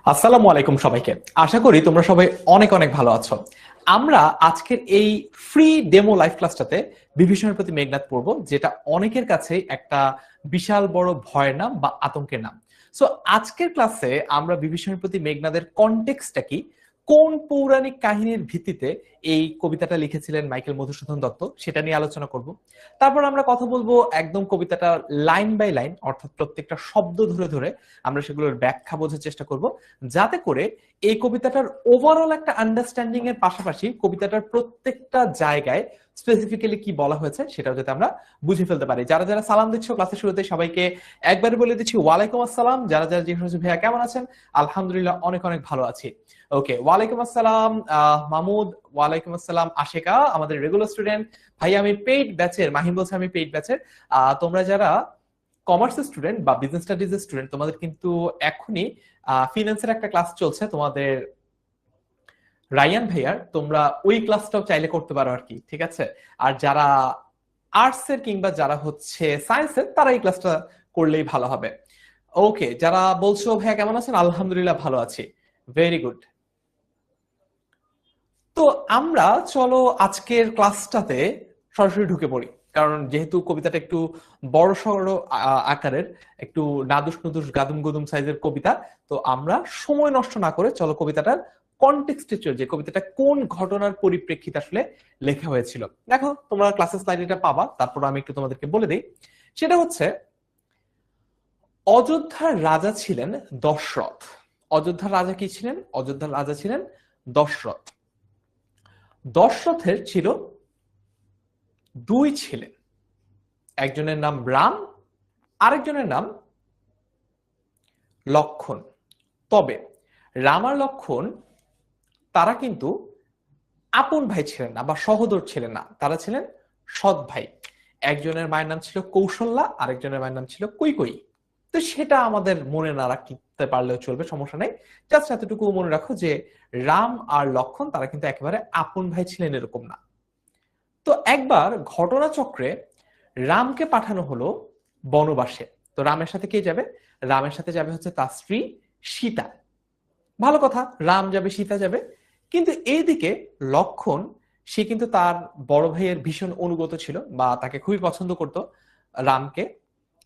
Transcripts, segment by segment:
আসসালামু আলাইকুম সবাইকে। আশা করি তোমরা সবাই অনেক অনেক ভালো আছো। আমরা আজকের এই ফ্রি ডেমো লাইভ ক্লাসটাতে বিভীষণের প্রতি মেঘনাদ পড়ব, যেটা অনেকের কাছে একটা বিশাল বড় ভয়ের নাম বা আতঙ্কের নাম। সো আজকের ক্লাসে আমরা বিভীষণের প্রতি মেঘনাদের কনটেক্সটটা কি, কোন পৌরাণিক কাহিনীর ভিত্তিতে এই কবিতাটা লিখেছিলেন মাইকেল মধুসূদন দত্ত, সেটা নিয়ে আলোচনা করব। তারপর আমরা কথা বলবো একদম কবিতাটা লাইন বাই লাইন, অর্থাৎ প্রত্যেকটা শব্দ ধরে ধরে আমরা সেগুলোর ব্যাখ্যা বোঝার চেষ্টা করব, যাতে করে এই কবিতাটার ওভারঅল একটা আন্ডারস্ট্যান্ডিং এর পাশাপাশি কবিতাটার প্রত্যেকটা জায়গায় স্পেসিফিক্যালি কি বলা হয়েছে সেটাও যাতে আমরা বুঝে ফেলতে পারি। যারা যারা সালাম দিচ্ছ ক্লাসের শুরুতে সবাইকে একবারে বলে দিচ্ছি ওয়ালাইকুম আসসালাম। যারা যারা জিজ্ঞাসা করছে ভাইয়া কেমন আছেন, আলহামদুলিল্লাহ অনেক অনেক ভালো আছি। ওকে, ওয়ালাইকুম আসসালাম মাহমুদ, ওয়ালাইকুম আসসালাম আশিকা, আমাদের রেগুলার স্টুডেন্ট। ভাই আমি পেইড ব্যাচের, মাহিম বলছে আমি পেইড ব্যাচের। তোমরা যারা কমার্সের স্টুডেন্ট বা বিজনেস স্টাডিজের স্টুডেন্ট, তোমাদের কিন্তু এখনই ফিন্যান্সের একটা ক্লাস চলছে তোমাদের রায়ান ভাইয়ার, তোমরা ওই ক্লাসটাও চাইলে করতে পারো আর কি, ঠিক আছে। আর যারা আর্টস এর কিংবা যারা হচ্ছে সায়েন্সের, তারা এই ক্লাসটা করলেই ভালো হবে। ওকে, যারা বলছো ভাইয়া কেমন আছেন, আলহামদুলিল্লাহ ভালো আছি, ভেরি গুড। তো আমরা চলো আজকের ক্লাসটাতে সরাসরি ঢুকে পড়ি, কারণ যেহেতু কবিতাটা একটু বড় সড় আকারের, একটু নাদুস নুদুস গাদুম গুদুম সাইজের কবিতা। তো আমরা সময় নষ্ট না করে চলো কবিতাটার কনটেক্সটে চলে, যে কবিতাটা কোন ঘটনার পরিপ্রেক্ষিতে আসলে লেখা হয়েছিল। দেখো তোমরা ক্লাসের স্লাইডটা পাবা, তারপর আমি একটু তোমাদেরকে বলে দিই। সেটা হচ্ছে অযোধ্যার রাজা ছিলেন দশরথ। অযোধ্যার রাজা কি ছিলেন? অযোধ্যার রাজা ছিলেন দশরথ। দশরথের ছিল দুই ছেলে, একজনের নাম রাম, আরেকজনের নাম লক্ষণ। তবে রাম আর লক্ষণ তারা কিন্তু আপন ভাই ছিলেন না বা সহোদর ছিলেন না, তারা ছিলেন সৎ ভাই। একজনের মায়ের নাম ছিল কৌশল্যা, আরেকজনের মায়ের নাম ছিল কৈকেয়ী। তো সেটা আমাদের মনে না রাখতে পারলেও চলবে, সমস্যা নেই। জাস্ট এতটুকু মনে রাখো যে রাম আর লক্ষণ তারা কিন্তু একেবারে আপন ভাই ছিলেন এরকম না। তো একবার ঘটনাচক্রে রামকে পাঠানো হলো বনবাসে। তো রামের সাথে কে যাবে? রামের সাথে যাবে হচ্ছে তার স্ত্রী সীতা। ভালো কথা, রাম যাবে, সীতা যাবে। কিন্তু এইদিকে লক্ষণ, সে কিন্তু তার বড় ভাইয়ের ভীষণ অনুগত ছিল বা তাকে খুবই পছন্দ করত রামকে।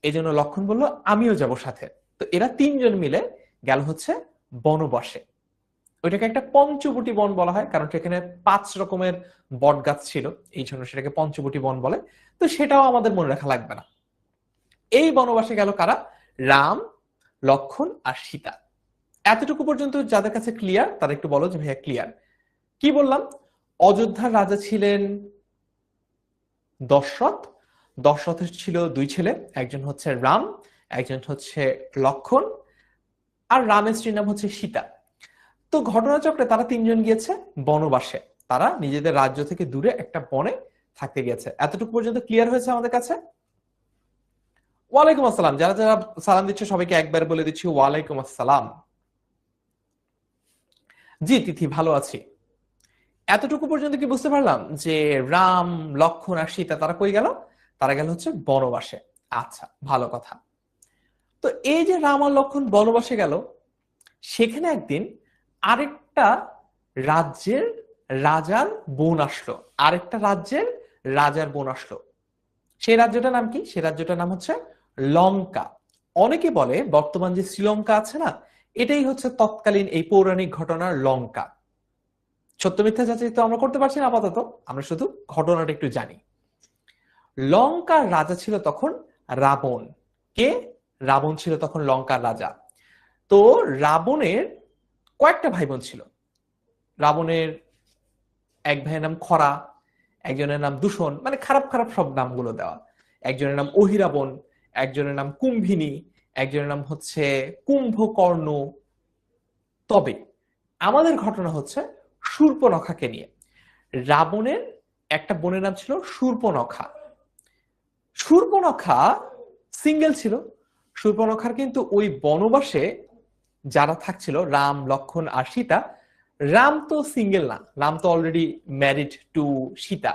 এই জন্য লক্ষণ বলল আমিও যাব সাথে। তো এরা তিনজন মিলে গেল হচ্ছে বনবাসে। ওইটাকে একটা পঞ্চবটি বন বলা হয়, কারণ সেখানে 5 রকমের বট গাছ ছিল, এই জন্য সেটাকে পঞ্চবটি বন বলে। তো সেটাও আমাদের মনে রাখা লাগবে না। এই বনবাসে গেল কারা? রাম, লক্ষণ আর সীতা। এতটুকু পর্যন্ত যাদের কাছে ক্লিয়ার তারা একটু বলো যে ভাইয়া ক্লিয়ার। কি বললাম? অযোধ্যার রাজা ছিলেন দশরথ। দশরথের ছিল দুই ছেলে, একজন হচ্ছে রাম, একজন হচ্ছে লক্ষণ, আর রামের স্ত্রীর নাম হচ্ছে সীতা। তো ঘটনাচক্রে তারা তিনজন গিয়েছে বনবাসে, তারা নিজেদের রাজ্য থেকে দূরে একটা বনে থাকতে গিয়েছে। এতটুকু পর্যন্ত ক্লিয়ার হয়েছে আমাদের কাছে? ওয়ালাইকুম আসসালাম, যারা যারা সালাম দিচ্ছে সবাইকে একবার বলে দিচ্ছি ওয়ালাইকুম আসসালাম। জি তিথি, ভালো আছি। এতটুকু পর্যন্ত কি বুঝতে পারলাম যে রাম, লক্ষণ আর সীতা তারা কই গেল? তারা গেল হচ্ছে বনবাসে। আচ্ছা, ভালো কথা। তো এই যে রাম আর লক্ষণ বনবাসে গেল, সেখানে একদিন আরেকটা রাজ্যের রাজার বোন আসলো। আরেকটা রাজ্যের রাজার বোন আসলো। সেই রাজ্যটার নাম কি? সেই রাজ্যটার নাম হচ্ছে লঙ্কা। অনেকে বলে বর্তমান যে শ্রীলঙ্কা আছে না, এটাই হচ্ছে তৎকালীন এই পৌরাণিক ঘটনার লঙ্কা। সত্য মিথ্যা যাচাই তো আমরা করতে পারছি না আপাতত, আমরা শুধু ঘটনাটা একটু জানি। লঙ্কার রাজা ছিল তখন রাবণ। কে? রাবণ ছিল তখন লঙ্কার রাজা। তো রাবণের কয়েকটা ভাই বোন ছিল। রাবণের এক ভাইয়ের নাম খরা, একজনের নাম দূষণ, মানে খারাপ খারাপ সব নামগুলো দেওয়া। একজনের নাম অহিরাবণ, একজনের নাম কুম্ভিনী, একজনের নাম হচ্ছে কুম্ভকর্ণ। তবে আমাদের ঘটনা হচ্ছে শূর্পণখাকে নিয়ে। রাবণের একটা বোনের নাম ছিল শূর্পণখা। শূর্পণখা সিঙ্গেল ছিল। শূর্পণখার কিন্তু ওই বনবাসে যারা থাকছিল, রাম, লক্ষণ আর সীতা, রাম তো সিঙ্গেল না, রাম তো অলরেডি ম্যারিড টু সীতা।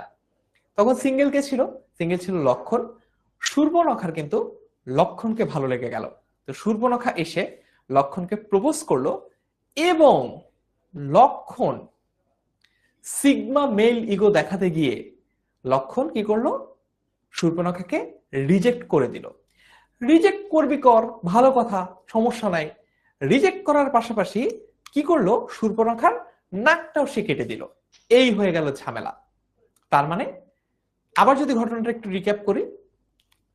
তখন সিঙ্গেল কে ছিল? সিঙ্গেল ছিল লক্ষণ। শূর্পণখার কিন্তু লক্ষণকে ভালো লেগে গেল। তো শূর্পণখা এসে লক্ষণকে প্রপোজ করলো এবং লক্ষণ সিগমা মেল ইগো দেখাতে গিয়ে লক্ষণ কি করলো, শূর্পণখাকে রিজেক্ট করে দিল। রিজেক্ট করবি কর, ভালো কথা, সমস্যা নাই। রিজেক্ট করার পাশাপাশি কি করলো, শূর্পণখার নাকটাও সে কেটে দিল। এই হয়ে গেল ঝামেলা। তার মানে আবার যদি ঘটনাটা একটু রিক্যাপ করি,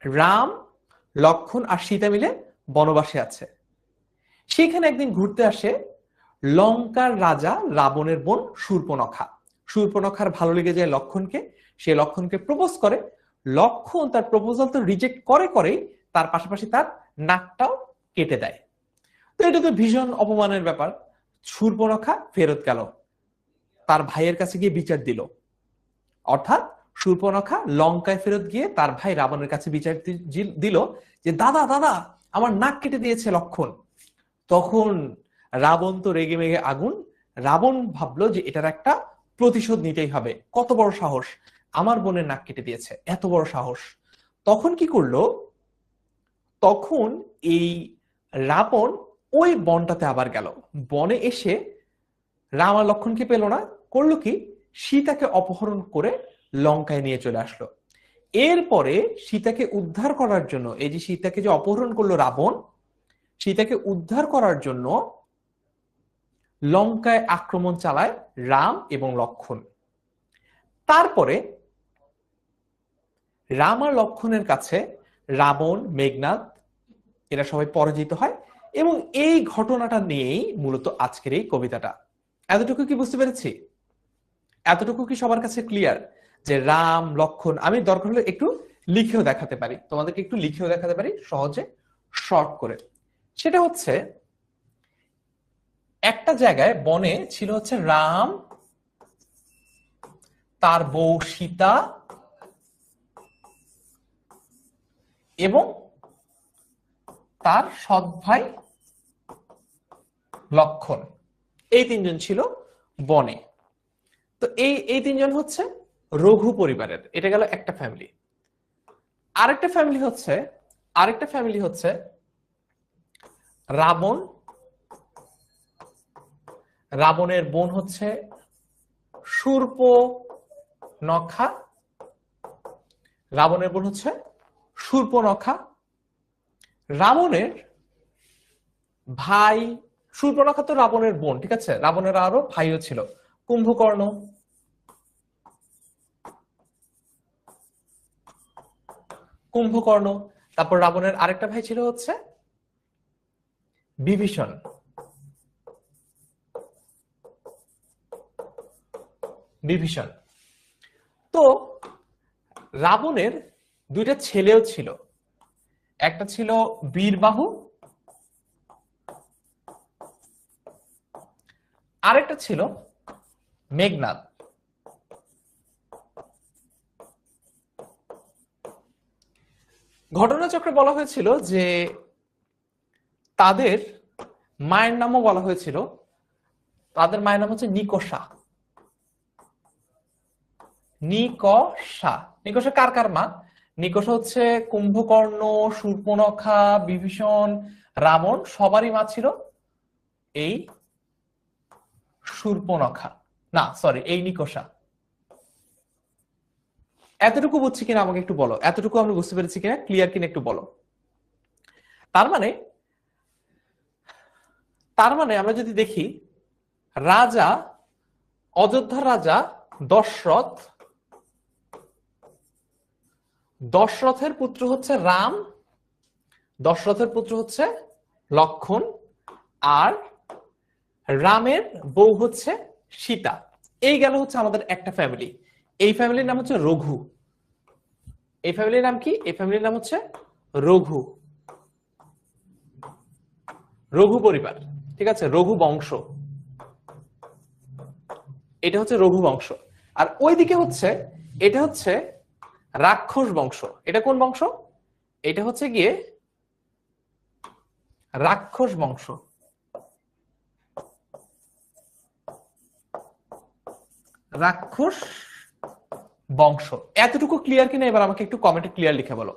রাম, লক্ষণ আর সীতা মিলে বনবাসে আছে। সেখানে একদিন ঘুরতে আসে লঙ্কার রাজা রাবণের বোন শূর্পণখা। শূর্পণখার ভালো লেগে যায় লক্ষণকে, সে লক্ষণকে প্রপোজ করে। লক্ষণ তার প্রপোজাল তো রিজেক্ট করেই তার পাশাপাশি তার নাকটাও কেটে দেয়। তো এটা তো ভীষণ অপমানের ব্যাপার। শূর্পণখা ফেরত গেল, তার ভাইয়ের কাছে গিয়ে বিচার দিল। অর্থাৎ শূর্পণখা লঙ্কায় ফেরত গিয়ে তার ভাই রাবণের কাছে বিচার দিল যে দাদা দাদা আমার নাক কেটে দিয়েছে লক্ষণ। তখন রাবণ তো রেগে মেগে আগুন। রাবণ ভাবলো যে এটার একটা প্রতিশোধ নিতেই হবে। কত বড় সাহস, আমার বোনের নাক কেটে দিয়েছে, এত বড় সাহস। তখন কি করলো, তখন এই রাবণ ওই বনটাতে আবার গেল। বনে এসে রাম আর লক্ষণকে পেল না, করলো কি, সীতাকে অপহরণ করে লঙ্কায় নিয়ে চলে আসলো। এরপরে সীতাকে উদ্ধার করার জন্য, এই যে সীতাকে যে অপহরণ করলো রাবণ, সীতাকে উদ্ধার করার জন্য লঙ্কায় আক্রমণ চালায় রাম এবং লক্ষণ। তারপরে রাম আর লক্ষণের কাছে রাবণ, মেঘনাদ এরা সবাই পরাজিত হয়। এবং এই ঘটনাটা নিয়েই মূলত আজকের এই কবিতাটা। এতটুকু কি বুঝতে পেরেছি? এতটুকু কি সবার কাছে ক্লিয়ার যে রাম লক্ষণ, আমি দরকার হলে একটু লিখেও দেখাতে পারি, তোমাদেরকে একটু লিখেও দেখাতে পারি সহজে শর্ট করে। সেটা হচ্ছে, একটা জায়গায় বনে ছিল হচ্ছে রাম, তার বউ সীতা এবং তার সৎ ভাই লক্ষণ। এই তিনজন ছিল বনে। তো এই তিনজন হচ্ছে রঘু পরিবারের। এটা গেল একটা ফ্যামিলি। আরেকটা ফ্যামিলি হচ্ছে রাবণ, রাবণের বোন হচ্ছে শূর্পণখা, রাবণের বোন হচ্ছে শূর্পণখা। রাবণের ভাই, শূর্পণখা তো রাবণের বোন, ঠিক আছে, রাবণের আরো ভাইও ছিল, কুম্ভকর্ণ, তারপর রাবণের আরেকটা ভাই ছিল হচ্ছে বিভীষণ। তো রাবণের দুইটা ছেলেও ছিল, একটা ছিল বীরবাহু, আরেকটা ছিল মেঘনাদ। ঘটনাচক্রে বলা হয়েছিল যে তাদের মায়ের নামও বলা হয়েছিল, তাদের মায়ের নাম হচ্ছে নিকষা। নিকষা কার কার মা? নিকষা হচ্ছে কুম্ভকর্ণ, শূর্পণখা, বিভীষণ, রাবণ, সবারই মা ছিল এই শূর্পণখা, না সরি এই নিকষা। এতটুকু বুঝছি কিনা আমাকে একটু বলো, এতটুকু আমরা বুঝতে পেরেছি কিনা, ক্লিয়ার কিনা একটু বলো। তার মানে আমরা যদি দেখি, রাজা, অযোধ্যার রাজা দশরথের পুত্র হচ্ছে রাম, দশরথের পুত্র হচ্ছে লক্ষণ, আর রামের বউ হচ্ছে সীতা। এই গেল হচ্ছে আমাদের একটা ফ্যামিলি। এই ফ্যামিলির নাম হচ্ছে রঘু। এই ফ্যামিলির নাম কি? এই ফ্যামিলির নাম হচ্ছে রঘু, রঘু পরিবার, ঠিক আছে, রঘু বংশ। এটা হচ্ছে রঘু বংশ। আর ওইদিকে হচ্ছে, এটা হচ্ছে রাক্ষস বংশ। এটা কোন বংশ? এটা হচ্ছে গিয়ে রাক্ষস বংশ। রাক্ষস বংশ। এতটুকু ক্লিয়ার কিনা এবার আমাকে একটু কমেন্টে ক্লিয়ার লিখে বলো।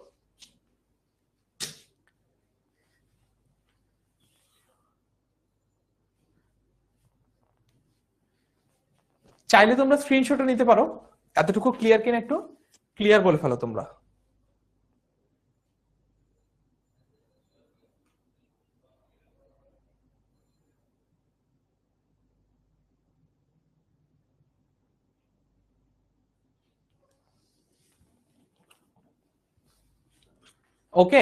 চাইলে তোমরা স্ক্রিনশটও নিতে পারো। এতটুকু ক্লিয়ার কিনা একটু ক্লিয়ার বলে ফেলো তোমরা। ওকে,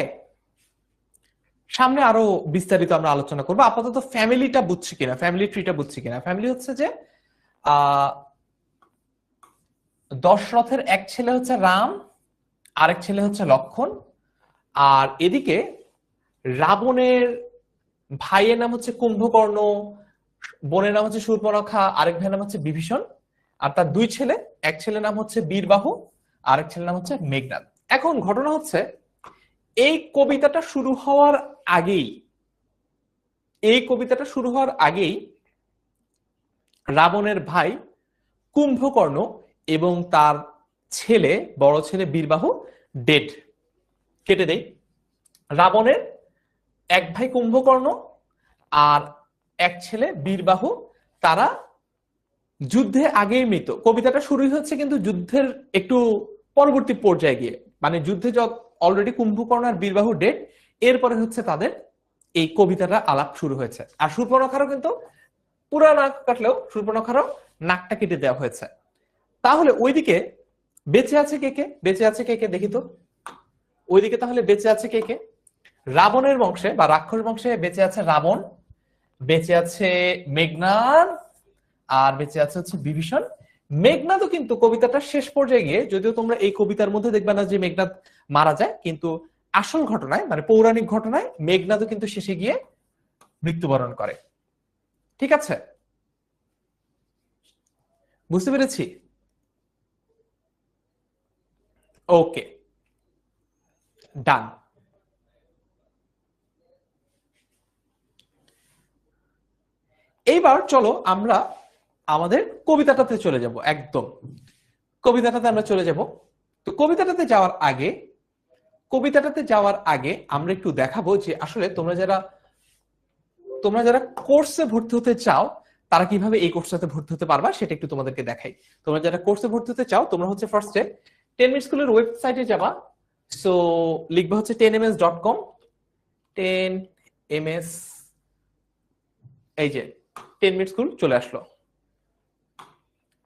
সামনে আরো বিস্তারিত আমরা আলোচনা করবো। আপাতত ফ্যামিলিটা বুঝছি কিনা, ফ্যামিলি ট্রিটা বুঝছি কিনা। ফ্যামিলি হচ্ছে যে দশরথের এক ছেলে হচ্ছে রাম, আরেক ছেলে হচ্ছে লক্ষণ, আর এদিকে রাবণের ভাইয়ের নাম হচ্ছে কুম্ভকর্ণ, বোনের নাম হচ্ছে শূর্পণখা, আরেক ভাইয়ের নাম হচ্ছে বিভীষণ, আর তার দুই ছেলে, এক ছেলের নাম হচ্ছে বীরবাহু, আরেক ছেলের নাম হচ্ছে মেঘনাদ। এখন ঘটনা হচ্ছে এই কবিতাটা শুরু হওয়ার আগেই, রাবণের ভাই কুম্ভকর্ণ এবং তার ছেলে, বড় ছেলে বীরবাহু ডেড, কেটে দেয়। রাবণের এক ভাই কুম্ভকর্ণ আর এক ছেলে বীরবাহু, তারা যুদ্ধে আগেই মৃত। কবিতাটা শুরুই হচ্ছে কিন্তু যুদ্ধের একটু পরবর্তী পর্যায়ে গিয়ে, মানে যুদ্ধে অলরেডি কুম্ভকর্ণ আর বীরবাহু ডেড, এরপরে হচ্ছে তাদের এই কবিতাটা আলাপ শুরু হয়েছে। আর শূর্পণখারও কিন্তু পুরা নাক কাটলেও শূর্পণখারও নাকটা কেটে দেওয়া হয়েছে। তাহলে ওইদিকে বেঁচে আছে কে কে? বেঁচে আছে কে কে দেখি তো। ওইদিকে তাহলে বেঁচে আছে কে কে? রাবণের বংশে বা রাক্ষস বংশে বেঁচে আছে রাবণ, বেঁচে আছে মেঘনাদ, আর বেঁচে আছে হচ্ছে বিভীষণ। মেঘনাদও কিন্তু কবিতাটার শেষ পর্যায়ে গিয়ে, যদিও তোমরা এই কবিতার মধ্যে দেখবে না যে মেঘনাদ মারা যায়, কিন্তু আসল ঘটনায় মানে পৌরাণিক ঘটনায় মেঘনাদও কিন্তু শেষে গিয়ে মৃত্যুবরণ করে। ঠিক আছে, বুঝতে পেরেছি? ওকে, ডান। এইবার চলো আমরা আমাদের কবিতাটাতে চলে যাব। একদম কবিতাটাতে আমরা চলে যাব। তো কবিতাটাতে যাওয়ার আগে আমরা একটু দেখাবো যে আসলে তোমরা যারা কোর্সে ভর্তি হতে চাও তারা কিভাবে এই কোর্সটাতে ভর্তি হতে পারবা সেটা একটু তোমাদেরকে দেখাই। তোমরা যারা কোর্সে ভর্তি হতে চাও, তোমরা হচ্ছে ফার্স্টে 10 মিনিট স্কুলের ওয়েবসাইটে যাবা। সো লিখবা হচ্ছে 10ms.com, 10ms, এই যে 10 মিনিট স্কুল চলে আসলো।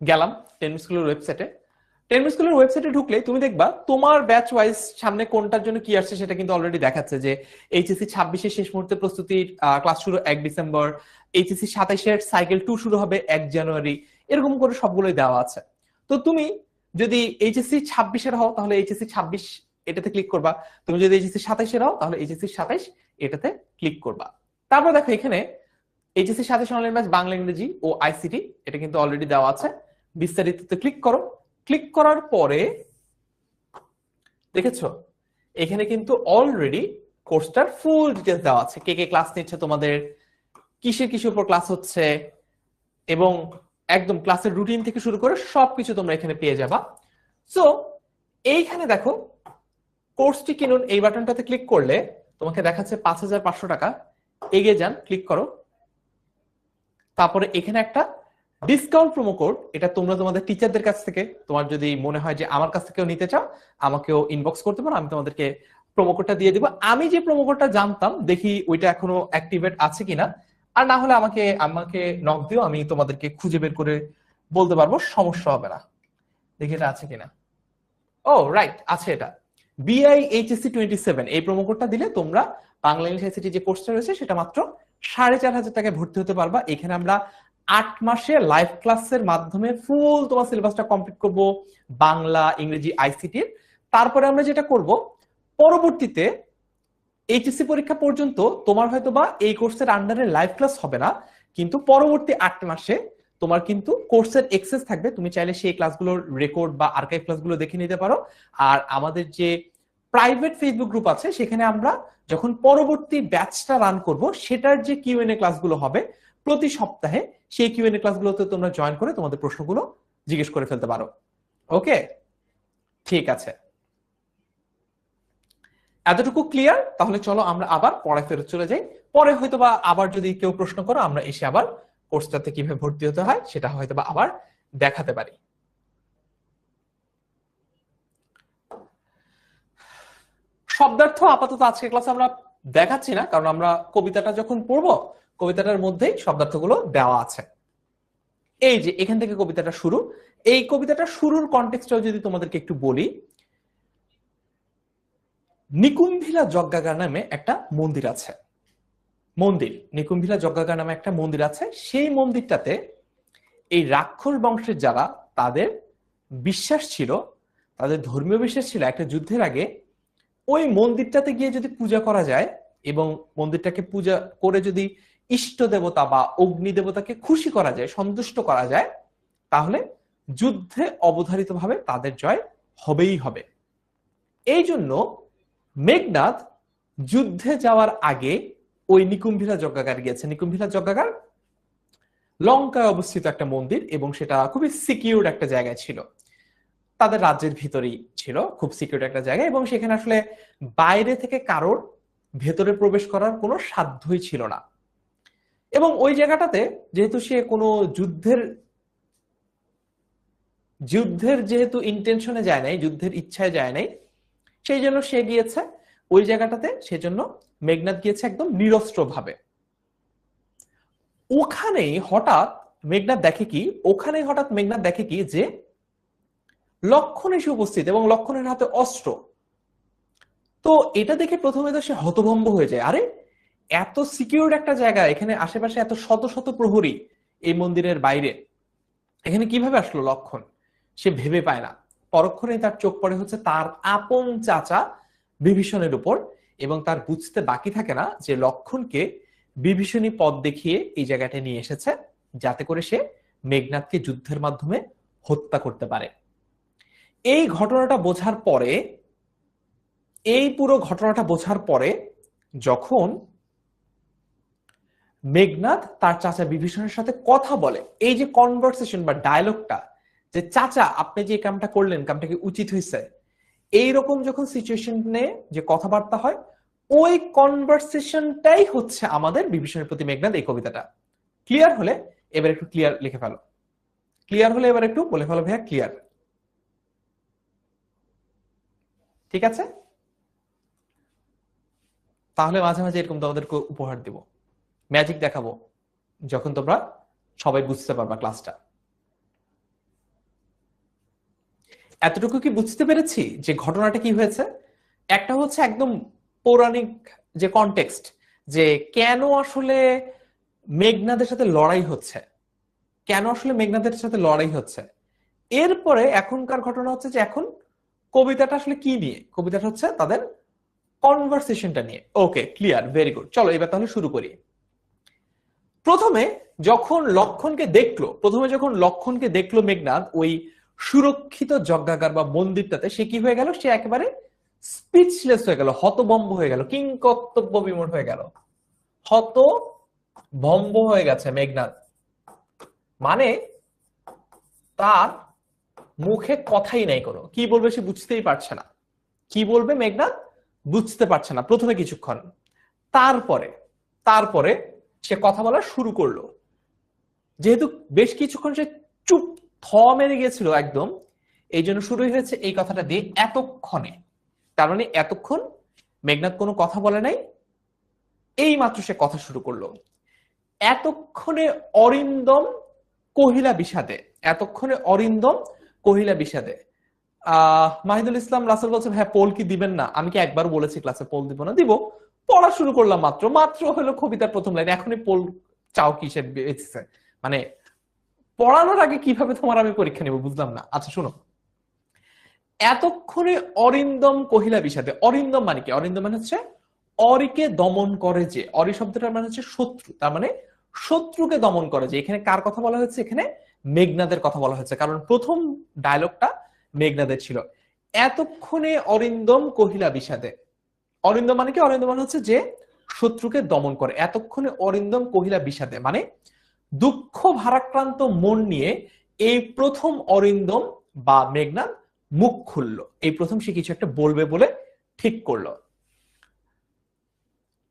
গেলাম 10 মিনিট স্কুলের ওয়েবসাইটে। 10 মিনিট স্কুলের ওয়েবসাইটে ঢুকলে তুমি দেখবা তোমার ব্যাচ ওয়াইজ সামনে কোনটার জন্য কি আসছে সেটা কিন্তু অলরেডি দেখাচ্ছে যে এইচএসসি 26 এর শেষ মুহূর্তে প্রস্তুতির ক্লাস শুরু 1 ডিসেম্বর, এইচএসসি 27 এর সাইকেল 2 শুরু হবে 1 জানুয়ারি, এরকম করে সবগুলোই দেওয়া আছে। তো তুমি যদি এইচএসসি 26 এর হও তাহলে এইচএসসি 26 এটাতে ক্লিক করবা, তুমি যদি এইচএসসি 27 এর হও তাহলে এইচএসসি 27 এটাতে ক্লিক করবা। তারপর দেখো এখানে এইচএসসি 27 অনলাইন ব্যাচ বাংলা, ইংরেজি ও আইসিটি, এটা কিন্তু অলরেডি দেওয়া আছে। বিস্তারিততে ক্লিক করো। ক্লিক করার পরে দেখেছো এখানে কিন্তু অলরেডি কোর্সটার ফুল ডিটেইলস দেওয়া আছে, কে কে ক্লাস নিচ্ছে, তোমাদের কিসের উপর ক্লাস হচ্ছে, এবং একদম ক্লাসের রুটিন থেকে শুরু করে সবকিছু তোমরা এখানে পেয়ে যাবা। সো এইখানে দেখো কোর্সটি কিনুন, এই বাটনটাতে ক্লিক করলে তোমাকে দেখাচ্ছে 5500 টাকা। এগিয়ে যান, ক্লিক করো। তারপরে এখানে একটা ডিসকাউন্ট প্রোমো কোড, এটা তোমরা তোমাদের টিচারদের কাছ থেকে, তোমার যদি মনে হয় যে আমার কাছ থেকেও নিতে চাও আমাকেও ইনবক্স করতে পারো, আমি তোমাদেরকে প্রোমো কোডটা দিয়ে দিব। আমি যে প্রোমো কোডটা জানতাম, দেখি ওইটা এখনো অ্যাক্টিভেট আছে কিনা, আর না হলে আমাকে নক দিও, আমি তোমাদেরকে খুঁজে বের করে বলতে পারবো, সমস্যা হবে না। দেখি এটা আছে কিনা। ও রাইট, আছে এটা, BIHSC27, এই প্রোমো কোডটা দিলে তোমরা বাংলা ইংলিশ আইসিটি যে কোর্সটা রয়েছে সেটা মাত্র 4500 টাকায় ভর্তি হতে পারবা। এখানে আমরা 8 মাসে লাইভ ক্লাসের মাধ্যমে ফুল তোমার সিলেবাসটা কমপ্লিট করব বাংলা, ইংরেজি, আইসিটির। তারপরে আমরা যেটা করব, পরবর্তীতে এইচএসসি পরীক্ষা পর্যন্ত তোমার হয়তোবা এই কোর্সের আন্ডারে লাইভ ক্লাস হবে না, কিন্তু পরবর্তী 8 মাসে তোমার কিন্তু কোর্সের এক্সেস থাকবে, তুমি চাইলে সেই ক্লাসগুলোর রেকর্ড বা আর্কাইভ ক্লাসগুলো দেখে নিতে পারো। আর আমাদের যে প্রাইভেট ফেসবুক গ্রুপ আছে সেখানে আমরা যখন পরবর্তী ব্যাচটা রান করব সেটার যে কিউএনএ ক্লাসগুলো হবে প্রতি সপ্তাহে, সেই কিউএনএ ক্লাসগুলোতে তোমরা জয়েন করে তোমাদের প্রশ্নগুলো জিজ্ঞেস করে ফেলতে পারো। ওকে, ঠিক আছে, এতটুকু ক্লিয়ার? তাহলে চলো আমরা আবার পড়ায় ফেরত চলে যাই। পরে হয়তোবা আবার যদি কেউ প্রশ্ন করো আমরা এসে আবার কোর্সটাতে কিভাবে ভর্তি হতে হয় সেটা হয়তোবা আবার দেখাতে পারি। শব্দার্থ আপাতত আজকের ক্লাসে আমরা দেখাচ্ছি না, কারণ আমরা কবিতাটা যখন পড়বো কবিতাটার মধ্যেই শব্দার্থগুলো দেওয়া আছে। এই যে এখান থেকে কবিতাটা শুরু, এই কবিতাটা শুরুর কনটেক্সটটাও যদি তোমাদেরকে একটু বলি, নিকুম্ভিলা যজ্ঞাগার নামে একটা মন্দির আছে। নিকুম্ভিলা যজ্ঞাগার নামে একটা মন্দির আছে। সেই মন্দিরটাতে এই রাক্ষস বংশের যারা, তাদের বিশ্বাস ছিল, তাদের ধর্মীয় বিশ্বাস ছিল, একটা যুদ্ধের আগে ওই মন্দিরটাতে গিয়ে যদি পূজা করা যায় এবং মন্দিরটাকে পূজা করে যদি ইষ্ট দেবতা বা অগ্নি দেবতাকে খুশি করা যায়, সন্তুষ্ট করা যায়, তাহলে যুদ্ধে অবধারিতভাবে তাদের জয় হবেই হবে। এই জন্য মেঘনাদ যুদ্ধে যাওয়ার আগে ওই নিকুম্ভিলা যজ্ঞাগার গিয়েছে। নিকুম্ভিলা যজ্ঞাগার লঙ্কায় অবস্থিত একটা মন্দির এবং সেটা খুবই সিকিউর একটা জায়গায় ছিল, তাদের রাজ্যের ভিতরেই ছিল, খুব সিকিউর একটা জায়গা, এবং সেখানে আসলে বাইরে থেকে কারোর ভেতরে প্রবেশ করার কোনো সাধ্যই ছিল না। এবং ওই জায়গাটাতে যেহেতু সে কোনো যুদ্ধের যেহেতু ইন্টেনশনে যায় নাই, যুদ্ধের ইচ্ছায় যায় নাই, সেই জন্য সে গিয়েছে ওই জায়গাটাতে। সেজন্য মেঘনাদ গিয়েছে একদম নিরস্ত্র ভাবে। ওখানেই হঠাৎ মেঘনাদ দেখে কি যে লক্ষণ এসে উপস্থিত এবং লক্ষণের হাতে অস্ত্র। তো এটা দেখে প্রথমে তো সে হতভম্ব হয়ে যায়, আরে এত সিকিউর একটা জায়গা, এখানে আশেপাশে এত শত শত প্রহরী এই মন্দিরের বাইরে, এখানে কিভাবে আসলো লক্ষণ? সে ভেবে পায় না। পরক্ষণেই তার চোখ পড়ে হচ্ছে তার আপন চাচা বিভীষণের উপর, এবং তার বুঝতে বাকি থাকে না যে লক্ষণকে বিভীষণী পথ দেখিয়ে এই জায়গাটায় নিয়ে এসেছে যাতে করে সে মেঘনাদকে যুদ্ধের মাধ্যমে হত্যা করতে পারে। এই পুরো ঘটনাটা বোঝার পরে যখন মেঘনাদ তার চাচা বিভীষণের সাথে কথা বলে, এই যে কনভারসেশন বা ডায়লগটা, যে চাচা আপনি যে কামটা করলেন, কামটা কি উচিত হয়েছে, এইরকম যখন সিচুয়েশনে যে কথাবার্তা হয়, ওই কনভারসেশনটাই হচ্ছে আমাদের বিভীষণের প্রতি মেঘনাদ এই কবিতাটা। ক্লিয়ার হলে এবার একটু ক্লিয়ার লিখে ফেলো, ক্লিয়ার হলে এবার একটু বলে ফেলো ভাইয়া ক্লিয়ার। ঠিক আছে, তাহলে মাঝে মাঝে এরকম তোমাদেরকে উপহার দিব, ম্যাজিক দেখাবো, যখন তোমরা সবাই বুঝতে পারবা ক্লাসটা। এতটুকু কি বুঝতে পেরেছি যে ঘটনাটা কি হয়েছে? একটা হচ্ছে একদম পৌরাণিক যে কনটেক্সট, যে কেন আসলে মেঘনাদের সাথে লড়াই হচ্ছে, এরপরে এখনকার ঘটনা হচ্ছে যে এখন কবিতাটা আসলে কি নিয়ে, কবিতাটা হচ্ছে তাদের কনভারসেশনটা নিয়ে। ওকে, ক্লিয়ার, ভেরি গুড। চলো এবার তাহলে শুরু করি। প্রথমে যখন লক্ষণকে দেখলো মেঘনাদ ওই সুরক্ষিত যজ্ঞাগার বা মন্দিরটাতে, সে কি হয়ে গেল? সে একেবারে স্পিচলেস হয়ে গেল, হতভম্ব হয়ে গেল, কিংকর্তব্য বিমূঢ় হয়ে গেল, হতভম্ব হয়ে গেছে মেঘনাদ। মানে তার মুখে কথাই নাই কোনো, কি বলবে সে বুঝতেই পারছে না, কি বলবে মেঘনাদ বুঝতে পারছে না প্রথমে কিছুক্ষণ। তারপরে সে কথা বলা শুরু করলো। যেহেতু বেশ কিছুক্ষণ সে চুপ মেরে গিয়েছিল একদম, এই জন্য শুরু হয়েছে এই কথাটা দিয়ে এতক্ষণে। তার মানে এতক্ষণ মেঘনাদ কোনো কথা বলে নাই, এই মাত্র সে কথা শুরু করলো। এতক্ষণে অরিন্দম কহিলা বিষাদে। মাহিদুল ইসলাম রাসেল বলছেন, হ্যাঁ পোল কি দিবেন না? আমি কি একবার বলেছি ক্লাসে পোল দিব না? দিব। পড়া শুরু করলাম মাত্র হলো কবিতার প্রথম লাইন, এখনই পোল চাও কিসে বেঁচেছে? মানে পড়ানোর আগে কিভাবে তোমার আমি পরীক্ষা নেব বুঝলাম না। আচ্ছা শোনো, এতক্ষণে অরিন্দম কহিলা বিষাদে। অরিন্দম মানে কি? অরিন্দম মানে হচ্ছে অরিকে দমন করে যে, অরি শব্দটার মানে হচ্ছে শত্রু, তার মানে শত্রুকে দমন করে যে। এখানে কার কথা বলা হয়েছে? এখানে মেঘনাদের কথা বলা হয়েছে, কারণ প্রথম ডায়লগটা মেঘনাদের ছিল। এতক্ষণে অরিন্দম কহিলা বিষাদে। অরিন্দম মানে কি? অরিন্দম মানে হচ্ছে যে শত্রুকে দমন করে। এতক্ষণে অরিন্দম কহিলা বিষাদে মানে দুঃখ ভারাক্রান্ত মন নিয়ে এই প্রথম অরিন্দম বা মেঘনাদ মুখ খুললো, এই প্রথম সে কিছু একটা বলবে বলে ঠিক করলো।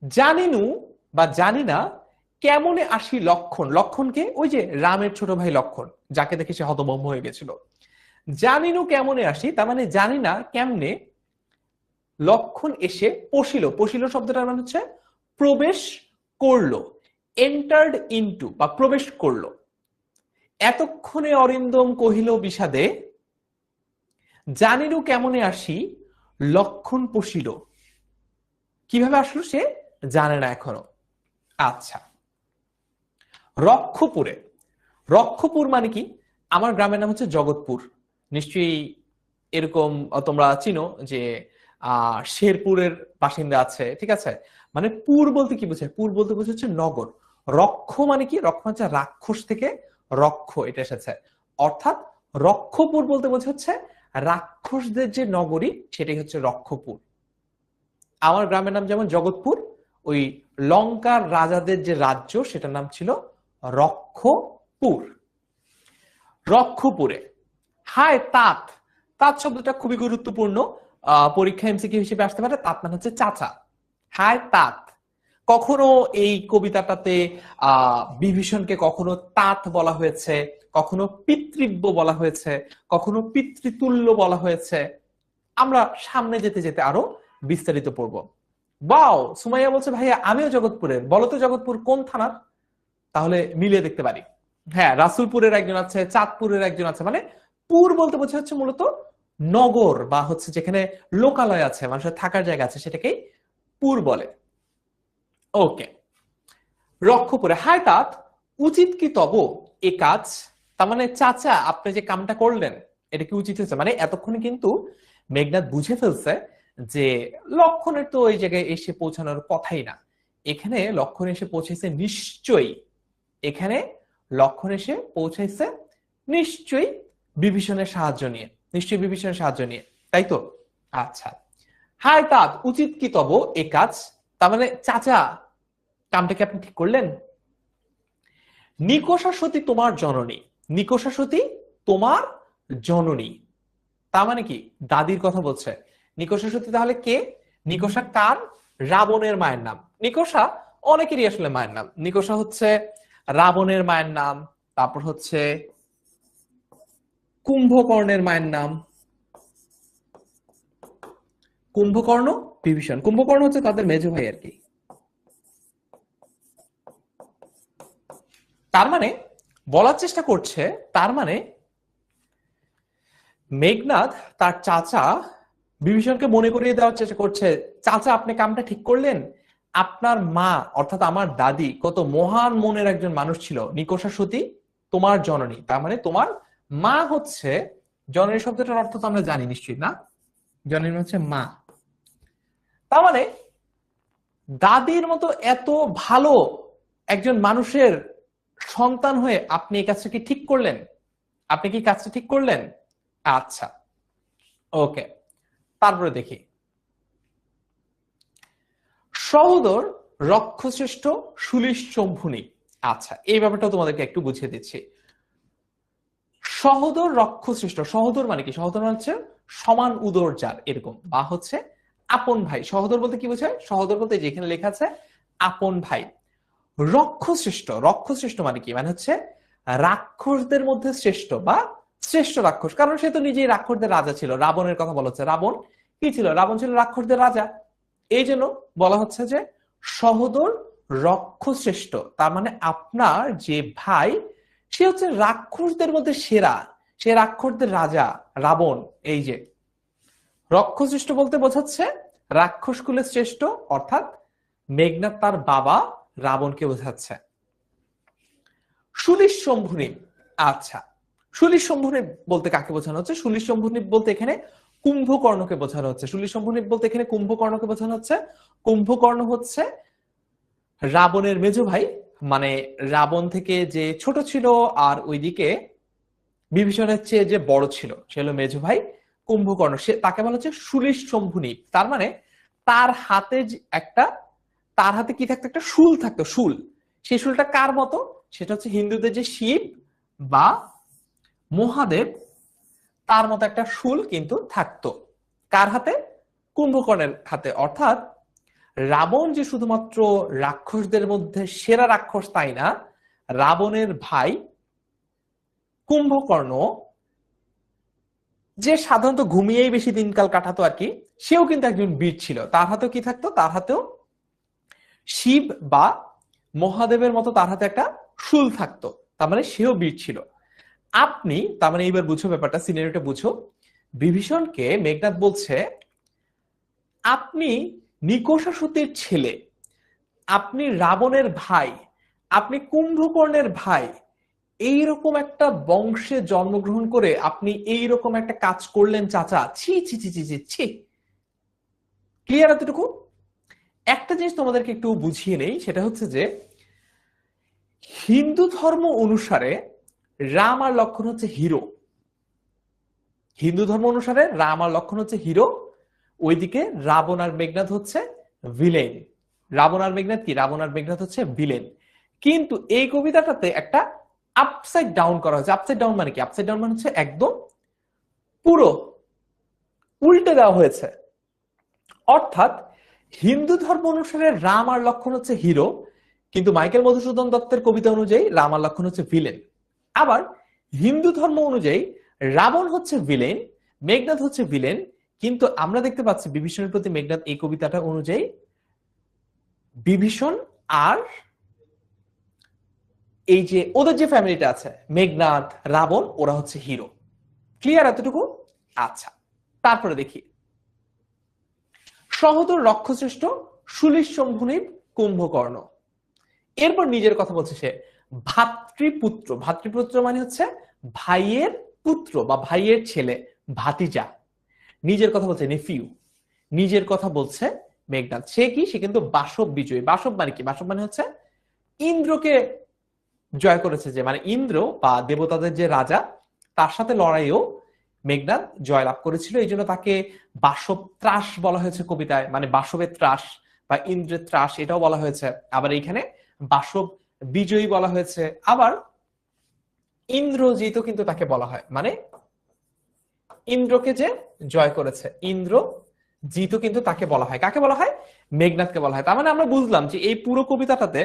জানিনু বা জানি না কেমনে আসি লক্ষণ, লক্ষণকে ওই যে রামের ছোট ভাই লক্ষণ, যাকে দেখে সে হতভম্ব হয়ে গেছিল। জানিনু কেমনে আসি, তার মানে জানি না কেমনে লক্ষণ এসে পশিল, পশিল শব্দটার মানে হচ্ছে প্রবেশ করলো, এন্টার্ড ইনটু বা প্রবেশ করলো। এতক্ষণে অরিন্দম কহিল বিষাদে, জানিনু কেমনে আসি লক্ষণ পশিল। কিভাবে আসলো সে জানে না এখনো। আচ্ছা, রক্ষপুরে, রক্ষপুর মানে কি? আমার গ্রামের নাম হচ্ছে জগৎপুর, নিশ্চয়ই এরকম তোমরা চিনো যে শেরপুরের বাসিন্দা আছে, ঠিক আছে? মানে পুর বলতে কি বোঝায়? পুর বলতে বোঝায় হচ্ছে নগর। রক্ষ মানে কি? রক্ষ হচ্ছে রাক্ষস থেকে রক্ষ, এটা এসেছে। অর্থাৎ রক্ষপুর বলতে বোঝাচ্ছে রাক্ষসদের যে নগরী, সেটাই হচ্ছে রক্ষপুর। আমার গ্রামের নাম যেমন জগৎপুর, ওই লঙ্কার রাজাদের যে রাজ্য সেটার নাম ছিল রক্ষপুর। রক্ষপুরে, হায় তাঁত, তাঁত শব্দটা খুবই গুরুত্বপূর্ণ, পরীক্ষা এমসিকিউ হিসেবে আসতে পারে। তাঁত মানে হচ্ছে চাচা, হায় তাঁত। কখনো এই কবিতাটাতে বিভীষণকে কখনো তাঁত বলা হয়েছে, কখনো পিতৃব্য বলা হয়েছে, কখনো পিতৃতুল্য বলা হয়েছে। আমরা সামনে যেতে যেতে আরো বিস্তারিত পড়বো। বাও, সুমাইয়া বলছে ভাইয়া আমিও জগৎপুরের, বলো তো জগৎপুর কোন থানার, তাহলে মিলিয়ে দেখতে পারি। হ্যাঁ, রাসুলপুরের একজন আছে, চাঁদপুরের একজন আছে। মানে পুর বলতে বোঝা হচ্ছে মূলত নগর বা হচ্ছে যেখানে লোকালয় আছে, মানুষের থাকার জায়গা আছে, সেটাকেই পুর বলে। ওকে, রক্ষপুরে, হায় তাত উচিত কি তব এ কাজ, তার মানে চাচা আপনি যে কামটা করলেন এটা কি উচিত হয়েছে? মানে এতক্ষণে কিন্তু মেঘনাদ বুঝে ফেলছে যে লক্ষণের তো ওই জায়গায় এসে পৌঁছানোর কথাই না, এখানে লক্ষণ এসে পৌঁছেছে নিশ্চয়ই, এখানে লক্ষণ এসে পৌঁছাইছে নিশ্চয়ই বিভীষণের সাহায্য নিয়ে, নিশ্চয়ই বিভীষণের সাহায্য নিয়ে, তাই তো? আচ্ছা, হায় তাত উচিত কি তব এ কাজ, তার মানে চাচা কামটা কি আপনি ঠিক করলেন? নিকষা সতী তোমার জননী, নিকষা সতী তোমার জননী, তার মানে কি দাদির কথা বলছে। নিকষা সতী তাহলে কে? নিকষা কার? রাবণের মায়ের নাম। নিকষা অনেকেরই আসলে মায়ের নাম। নিকষা হচ্ছে রাবণের মায়ের নাম, তারপর হচ্ছে কুম্ভকর্ণের মায়ের নাম। কুম্ভকর্ণ, বিভীষণ। কুম্ভকর্ণ হচ্ছে তাদের মেজ ভাই আর কি। তার মানে বলার চেষ্টা করছে, তার মানে মেঘনাদ তার চাচা বিভীষণকে মনে করিয়ে দেওয়ার চেষ্টা করছে, চাচা আপনি কামটা ঠিক করলেন, আপনার মা অর্থাৎ আমার দাদি কত মহান মনের একজন মানুষ ছিল, নিকষা সতী তোমার জননী, তার মানে তোমার মা হচ্ছে, জননী শব্দটার অর্থ তো আমরা জানি নিশ্চয়ই না, জননী হচ্ছে মা। তার মানে দাদির মতো এত ভালো একজন মানুষের সন্তান হয়ে আপনি এই কাজটা কি ঠিক করলেন? আপনি কি কাজটা ঠিক করলেন? আচ্ছা, ওকে, তারপরে দেখি, সহোদর রক্ষশ্রেষ্ঠ সুলিশ শম্ভুনি। আচ্ছা, এই ব্যাপারটা তোমাদেরকে একটু বুঝিয়ে দিচ্ছি। সহোদর রক্ষশ্রেষ্ঠ, সহোদর মানে কি? সহোদর মানে হচ্ছে সমান উদর যার, এরকম, বা হচ্ছে আপন ভাই। সহোদর বলতে কি বোঝায়? সহোদর বলতে যেখানে লেখা আছে আপন ভাই। রক্ষশ্রেষ্ঠ, রক্ষশ্রেষ্ঠ মানে কি? মানে হচ্ছে রাক্ষসদের মধ্যে শ্রেষ্ঠ বা শ্রেষ্ঠ রাক্ষস, কারণ সে তো নিজেই রাক্ষসদের রাজা ছিল। রাবণের কথা বলা হচ্ছে, রাবণ কি ছিল? রাবণ ছিল রাক্ষসদের রাজা। এই জন্য বলা হচ্ছে যে সহোদর রক্ষশ্রেষ্ঠ, তার মানে আপনার যে ভাই সে হচ্ছে রাক্ষসদের মধ্যে সেরা, সে রাক্ষসদের রাজা রাবণ। এই যে রক্ষশ্রেষ্ঠ বলতে বোঝাচ্ছে রাক্ষস কুলের শ্রেষ্ঠ, অর্থাৎ মেঘনাদ তার বাবা রাবণকে বোঝাচ্ছে। সুলিশ শম্ভুনি, আচ্ছা, সুলিশ শম্ভুনি বলতে কাকে বোঝানো হচ্ছে? সুলিশ শম্ভুনি বলতে এখানে কুম্ভকর্ণকে বোঝানো হচ্ছে। সুলিশ শম্ভুনি বলতে এখানে কুম্ভকর্ণকে বোঝানো হচ্ছে। কুম্ভকর্ণ হচ্ছে রাবণের মেজ ভাই, মানে রাবণ থেকে যে ছোট ছিল আর ওইদিকে বিভীষণের চেয়ে যে বড় ছিল, সে হলো মেজ ভাই কুম্ভকর্ণ। সে, তাকে বলা হচ্ছে সুলিশ শম্ভুনি। তার মানে তার হাতে একটা, তার হাতে কি থাকতো? একটা শুল থাকতো, শুল। সেই শুলটা কার মতো? সেটা হচ্ছে হিন্দুদের যে শিব বা মহাদেব, তার মতো একটা শুল কিন্তু থাকতো। কার হাতে? কুম্ভকর্ণের হাতে। অর্থাৎ রাবণ যে শুধুমাত্র রাক্ষসদের মধ্যে সেরা রাক্ষস তাই না, রাবণের ভাই কুম্ভকর্ণ, যে সাধারণত ঘুমিয়েই বেশি দিনকাল কাটাতো আর কি, সেও কিন্তু একজন বীর ছিল। তার হাতেও কি থাকতো? তার হাতেও শিব বা মহাদেবের মতো তার হাতে একটা শুল থাকতো। তার মানে সেও বীর ছিল। আপনি তার মানে এইবার বুঝো ব্যাপারটা, সিনারিওটা বুঝো। বিভীষণকে মেঘনাদ বলছে, আপনি নিকষাসুতের ছেলে, আপনি রাবণের ভাই, আপনি কুম্ভকর্ণের ভাই, এইরকম একটা বংশে জন্মগ্রহণ করে আপনি এইরকম একটা কাজ করলেন চাচা, ছি ছি ছি ছি ছি ছি। ক্লিয়ার এতটুকু? একটা জিনিস তোমাদেরকে একটু বুঝিয়ে নেই, সেটা হচ্ছে যে হিন্দু ধর্ম অনুসারে রাম আর লক্ষণ হচ্ছে হিরো। হিন্দু ধর্ম অনুসারে রাম আর লক্ষণ হচ্ছে হিরো, ওইদিকে রাবণ আর মেঘনাদ হচ্ছে ভিলেন। রাবণ আর মেঘনাদ কি? রাবণ আর মেঘনাদ হচ্ছে ভিলেন। কিন্তু এই কবিতাটাতে একটা আপসাইড ডাউন করা হয়েছে। আপসাইড ডাউন মানে কি? আপসাইড ডাউন মানে হচ্ছে একদম পুরো উল্টে দেওয়া হয়েছে। অর্থাৎ হিন্দু ধর্ম অনুসারে রাম আর লক্ষণ হচ্ছে হিরো, কিন্তু মাইকেল মধুসূদন দত্তের কবিতা অনুযায়ী রাম আর লক্ষণ হচ্ছে ভিলেন। আবার হিন্দু ধর্ম অনুযায়ী রাবণ হচ্ছে ভিলেন, মেঘনাদ হচ্ছে ভিলেন, কিন্তু আমরা দেখতে পাচ্ছি বিভীষণের প্রতি মেঘনাদ এই কবিতাটা অনুযায়ী বিভীষণ আর এই যে ওদের যে ফ্যামিলিটা আছে মেঘনাদ রাবণ, ওরা হচ্ছে হিরো। ক্লিয়ার এতটুকু? আচ্ছা, তারপরে দেখি সহোদর রক্ষশ্রেষ্ঠ সুলিশম্ভুনিব কুম্ভকর্ণ। এরপর নিজের কথা বলছে সে, ভাতৃপুত্র। ভাতৃপুত্র মানে হচ্ছে ভাইয়ের পুত্র বা ভাইয়ের ছেলে, ভাতিজা। নিজের কথা বলছে নেফিউ। নিজের কথা বলছে মেঘনাদ। সে কি? সে কিন্তু বাসব বিজয়ী। বাসব মানে কি? বাসব মানে হচ্ছে ইন্দ্রকে জয় করেছে, যে মানে ইন্দ্র বা দেবতাদের যে রাজা, তার সাথে লড়াইও মেঘনাদ জয়লাভ করেছিল। এই জন্য তাকে বাসব ত্রাস বলা হয়েছে কবিতায়, মানে বাসবের ত্রাস বা ইন্দ্রের ত্রাস এটাও বলা হয়েছে। আবার এইখানে বাসব বিজয়ী বলা হয়েছে। আবার ইন্দ্রজিৎ কিন্তু তাকে বলা হয়, মানে ইন্দ্রকে যে জয় করেছে ইন্দ্র জিতও কিন্তু তাকে বলা হয়। কাকে বলা হয়? মেঘনাদকে বলা হয়। তার মানে আমরা বুঝলাম যে এই পুরো কবিতাটাতে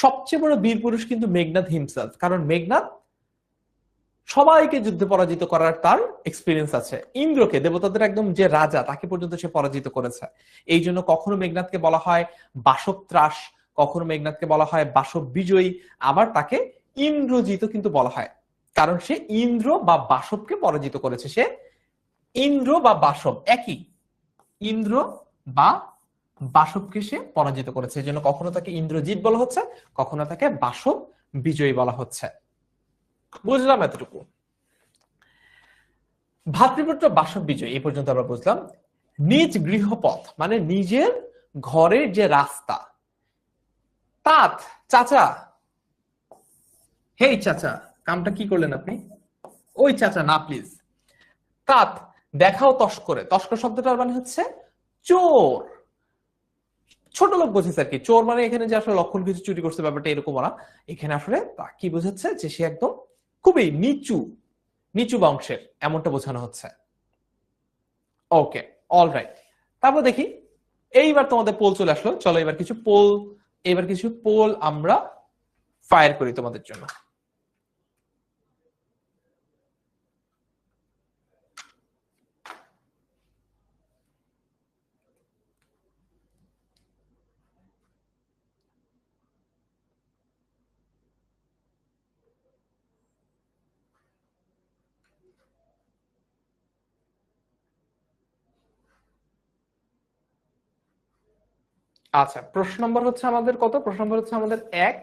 সবচেয়ে বড় বীর পুরুষ কিন্তু মেঘনাদ হিমসেলফ, কারণ মেঘনাদ সবাইকে যুদ্ধে পরাজিত করার তার এক্সপিরিয়েন্স আছে। ইন্দ্রকে, দেবতাদের একদম যে রাজা, তাকে পর্যন্ত সে পরাজিত করেছে। এই জন্য কখনো মেঘনাদকে বলা হয় বাসব ত্রাস, কখনো মেঘনাদকে বলা হয় বাসব বিজয়ী, আবার তাকে ইন্দ্রজিৎ কিন্তু বলা হয়, কারণ সে ইন্দ্র বা বাসবকে পরাজিত করেছে। সে ইন্দ্র বা বাসব একই, ইন্দ্র বা বাসবকে সে পরাজিত করেছে। এই জন্য কখনো তাকে ইন্দ্রজিৎ বলা হচ্ছে, কখনো তাকে বাসব বিজয়ী বলা হচ্ছে। বুঝলাম এতটুকু? ভাতৃপুত্র বাসব বিজয় এই পর্যন্ত আমরা বুঝলাম। নিজ গৃহপথ মানে নিজের ঘরের যে রাস্তা। তাত চাচা, হেই চাচা, কামটা কি করলেন আপনি? ওই চাচা না প্লিজ। তাত দেখাও তস্করে। তস্কর শব্দটার মানে হচ্ছে চোর, ছোট লোক বোঝাচ্ছে আর কি। চোর মানে এখানে যে আসলে লক্ষণ কিছু চুরি করছে ব্যাপারটা এরকম না। এখানে আসলে কি বোঝাচ্ছে? যে সে একদম খুবই নিচু, নিচু বংশের, এমনটা বোঝানো হচ্ছে। ওকে, অলরাইট। তারপর দেখি, এইবার তোমাদের পোল চলে আসলো। চলো এবার কিছু পোল আমরা ফায়ার করি তোমাদের জন্য। আচ্ছা, প্রশ্ন নম্বর হচ্ছে আমাদের কত? প্রশ্ন নম্বর হচ্ছে আমাদের 1।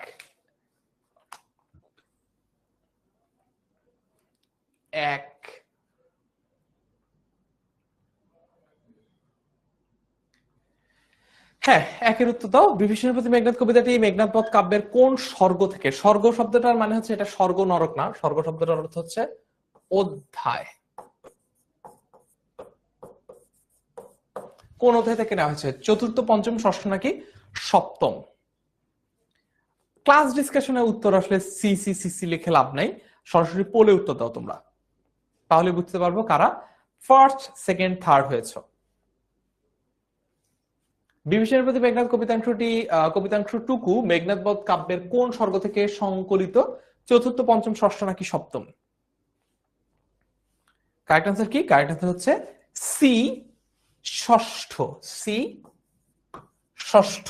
হ্যাঁ, একের উত্তর দাও। বিভীষণের প্রতি মেঘনাদ কবিতাটি মেঘনাদ বধ কাব্যের কোন স্বর্গ থেকে? স্বর্গ শব্দটার মানে হচ্ছে এটা স্বর্গ নরক না, স্বর্গ শব্দটার অর্থ হচ্ছে অধ্যায়। কোন অধ্যায় থেকে নেওয়া হয়েছে? চতুর্থ, পঞ্চম, ষষ্ঠ নাকি সপ্তম? ক্লাস ডিসকাশনের উত্তর আসলে সি সি সি সি লিখে লাভ নাই, সরাসরি পোলে উত্তর দাও তোমরা, তাহলে বুঝতে পারবো কারা ফার্স্ট, সেকেন্ড, থার্ড হয়েছে। বিভীষণের প্রতি মেঘনাদ কবিতাংশটুকু মেঘনাদ বধ কাব্যের কোন স্বর্গ থেকে সংকলিত? চতুর্থ, পঞ্চম, ষষ্ঠ নাকি সপ্তম? কারেক্ট আনসার কি? কারেক্ট আনসার হচ্ছে সি, ষষ্ঠ। সি, ষষ্ঠ।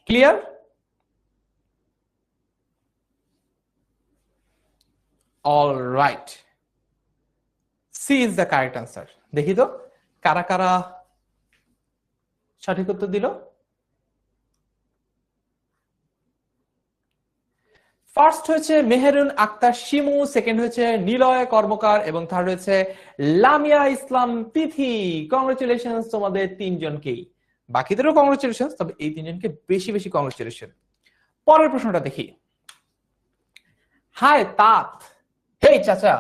Clear? All right, C is the correct answer. দেখি তো কারা কারা সঠিক উত্তর দিল। ফার্স্ট হয়েছে মেহেরুন আক্তার শিমু, সেকেন্ড হয়েছে নিলয় কর্মকার এবং থার্ড হয়েছে লামিয়া ইসলাম তিথি। কংগ্রেচুলেশন তোমাদের তিনজনকেই, বাকিদেরও কংগ্রেচুলেশন, তবে এই তিনজনকে বেশি বেশি কংগ্রেচুলেশন। পরের প্রশ্নটা দেখি। হায় তাত, হে চাচা,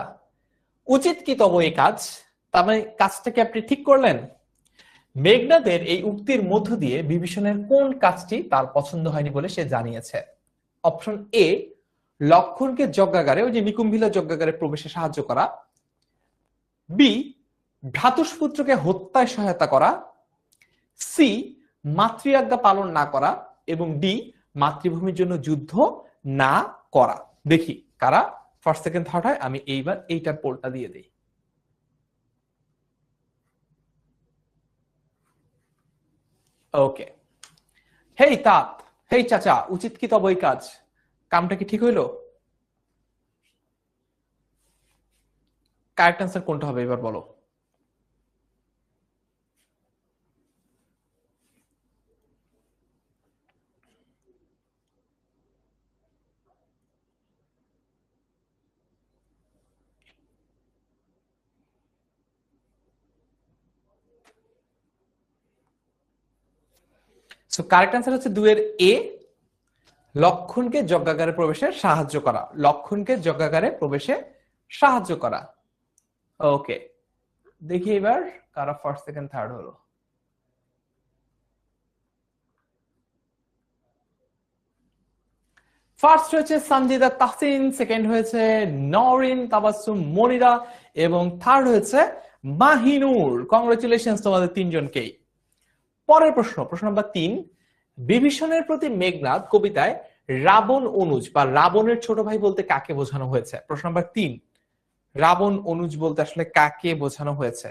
উচিত কি তব এই কাজ? তার মানে কাজটাকে আপনি ঠিক করলেন? মেঘনাদের এই উক্তির মধ্য দিয়ে বিভীষণের কোন কাজটি তার পছন্দ হয়নি বলে সে জানিয়েছে? অপশন এ, লক্ষণকে যজ্ঞাগারে, ওই যে নিকুম্ভিলা যজ্ঞাগারে প্রবেশে সাহায্য করা। বি, ভ্রাতুষ্পুত্রকে হত্যায় সহায়তা করা। সি, মাতৃআজ্ঞা পালন না করা। এবং ডি, মাতৃভূমির জন্য যুদ্ধ না করা। দেখি কারা ফার্স্ট, সেকেন্ড, থার্ড হয়। আমি এইবার এইটার পোলটা দিয়ে দিই। ওকে, হেই তাত, হেই চাচা, উচিত কি তব এই কাজ, কামটা কি ঠিক হইলো? কারেক্ট আনসার কোনটা হবে এবার বলো। সো কারেক্ট আনসার হচ্ছে দুয়ের এ, লক্ষণকে যজ্ঞাগারে প্রবেশে সাহায্য করা। লক্ষণকে যজ্ঞাগারে প্রবেশে সাহায্য করা। ওকে, দেখি এবার কারা ফার্স্ট, সেকেন্ড, থার্ড হলো। ফার্স্ট হয়েছে সঞ্জিদা তাহসিন, সেকেন্ড হয়েছে নরিন তাবাসসুম মনিরা এবং থার্ড হয়েছে মাহিনুর। কংগ্রেচুলেশন তোমাদের তিনজনকেই। পরের প্রশ্ন, প্রশ্ন নাম্বার 3। বিভীষণের প্রতি মেঘনাদ কবিতায় রাবণ অনুজ বা রাবণের ছোট ভাই বলতে কাকে বোঝানো হয়েছে? প্রশ্ন নাম্বার 3, রাবণ অনুজ বলতে আসলে কাকে বোঝানো হয়েছে?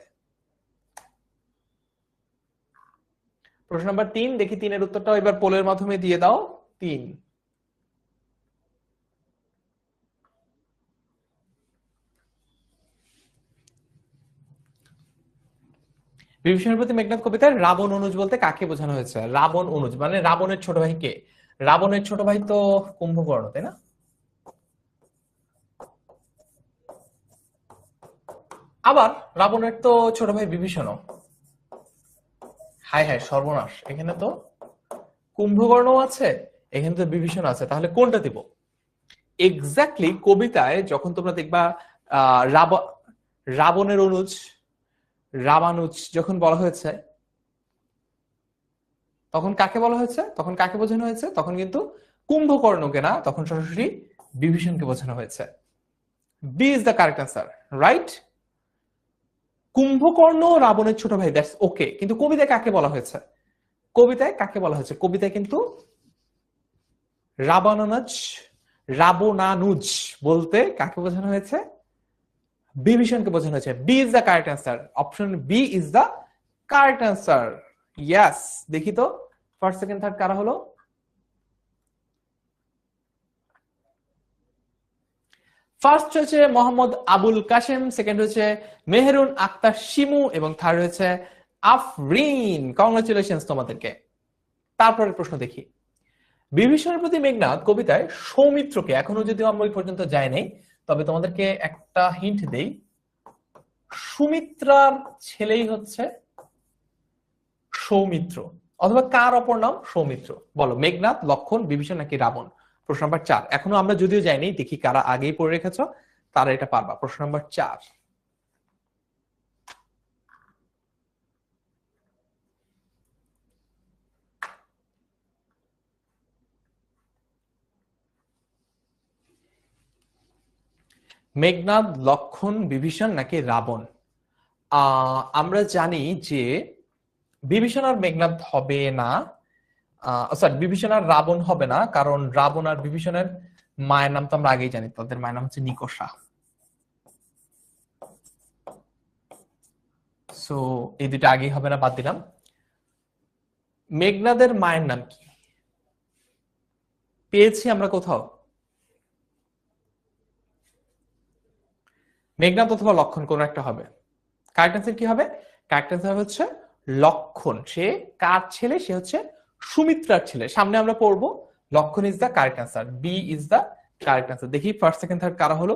প্রশ্ন নাম্বার 3, দেখি 3 এর উত্তরটা এবার পোলের মাধ্যমে দিয়ে দাও। 3, বিভীষণের প্রতি মেঘনাদ কবিতায় রাবণ অনুজ বলতে কাকে বোঝানো হয়েছে? রাবণ অনুজ মানে রাবণের ছোট ভাই কে? রাবণের ছোট ভাই তো কুম্ভকর্ণ, তাই না? আবার রাবণের তো ছোট ভাই বিভীষণ। হায় হায় সর্বনাশ, এখানে তো কুম্ভকর্ণ আছে, এখানে তো বিভীষণ আছে, তাহলে কোনটা দিব? এক্স্যাক্টলি কবিতায় যখন তোমরা দেখবা রাবণের অনুজ, রামানুজ যখন বলা হয়েছে, তখন কাকে বলা হয়েছে? তখন কাকে বোঝানো হয়েছে? তখন কিন্তু কুম্ভকর্ণকে না, তখন সরাসরি বিভীষণকে বোঝানো হয়েছে। B is the correct answer, right? Kumbhakarna রাবণের ছোট ভাই, দ্যাটস ওকে, কিন্তু কবিতায় কাকে বলা হয়েছে? কবিতায় কাকে বলা হয়েছে? কবিতায় কিন্তু রাবণানুজ, রাবণানুজ বলতে কাকে বোঝানো হয়েছে? বিভীষণকে বোঝানো হয়েছে। B is the correct answer, option B is the correct answer. Yes, দেখি তো ফার্স্ট, সেকেন্ড, থার্ড কারা হলো। ফার্স্ট হয়েছে মোহাম্মদ আবুল কাশেম, সেকেন্ড হয়েছে মেহেরুন আক্তার শিমু এবং থার্ড হয়েছে আফরিন। কংগ্রেচুলেশন তোমাদেরকে। তারপরের প্রশ্ন দেখি। বিভীষণের প্রতি মেঘনাদ কবিতায় সৌমিত্রকে, এখনো যদিও আমরা ওই পর্যন্ত যাই নাই, তবে তোমাদেরকে একটা হিন্ট দেই, সুমিত্রার ছেলেই হচ্ছে সৌমিত্র, অথবা কার অপর নাম সৌমিত্র? বলো, মেঘনাদ, লক্ষণ, বিভীষণ নাকি রাবণ? প্রশ্ন নাম্বার 4, এখনো আমরা যদিও যাইনি, দেখি কারা আগেই পড়ে রেখেছ, তারা এটা পারবা। প্রশ্ন নাম্বার 4। মেঘনাদ, লক্ষণ, বিভীষণ নাকি রাবণ? আমরা জানি যে বিভীষণ আর মেঘনাদ হবে না, সরি বিভীষণ আর রাবণ হবে না, কারণ রাবণ আর বিভীষণের মায়ের নাম তো আমরা আগেই জানি, তাদের মায়ের নাম হচ্ছে নিকষা। সো এই দুটো আগেই হবে না, বাদ দিলাম। মেঘনাদের মায়ের নাম কি পেয়েছি আমরা কোথাও? মেঘনাদ অথবা লক্ষণ কোন একটা হবে। কারেক্ট অ্যান্সার কি হবে? কারেক্ট অ্যান্সার হচ্ছে লক্ষণ। সে কার ছেলে? সে হচ্ছে সুমিত্রার ছেলে। সামনে আমরা পড়বো Lakshman is the correct answer, B is the correct answer. দেখি ফার্স্ট সেকেন্ড থার্ড কারা হলো।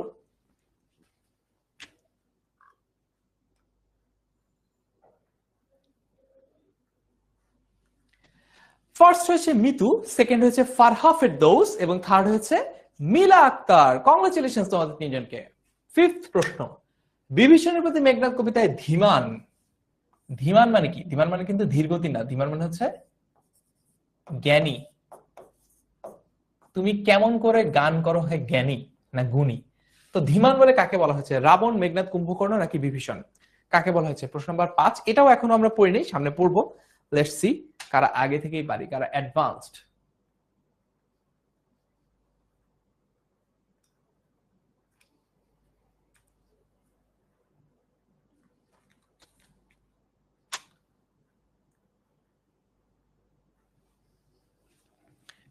ফার্স্ট হয়েছে মিতু, সেকেন্ড হয়েছে ফারহা ফেরদৌস এবং থার্ড হয়েছে মিলা আক্তার। কংগ্রেচুলেশন তোমাদের তিনজনকে। ফিফথ প্রশ্ন, বিভীষণের প্রতি মেঘনাদ কবিতায় ধীমান, ধীমান মানে কি? ধীমান মানে কিন্তু ধীরগতি না, ধীমান মানে হচ্ছে জ্ঞানী। তুমি কেমন করে গান করো হয় জ্ঞানী না গুণী? তো ধীমান বলে কাকে বলা হয়েছে? রাবণ, মেঘনাদ, কুম্ভকর্ণ নাকি বিভীষণ? কাকে বলা হয়েছে? প্রশ্ন নাম্বার 5। এটাও এখনো আমরা পড়িনি, সামনে পড়বো। লেটস সি কারা আগে থেকেই পারি, কারা অ্যাডভান্সড।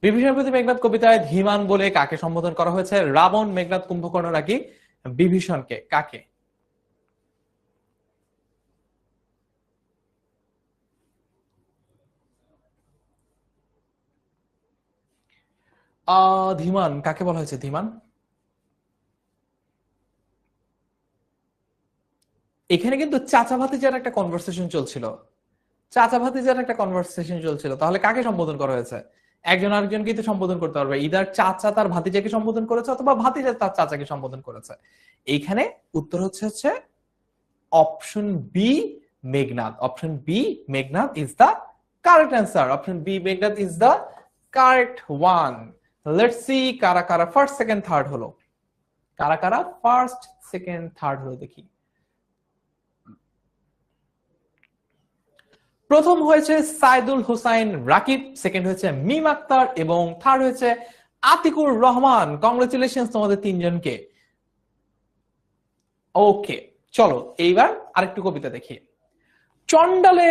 বিভীষণের প্রতি মেঘনাদ কবিতায় ধীমান বলে কাকে সম্বোধন করা হয়েছে? রাবণ, মেঘনাদ, কুম্ভকর্ণ নাকি বিভীষণকে? কাকে? ধীমান কাকে বলা হয়েছে? ধীমান এখানে কিন্তু চাচা ভাতিজার একটা কনভারসেশন চলছিল, চাচা ভাতিজার একটা কনভারসেশন চলছিল। তাহলে কাকে সম্বোধন করা হয়েছে? একজন আরেকজনকে তো সম্বোধন করতে পারবে, ইদার চাচা তার ভাতিজাকে সম্বোধন করেছে অথবা ভাতিজা তার চাচাকে সম্বোধন করেছে। এইখানে উত্তর হচ্ছে option B Meghnad. Option B Meghnad is the correct answer. Option B Meghnad is the correct one. Let's see কারা কারা ফার্স্ট সেকেন্ড থার্ড হলো, কারা কারা ফার্স্ট সেকেন্ড থার্ড হলো দেখি। প্রথম হয়েছে সাইদুল হোসাইন রাকিব, সেকেন্ড হয়েছে মিম আক্তার এবং থার্ড হয়েছে আতিকুর রহমান। কংগ্রেচুলেশন তোমাদের তিনজনকে। ওকে চলো এইবার আরেকটু কবিতা দেখি। চন্ডালে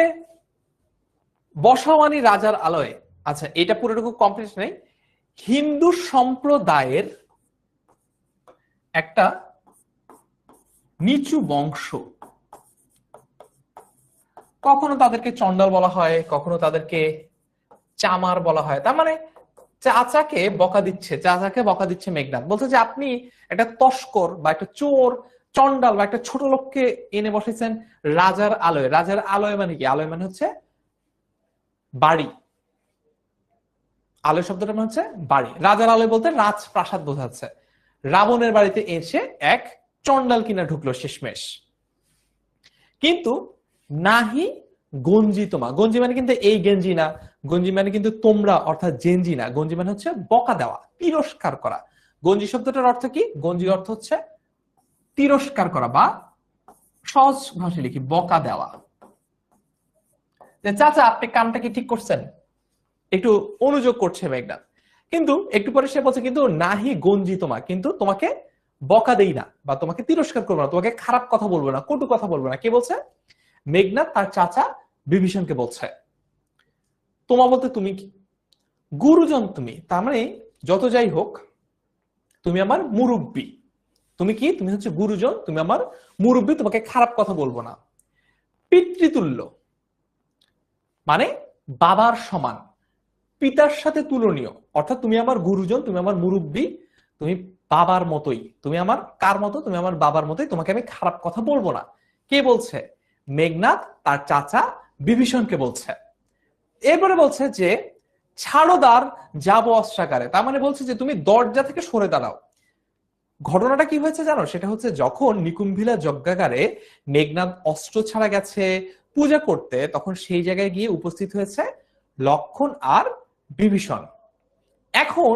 বসাওয়ানি রাজার আলোয়, আচ্ছা এটা পুরোটুকু কমপ্লিট নেই। হিন্দু সম্প্রদায়ের একটা নিচু বংশ, কখনো তাদেরকে চন্ডাল বলা হয়, কখনো তাদেরকে চামার বলা হয়। তার মানে চাচাকে বকা দিচ্ছে, চাচাকে বকা দিচ্ছে মেঘনাদ, বলছে যে আপনি একটা তস্কর বা একটা চোর, চন্ডাল বা একটা ছোট লোককে এনে বসেছেন রাজার আলোয়। রাজার আলোয় মানে কি? আলোয় মানে হচ্ছে বাড়ি, আলোয় শব্দটা মানে হচ্ছে বাড়ি। রাজার আলোয় বলতে রাজপ্রাসাদ বোঝাচ্ছে। রাবণের বাড়িতে এসে এক চন্ডাল কিনা ঢুকলো শেষমেশ। কিন্তু নাহি গঞ্জি তোমা, গঞ্জি মানে কিন্তু এই গেঞ্জি না, গঞ্জি মানে কিন্তু তোমরা অর্থাৎ জেঞ্জি না, গঞ্জি মানে হচ্ছে বকা দেওয়া, তিরস্কার করা। গঞ্জি শব্দটার অর্থ কি? গঞ্জি অর্থ হচ্ছে তিরস্কার করা বা সহজ ভাষায় লিখি বকা দেওয়া। চাচা আপনি কামটা কি ঠিক করছেন? একটু অনুযোগ করছে মেঘনাদ। কিন্তু একটু পরে সে বলছে কিন্তু নাহি গঞ্জি তোমা, কিন্তু তোমাকে বকা দেই না বা তোমাকে তিরস্কার করবো না, তোমাকে খারাপ কথা বলবো না, কটু কথা বলবো না। কে বলছে? মেঘনাদ তার চাচা বিভীষণকে বলছে। তোমা বলতে তুমি কি? গুরুজন তুমি, তার মানে যত যাই হোক তুমি আমার মুরব্বী। তুমি কি? তুমি হচ্ছে গুরুজন, তুমি আমার মুরব্বী, তোমাকে খারাপ কথা বলবো না। পিতৃতুল্য মানে বাবার সমান, পিতার সাথে তুলনীয়, অর্থাৎ তুমি আমার গুরুজন, তুমি আমার মুরব্বী, তুমি বাবার মতোই। তুমি আমার কার মতো? তুমি আমার বাবার মতোই, তোমাকে আমি খারাপ কথা বলবো না। কে বলছে? মেঘনাদ তার চাচা বিভীষণকে বলছে। এরপরে বলছে যে ছাড়োদার যাবো অস্ত্রাগারে, তার মানে বলছে যে তুমি দরজা থেকে সরে দাঁড়াও। ঘটনাটা কি হয়েছে জানো? সেটা হচ্ছে যখন নিকুম্ভিলা যজ্ঞাগারে মেঘনাদ অস্ত্র ছাড়া গেছে পূজা করতে, তখন সেই জায়গায় গিয়ে উপস্থিত হয়েছে লক্ষণ আর বিভীষণ। এখন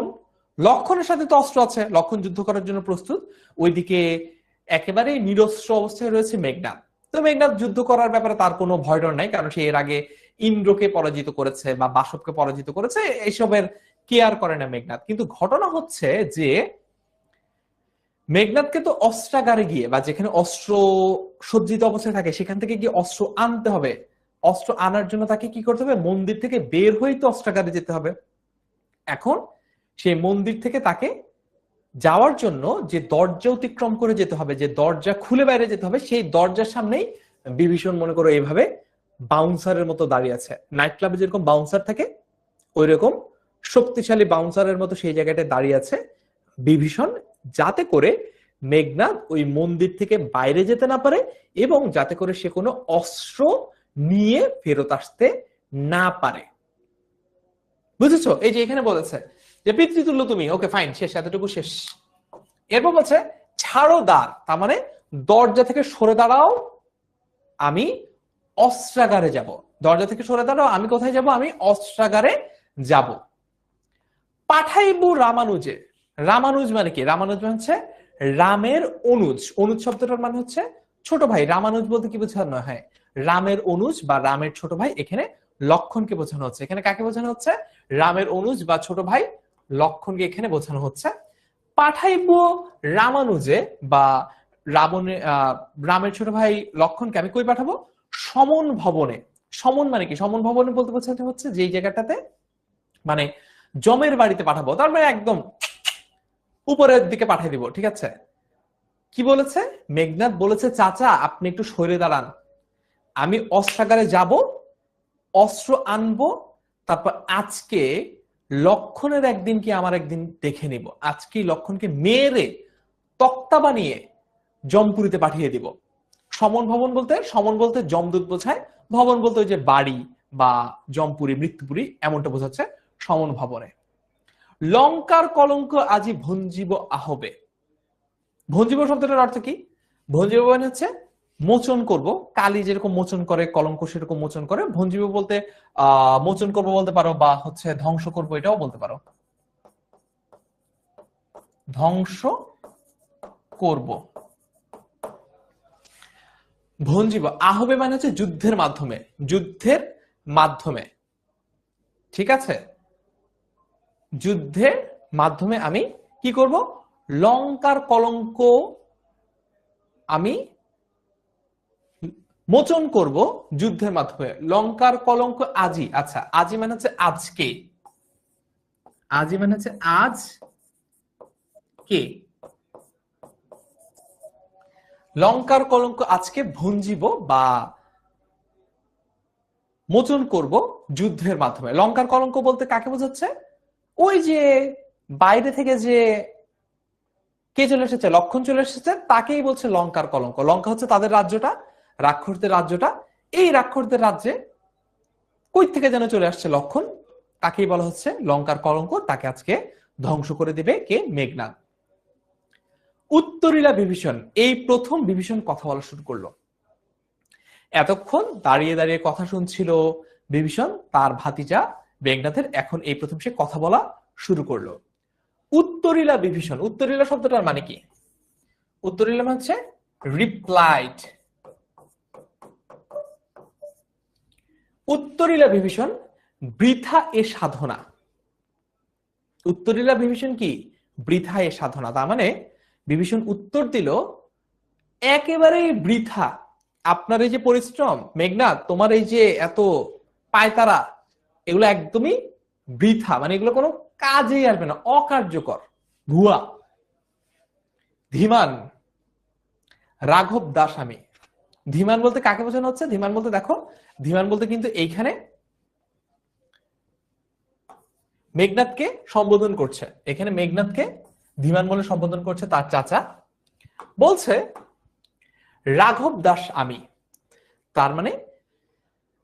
লক্ষণের সাথে তো অস্ত্র আছে, লক্ষণ যুদ্ধ করার জন্য প্রস্তুত। ওইদিকে একেবারে নিরস্ত্র অবস্থায় রয়েছে মেঘনাদ। তো মেঘনাদ যুদ্ধ করার ব্যাপারে তার কোনো ভয় ডর নাই, কারণ সে এর আগে ইন্দ্রকে পরাজিত করেছে বা বাসবকে পরাজিত করেছে, এইসবের কেয়ার করে না মেঘনাদ। কিন্তু ঘটনা হচ্ছে যে মেঘনাদকে তো অস্ত্রাগারে গিয়ে বা যেখানে অস্ত্র সজ্জিত অবস্থায় থাকে সেখান থেকে গিয়ে অস্ত্র আনতে হবে। অস্ত্র আনার জন্য তাকে কি করতে হবে? মন্দির থেকে বের হয়েই তো অস্ত্রাগারে যেতে হবে। এখন সেই মন্দির থেকে তাকে যাওয়ার জন্য যে দরজা অতিক্রম করে যেতে হবে, যে দরজা খুলে বাইরে যেতে হবে, সেই দরজার সামনেই বিভীষণ মনে করো এইভাবে বাউন্সারের মতো দাঁড়িয়ে আছে। নাইট ক্লাবে যেরকম বাউন্সার থাকে ওই রকম শক্তিশালী বাউন্সারের মতো সেই জায়গাটায় দাঁড়িয়ে আছে বিভীষণ, যাতে করে মেঘনাদ ওই মন্দির থেকে বাইরে যেতে না পারে এবং যাতে করে সে কোনো অস্ত্র নিয়ে ফেরত আসতে না পারে। বুঝেছো? এই যে এখানে বলেছে যে পিতৃতুল্য তুমি, ওকে ফাইন, শেষ, এতটুকু শেষ। এরপর বলছে ছাড়ো দ্বার, তার মানে দরজা থেকে সরে দাঁড়াও, আমি অস্ত্রাগারে যাব। দরজা থেকে সরে দাঁড়াও, আমি কোথায় যাব? আমি অস্ত্রাগারে যাব। পাঠাইবু রামানুজে। রামানুজ মানে কি? রামানুজ মানে হচ্ছে রামের অনুজ। অনুজ শব্দটার মানে হচ্ছে ছোট ভাই। রামানুজ বলতে কি বোঝানো হয়? রামের অনুজ বা রামের ছোট ভাই। এখানে লক্ষণকে বোঝানো হচ্ছে। এখানে কাকে বোঝানো হচ্ছে? রামের অনুজ বা ছোট ভাই লক্ষণকে এখানে বোঝানো হচ্ছে। পাঠাইবো রামানুজে বা রামের ছোট ভাই লক্ষণকে আমি কই পাঠাবো? সমন ভবনে। সমন মানে কি? সমন ভবনে বলতে বোঝাতে হচ্ছে যেই জায়গাটাতে মানে জমের বাড়িতে পাঠাবো, তার মানে একদম উপরের দিকে পাঠিয়ে দিব। ঠিক আছে? কি বলেছে মেঘনাদ? বলেছে চাচা আপনি একটু সরে দাঁড়ান, আমি অস্ত্রাগারে যাব, অস্ত্র আনবো, তারপর আজকে লক্ষণের একদিন কি আমার একদিন দেখে নিব, আজকে লক্ষণকে মেরে তক্তা বানিয়ে জমপুরিতে পাঠিয়ে দিব। সমন ভবন বলতে, সমন বলতে যমদূত বোঝায়, ভবন বলতে ওই যে বাড়ি বা জমপুরি, মৃত্যুপুরী এমনটা বোঝাচ্ছে সমন ভবনে। লঙ্কার কলঙ্ক আজি ভঞ্জিব আহবে। ভঞ্জিব শব্দটার অর্থ কি? ভঞ্জিব মানে হচ্ছে মোচন করব। কালি যেরকম মোচন করে, কলঙ্ক সেরকম মোচন করে। ভঞ্জিব বলতে মোচন করব বলতে পারো, বা হচ্ছে ধ্বংস করব এটাও বলতে পারো। ধ্বংস করব। ভঞ্জিব আহবে মানে হচ্ছে যুদ্ধের মাধ্যমে, যুদ্ধের মাধ্যমে। ঠিক আছে? যুদ্ধের মাধ্যমে আমি কি করব? লঙ্কার কলঙ্ক আমি মোচন করব যুদ্ধের মাধ্যমে। লঙ্কার কলঙ্ক আজি, আচ্ছা আজি মানে হচ্ছে আজকে, আজি মানে হচ্ছে আজ কে, লঙ্কার কলঙ্ক আজকে ভঞ্জিব বা মোচন করব যুদ্ধের মাধ্যমে। লঙ্কার কলঙ্ক বলতে কাকে বোঝাচ্ছে? ওই যে বাইরে থেকে যে কে চলে এসেছে, লক্ষণ চলে এসেছে, তাকেই বলছে লঙ্কার কলঙ্ক। লঙ্কা হচ্ছে তাদের রাজ্যটা, রাক্ষসদের রাজ্যটা। এই রাক্ষসদের রাজ্যে কই থেকে যেন চলে আসছে লক্ষণ, তাকেই বলা হচ্ছে লঙ্কার কলঙ্ক। তাকে আজকে ধ্বংস করে দিবে কে? মেঘনাদ। উত্তরীলা বিভীষণ, এই প্রথম বিভীষণ কথা বলা শুরু করলো। এতক্ষণ দাঁড়িয়ে দাঁড়িয়ে কথা শুনছিল বিভীষণ তার ভাতিজা মেঘনাথের, এখন এই প্রথম সে কথা বলা শুরু করলো। উত্তরীলা বিভীষণ, উত্তরীলা শব্দটার মানে কি? উত্তরীলা মানে হচ্ছে রিপ্লাইড। উত্তরীলা বিভীষণ বৃথা এ সাধনা। উত্তরীলা বিভীষণ কি? বৃথা এ সাধনা। তার মানে বিভীষণ উত্তর দিল একেবারেই বৃথা। আপনার এই যে পরিশ্রম মেঘনাদ, তোমার এই যে এত পায়তারা, এগুলো একদমই বৃথা, মানে এগুলো কোনো কাজেই আসবে না, অকার্যকর, ভুয়া। ধীমান রাঘব দাস আমি। ধীমান বলতে কাকে বোঝানো হচ্ছে? ধীমান বলতে দেখো, ধীমান বলতে কিন্তু এইখানে মেঘনাদকে সম্বোধন করছে। এখানে মেঘনাদকে ধীমান বলে সম্বোধন করছে তার চাচা। বলছে রাঘব দাস আমি, তার মানে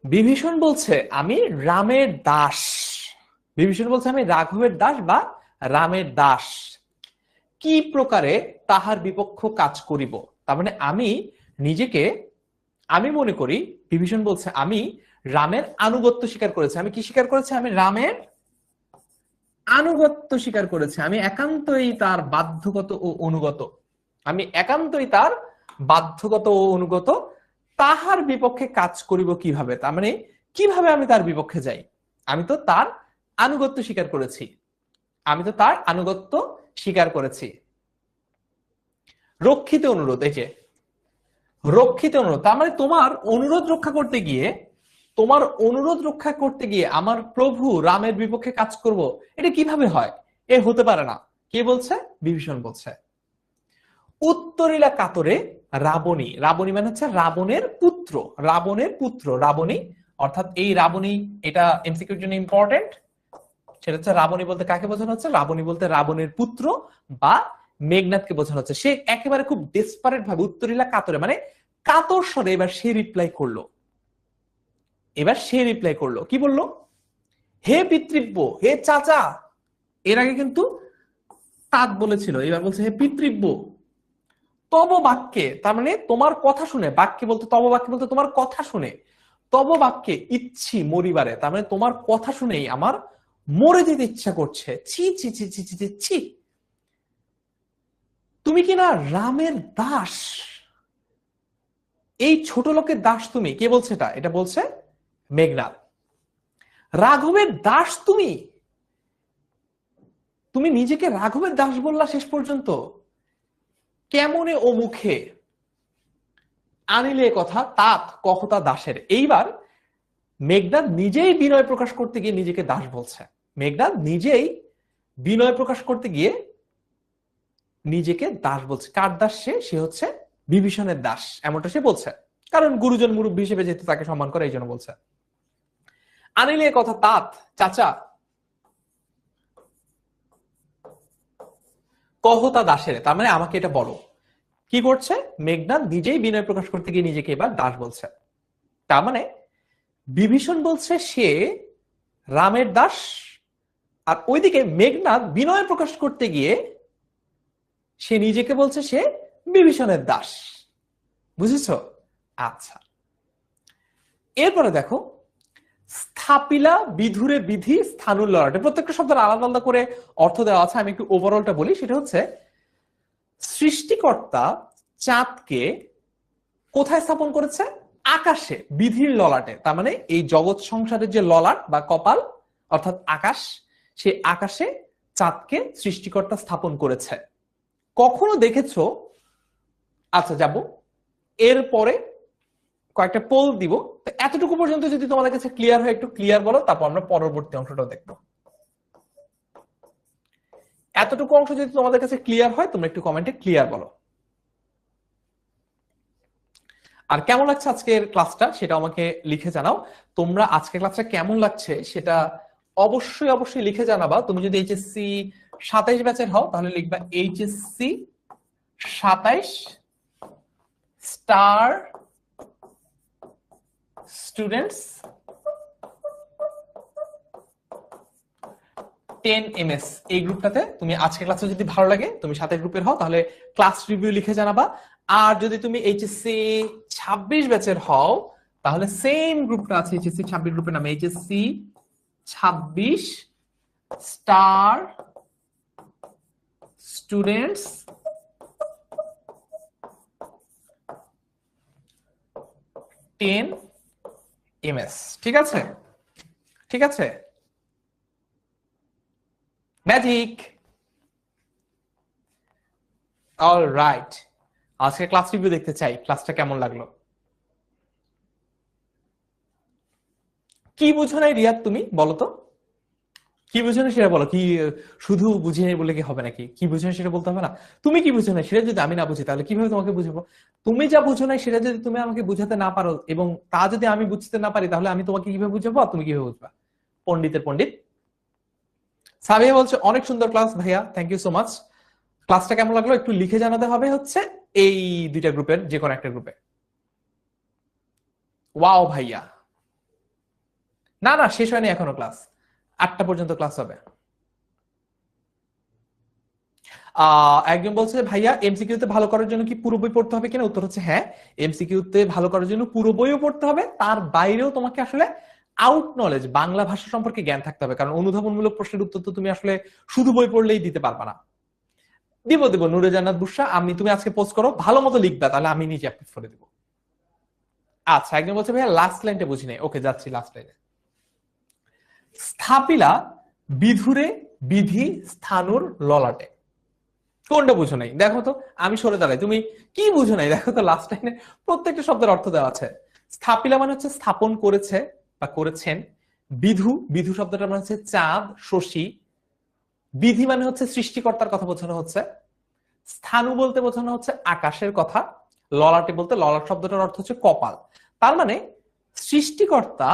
বিভীষণ বলছে আমি রামের দাস। বিভীষণ বলছে আমি রাঘবের দাস বা রামের দাস। কি প্রকারে তাহার বিপক্ষ কাজ করিব, তার মানে আমি নিজেকে, আমি মনে করি, বিভীষণ বলছে আমি রামের আনুগত্য স্বীকার করেছি। আমি কি স্বীকার করেছি? আমি রামের আনুগত্য স্বীকার করেছি, আমি একান্তই তার বাধ্যগত ও অনুগত। আমি একান্তই তার বাধ্যগত ও অনুগত, তাহার বিপক্ষে কাজ করিব কিভাবে, তার মানে কিভাবে আমি তার বিপক্ষে যাই, আমি তো তার আনুগত্য স্বীকার করেছি, আমি তো তার আনুগত্য স্বীকার করেছি। রক্ষিত অনুরোধ, এই যে রক্ষিত অনুরোধ, তার মানে তোমার অনুরোধ রক্ষা করতে গিয়ে, তোমার অনুরোধ রক্ষা করতে গিয়ে আমার প্রভু রামের বিপক্ষে কাজ করব, এটা কিভাবে হয়? এ হতে পারে না। কে বলছে? বিভীষণ বলছে। উত্তরিলা কাতরে রাবণী, রাবণী মানে হচ্ছে রাবণের পুত্র, রাবণের পুত্র রাবণী, অর্থাৎ এই রাবণী, এটা এমসিকিউর জন্য ইম্পর্টেন্ট। সেটা হচ্ছে রাবণী বলতে কাকে বোঝানো হচ্ছে? রাবণী বলতে রাবণের পুত্র বা মেঘনাথকে বোঝানো হচ্ছে। সে একেবারে খুব ডেসপারেট ভাবে উত্তরিলা কাতরে, মানে কাতর স্বরে এবার সে রিপ্লাই করলো। এবার সে রিপ্লাই করলো, কি বললো? হে পিতৃব্য, হে চাচা। এর আগে কিন্তু তাত বলেছিল, এবার বলছে হে পিতৃব্য, তব বাক্যে, তার মানে তোমার কথা শুনে, বাক্যে বলতে তব বাক্যে বলতে তোমার কথা শুনে, তব বাক্যে ইচ্ছি মরিবারে, তার মানে তোমার কথা শুনেই আমার মরে যেতে ইচ্ছা করছে। ছি ছি ছি ছি ছি ছি, তুমি কি না রামের দাস, এই ছোট লোকের দাস তুমি। কে বলছে এটা? এটা বলছে মেঘনাদ। রাঘবের দাস তুমি, তুমি নিজেকে রাঘবের দাস বললা শেষ পর্যন্ত। কেমনে ও মুখে আনিলে কথা তাত কহতা দাসের। এইবার মেঘনাদ নিজেই বিনয় প্রকাশ করতে গিয়ে নিজেকে দাস বলছে। মেঘনাদ নিজেই বিনয় প্রকাশ করতে গিয়ে নিজেকে দাস বলছে। কার দাস সে? সে হচ্ছে বিভীষণের দাস, এমনটা সে বলছে। কারণ গুরুজন মুরব্বী হিসেবে যেহেতু তাকে সম্মান করে, এই জন্য বলছে। আনিলে কথা তাত, চাচা, কহতা দাসের, তার মানে আমাকে এটা বলো। কি করছে? মেঘনাদ নিজেই বিনয় প্রকাশ করতে গিয়ে নিজেকে এবার দাস বলছে। তার মানে বিভীষণ বলছে সে রামের দাস, আর ওইদিকে মেঘনাদ বিনয় প্রকাশ করতে গিয়ে সে নিজেকে বলছে সে বিভীষণের দাস। বুঝেছো? আচ্ছা, এরপরে দেখো, স্থাপিলা বিধুরে বিধি স্থানুর লড়াটে, প্রত্যেকটা শব্দের আলাদা আলাদা করে অর্থ দেওয়া আছে। আমি একটু ওভারঅলটা বলি। সেটা হচ্ছে সৃষ্টিকর্তা চাঁদকে কোথায় স্থাপন করেছে? আকাশে, বিধির ললাটে। তার মানে এই জগৎ সংসারের যে ললাট বা কপাল অর্থাৎ আকাশ, সেই আকাশে চাঁদকে সৃষ্টিকর্তা স্থাপন করেছে। কখনো দেখেছো? আচ্ছা যাব, এরপরে কয়েকটা পোল দিব। এতটুকু পর্যন্ত যদি তোমাদের কাছে ক্লিয়ার হয় একটু ক্লিয়ার বলো, তারপর আমরা পরবর্তী অংশটাও দেখবো। এতটুকু অংশ যদি তোমাদের কাছে ক্লিয়ার হয় তোমরা একটু কমেন্টে ক্লিয়ার বলো। আর কেমন লাগছে আজকের ক্লাসটা সেটা আমাকে লিখে জানাও। তোমরা আজকের ক্লাসটা কেমন লাগছে সেটা অবশ্যই অবশ্যই লিখে জানাবা। তুমি যদি এইচএসসি 27 ব্যাচের হও তাহলে লিখবা এইচএসসি 27 স্টার স্টুডেন্টস 10 MS, এই গ্রুপটাতে তুমি আজকের ক্লাসে যদি ভালো লাগে, তুমি 27 গ্রুপের হও তাহলে ক্লাস রিভিউ লিখে জানাবা। আর যদি তুমি এইচএসসি 26 ব্যাচের হও তাহলে সেম গ্রুপটা আছে, এইচএসসি 26 গ্রুপের নাম এইচএসসি 26 স্টার স্টুডেন্টস 10 MS। ঠিক আছে? ঠিক আছে, ম্যাজিক। অলরাইট, আজকে ক্লাস রিভিউ দেখতে চাই, ক্লাসটা কেমন লাগলো। কি বুঝো নাই রিয়াদ? তুমি বলো তো কি বুঝো না সেটা বলো। কি শুধু বুঝে নেই বলে কি হবে নাকি? কি বুঝো না সেটা বলতে হবে না? তুমি কি বুঝো না সেটা যদি আমি না বুঝি তাহলে কিভাবে তোমাকে বুঝাবো? তুমি যা বুঝো না সেটা যদি তুমি আমাকে বুঝাতে না পারো এবং তা যদি আমি বুঝতে না পারি তাহলে আমি তোমাকে কিভাবে বুঝাবো আর তুমি কিভাবে বুঝবা? পণ্ডিতের পণ্ডিত। সাবিয়া বলছে অনেক সুন্দর ক্লাস ভাইয়া, থ্যাংক ইউ সো মাচ। ক্লাসটা কেমন লাগলো একটু লিখে জানাতে হবে হচ্ছে এই দুইটা গ্রুপের যে কোনো একটা গ্রুপে। ওয়াও ভাইয়া, না না শেষ হয়নি এখনো ক্লাস, 8টা পর্যন্ত ক্লাস হবে। একজন বলছে ভাইয়া এমসিকিউ তে ভালো করার জন্য কি পুরো বই পড়তে হবে কিনা? উত্তর হচ্ছে হ্যাঁ, এমসিকিউ তে ভালো করার জন্য পুরো বইও পড়তে হবে, তার বাইরেও তোমাকে আসলে আউট নলেজ, বাংলা ভাষা সম্পর্কে জ্ঞান থাকতে হবে। কারণ অনুধাবনমূলক প্রশ্নের উত্তর তো তুমি আসলে শুধু বই পড়লেই দিতে পারবা না। দিব দিব, নূরে জান্নাত বুশরা, আমি তুমি আজকে পোস্ট করো, ভালো মতো লিখবা, তাহলে আমি নিজে আপলোড করে দিব। আচ্ছা, একজন বলছে ভাইয়া লাস্ট লাইনটা বুঝি নাই। ওকে, যাচ্ছি লাস্ট লাইনে। স্থাপিলা বিধুরে বিধি স্থানুর ললাটে, কোনটা বুঝো নাই দেখো তো, আমি সরে দাঁড়াই, তুমি কি বুঝো নাই দেখো তো। লাস্ট লাইনে প্রত্যেকটা শব্দের অর্থ দেওয়া আছে। স্থাপিলা মানে হচ্ছে স্থাপন করেছে বা করেছেন। বিধু, বিধু শব্দটা মানে হচ্ছে চাঁদ শশী। বিধি মানে হচ্ছে সৃষ্টিকর্তার কথা বোঝানো হচ্ছে। স্থানু বলতে বোঝানো হচ্ছে আকাশের কথা। ললাটে বলতে, ললাট শব্দটার অর্থ হচ্ছে কপাল। তার মানে সৃষ্টিকর্তা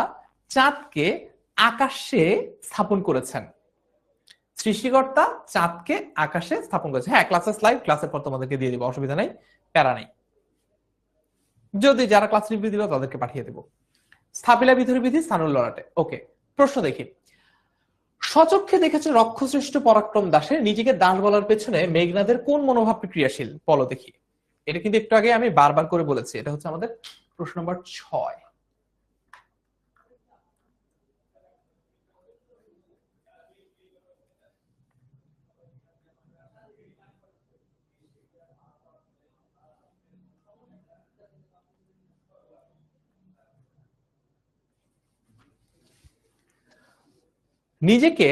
চাঁদকে আকাশে স্থাপন করেছেন। সৃষ্টিকর্তা চাঁদকে আকাশে স্থাপন করেছে। হ্যাঁ, ক্লাসের স্লাইড ক্লাসের পর তোমাদেরকে দিয়ে দিব, অসুবিধা নাই, প্যারা নেই। যদি যারা ক্লাস রিভিউ দিবে তাদেরকে পাঠিয়ে দেবো। স্থাপিলা বিধুর বিধি স্থানুর ললাটে। ওকে, প্রশ্ন দেখি। স্বচক্ষে দেখেছে রক্ষশ্রেষ্ঠ পরাক্রম দাসের, নিজেকে দাস বলার পেছনে মেঘনাদের কোন মনোভাব ক্রিয়াশীল বলো দেখি। এটা কিন্তু একটু আগে আমি বারবার করে বলেছি। এটা হচ্ছে আমাদের প্রশ্ন নম্বর 6। নিজেকে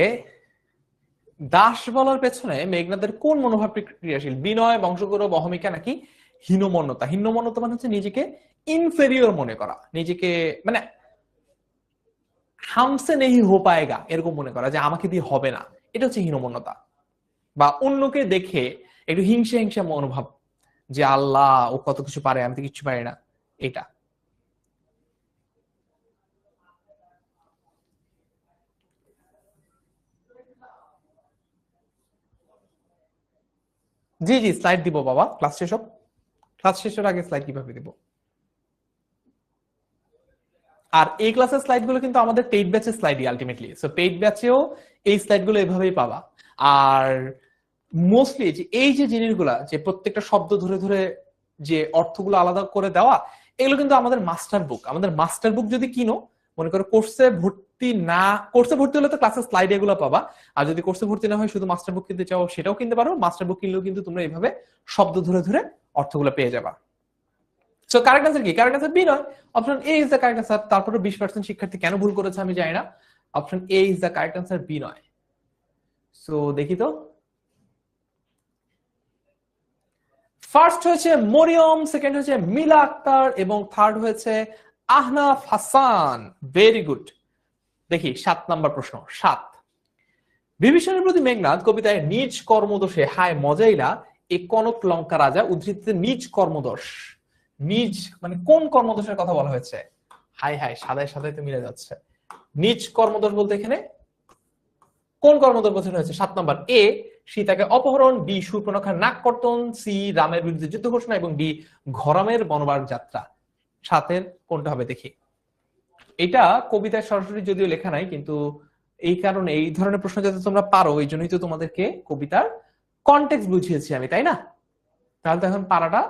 দাস বলার পেছনে মেঘনাদের কোন মনোভাব ক্রিয়াশীল? বিনয়, বংশগৌরব, অহমিকা নাকি হীনমন্যতা? হীনমন্যতা মানে হচ্ছে নিজেকে ইনফেরিয়র মনে করা, নিজেকে মানে হামসে নেহি হো পায়েগা এরকম মনে করা, যে আমাকে দিয়ে হবে না, এটা হচ্ছে হীনমন্যতা। বা অন্যকে দেখে একটু হিংসা হিংসা মনোভাব, যে আল্লাহ ও কত কিছু পারে, আমি তো কিছু পারি না, এটা। জি জি, স্লাইড দিব বাবা, ক্লাস শেষ হোক। ক্লাস শেষের আগে স্লাইড কিভাবে দিব? আর এই ক্লাসের স্লাইড গুলো কিন্তু আমাদের পেইড ব্যাচের স্লাইডই আলটিমেটলি, সো পেইড ব্যাচেও এই স্লাইড গুলো এভাবেই পাবা। আর মোস্টলি যে এই যে জিনিসগুলা, যে প্রত্যেকটা শব্দ ধরে ধরে যে অর্থগুলো আলাদা করে দেওয়া, এগুলো কিন্তু আমাদের মাস্টার বুক। আমাদের মাস্টার বুক যদি কিনো, মনে করো কোর্সে ভর্তি না, কোর্সে ভর্তি হলে তো ক্লাসের স্লাইড এগুলো পাবা। আর যদি কোর্সে ভর্তি না হয়, শুধু মাস্টার বুক কিনতে চাও, সেটাও কিনতে পারো। মাস্টার বুক কিনলেও কিন্তু তোমরা এইভাবে শব্দ ধরে ধরে অর্থগুলো পেয়ে যাবা। সো কারেক্ট আনসার কি? কারেক্ট আনসার বি নয়, option A is the correct answer. তারপরে 20% শিক্ষার্থী কেন ভুল করেছে আমি জানি না। Option A is the correct answer, B নয়। সো দেখি তো, ফার্স্ট হয়েছে মরিয়ম, সেকেন্ড হয়েছে মিলা আক্তার এবং থার্ড হয়েছে আহনাফ হাসান। Very good. দেখি 7 নাম্বার প্রশ্ন। 7, বিভীষণের প্রতি মেঘনাদ কবিতায় নিজ কর্মদোষে হায় মজাইলা এ কনক লঙ্কা রাজা উদ্ধৃতিতে নিজ কর্মদোষ, নিজ মানে কোন কর্মদোষের কথা বলা হয়েছে? হাই হাই, সাদায় সাদায় তো মিলে যাচ্ছে। নিজ কর্মদোষ বলতে এখানে কোন কর্মদোষ বোঝানো হয়েছে? 7 নম্বর, এ সীতাকে অপহরণ, বি শূর্পণখার নাক কর্তন, সি রামের বিরুদ্ধে যুদ্ধ ঘোষণা এবং ডি ঘরামের বনবাস যাত্রা। 7-এর কোনটা হবে দেখি। এটা কবিতায় সরাসরি যদিও লেখা নাই, কিন্তু এই কারণে এই ধরনের প্রশ্ন যাতে তোমরা পারো, এই জন্যই তো তোমাদেরকে কবিতার কনটেক্সট বুঝিয়েছি আমি, তাই না? তাহলে তো এখন পারাটা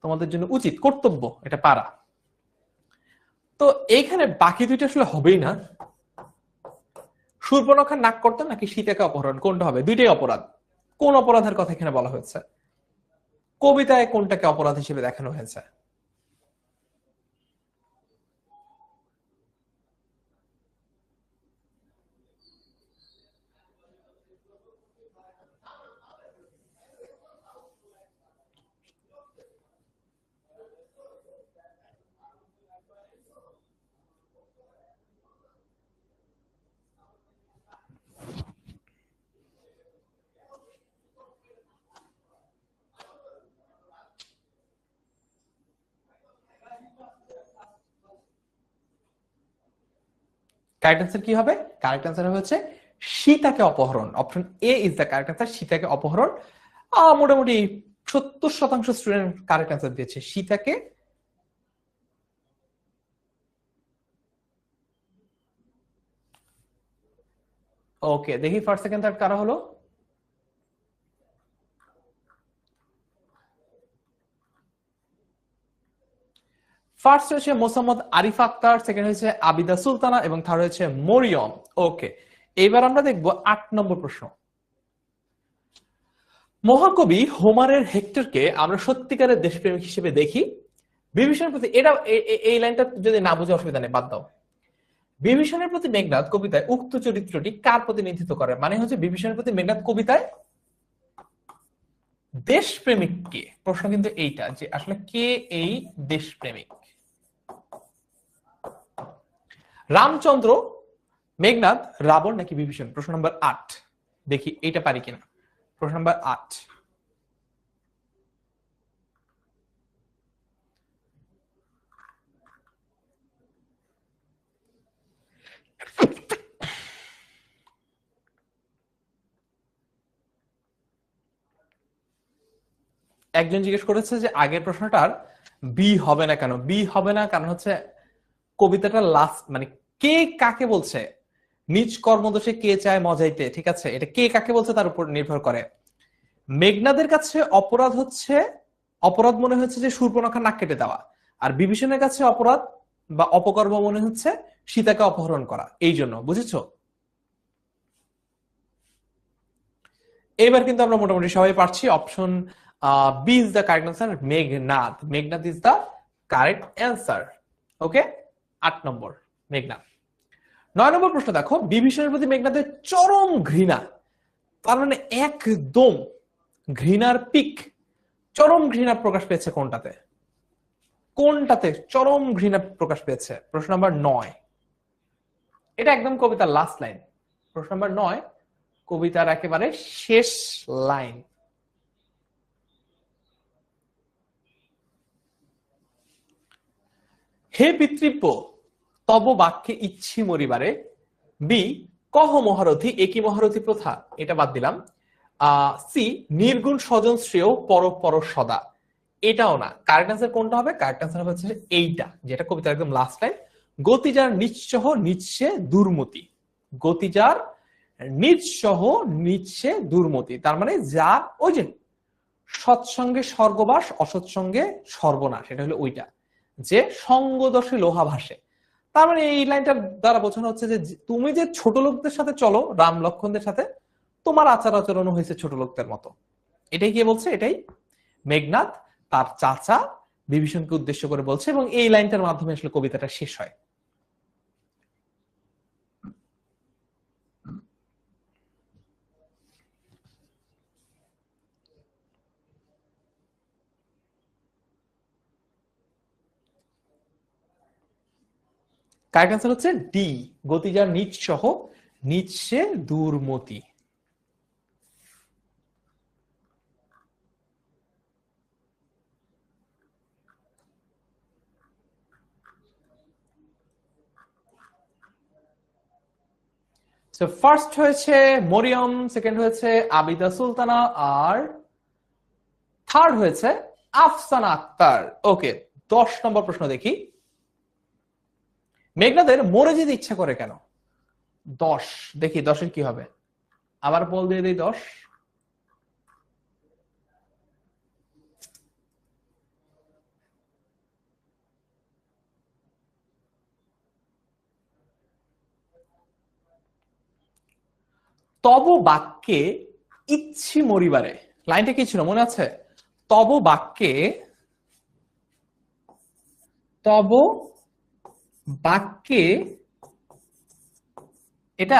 তোমাদের জন্য উচিত, কর্তব্য, এটা পারা। তো এইখানে বাকি দুইটা আসলে হবেই না। শূর্পণখার নাক কর্তন নাকি সীতাকে অপহরণ, কোনটা হবে? দুইটাই অপরাধ। কোন অপরাধের কথা এখানে বলা হয়েছে? কবিতায় কোনটাকে অপরাধ হিসেবে দেখানো হয়েছে? কারেক্ট আনসার কি হবে? কারেক্ট আনসার হচ্ছে সীতাকে অপহরণ। Option A is the correct answer, সীতাকে অপহরণ। মোটামুটি 70% স্টুডেন্ট কারেক্ট আনসার দিয়েছে, সীতাকে। ওকে, দেখি ফার্স্ট সেকেন্ড থার্ড কারা হলো। ফার্স্ট হচ্ছে মোসাম্মদ আরিফ আক্তার, সেকেন্ড হচ্ছে আবিদা সুলতানা এবং থার্ড হচ্ছে মরিয়ম। ওকে, এবার আমরা দেখবো 8 নম্বর প্রশ্ন। মহাকবি হোমারের হেক্টরকে আমরা সত্যিকারের দেশপ্রেমিক হিসেবে দেখি। বিভীষণের প্রতি এটা এই লাইনটা যদি না বুঝে অসুবিধা নেই, বাদ দাও। বিভীষণের প্রতি মেঘনাদ কবিতায় উক্ত চরিত্রটি কার প্রতিনিধিত্ব করে? মানে হচ্ছে বিভীষণের প্রতি মেঘনাদ কবিতায় দেশপ্রেমিক কে? প্রশ্ন কিন্তু এইটা যে আসলে কে এই দেশপ্রেমিক। রামচন্দ্র, মেঘনাদ, রাবণ নাকি বিভীষণ? প্রশ্ন নম্বর 8। দেখি এটা পারি কিনা। প্রশ্ন নম্বর 8। একজন জিজ্ঞেস করেছে যে আগের প্রশ্নটার বি হবে না কেন? বি হবে না কারণ হচ্ছে কবিতাটা লাস্ট, মানে কে কাকে বলছে, নিজ কর্মদোষে কে চায় মজাইতে, ঠিক আছে, এটা কে কাকে বলছে তার উপর নির্ভর করে। মেঘনাদের কাছে অপরাধ হচ্ছে, অপরাধ মনে হচ্ছে যে শূর্পণখা নাক কেটে দেওয়া, আর বিভীষণের কাছে অপরাধ বা অপকর্ম মনে হচ্ছে সীতাকে অপহরণ করা। এই জন্য, বুঝেছো? এবার কিন্তু আমরা মোটামুটি সবাই পারছি। Option B is the correct answer, Meghnad. Meghnad is the correct answer. Okay, 8 নম্বর মেঘনাদ। 9 নম্বর প্রশ্ন দেখো, বিভীষণের প্রতি মেঘনাদের চরম ঘৃণা, তার মানে একদম ঘৃণার পিক, চরম ঘৃণা প্রকাশ পেয়েছে কোনটাতে? কোনটাতে চরম ঘৃণা প্রকাশ পেয়েছে? প্রশ্ন নাম্বার 9। এটা একদম কবিতার লাস্ট লাইন। প্রশ্ন নাম্বার 9 কবিতার একেবারে শেষ লাইন। হে পিতৃব্য তব বাক্যে ইচ্ছি মরিবারে, বি কহ মহারথী একই মহারথী প্রথা, এটা বাদ দিলাম। সি নির্গুণ স্বজন শ্রেয় পর পর সদা, এটাও না। কারেক্ট আনসার কোনটা হবে? কারেক্ট আনসার হবে হচ্ছে এইটা, যেটা কবিতার একদম লাস্ট লাইন, গতিজার নিঃসহ নিচ্ছে দুর্মতি। গতিজার নিঃসহ নিচ্ছে দুর্মতি, তার মানে যা ওই যে সৎসঙ্গে স্বর্গবাস অসৎসঙ্গে সর্বনাশ, এটা হলো ওইটা, যে সঙ্গদোষে লোহা ভাসে। তার মানে এই লাইনটার দ্বারা বোঝানো হচ্ছে যে তুমি যে ছোট লোকদের সাথে চলো, রাম লক্ষণদের সাথে, তোমার আচার আচরণ হয়েছে ছোট লোকদের মতো। এটাই কি বলছে? এটাই মেঘনাদ তার চাচা বিভীষণকে উদ্দেশ্য করে বলছে, এবং এই লাইনটার মাধ্যমে আসলে কবিতাটা শেষ হয়। কারেক্ট অ্যান্সার হচ্ছে ডি, গতিজার নিজ সহ নিচ্ছে দুর্মতি। ফার্স্ট হয়েছে মরিয়ম, সেকেন্ড হয়েছে আবিদা সুলতানা, আর থার্ড হয়েছে আফসানা আক্তার। ওকে, 10 নম্বর প্রশ্ন দেখি, মেঘনাদের মরে যেতে ইচ্ছা করে কেন? 10 দেখি 10-এর কি হবে, আবার বল দিয়ে দিই 10। তব বাক্যে ইচ্ছি মরিবারে, লাইনটা কি ছিল মনে আছে? তব বাক্যে, তব বাক্যে, এটা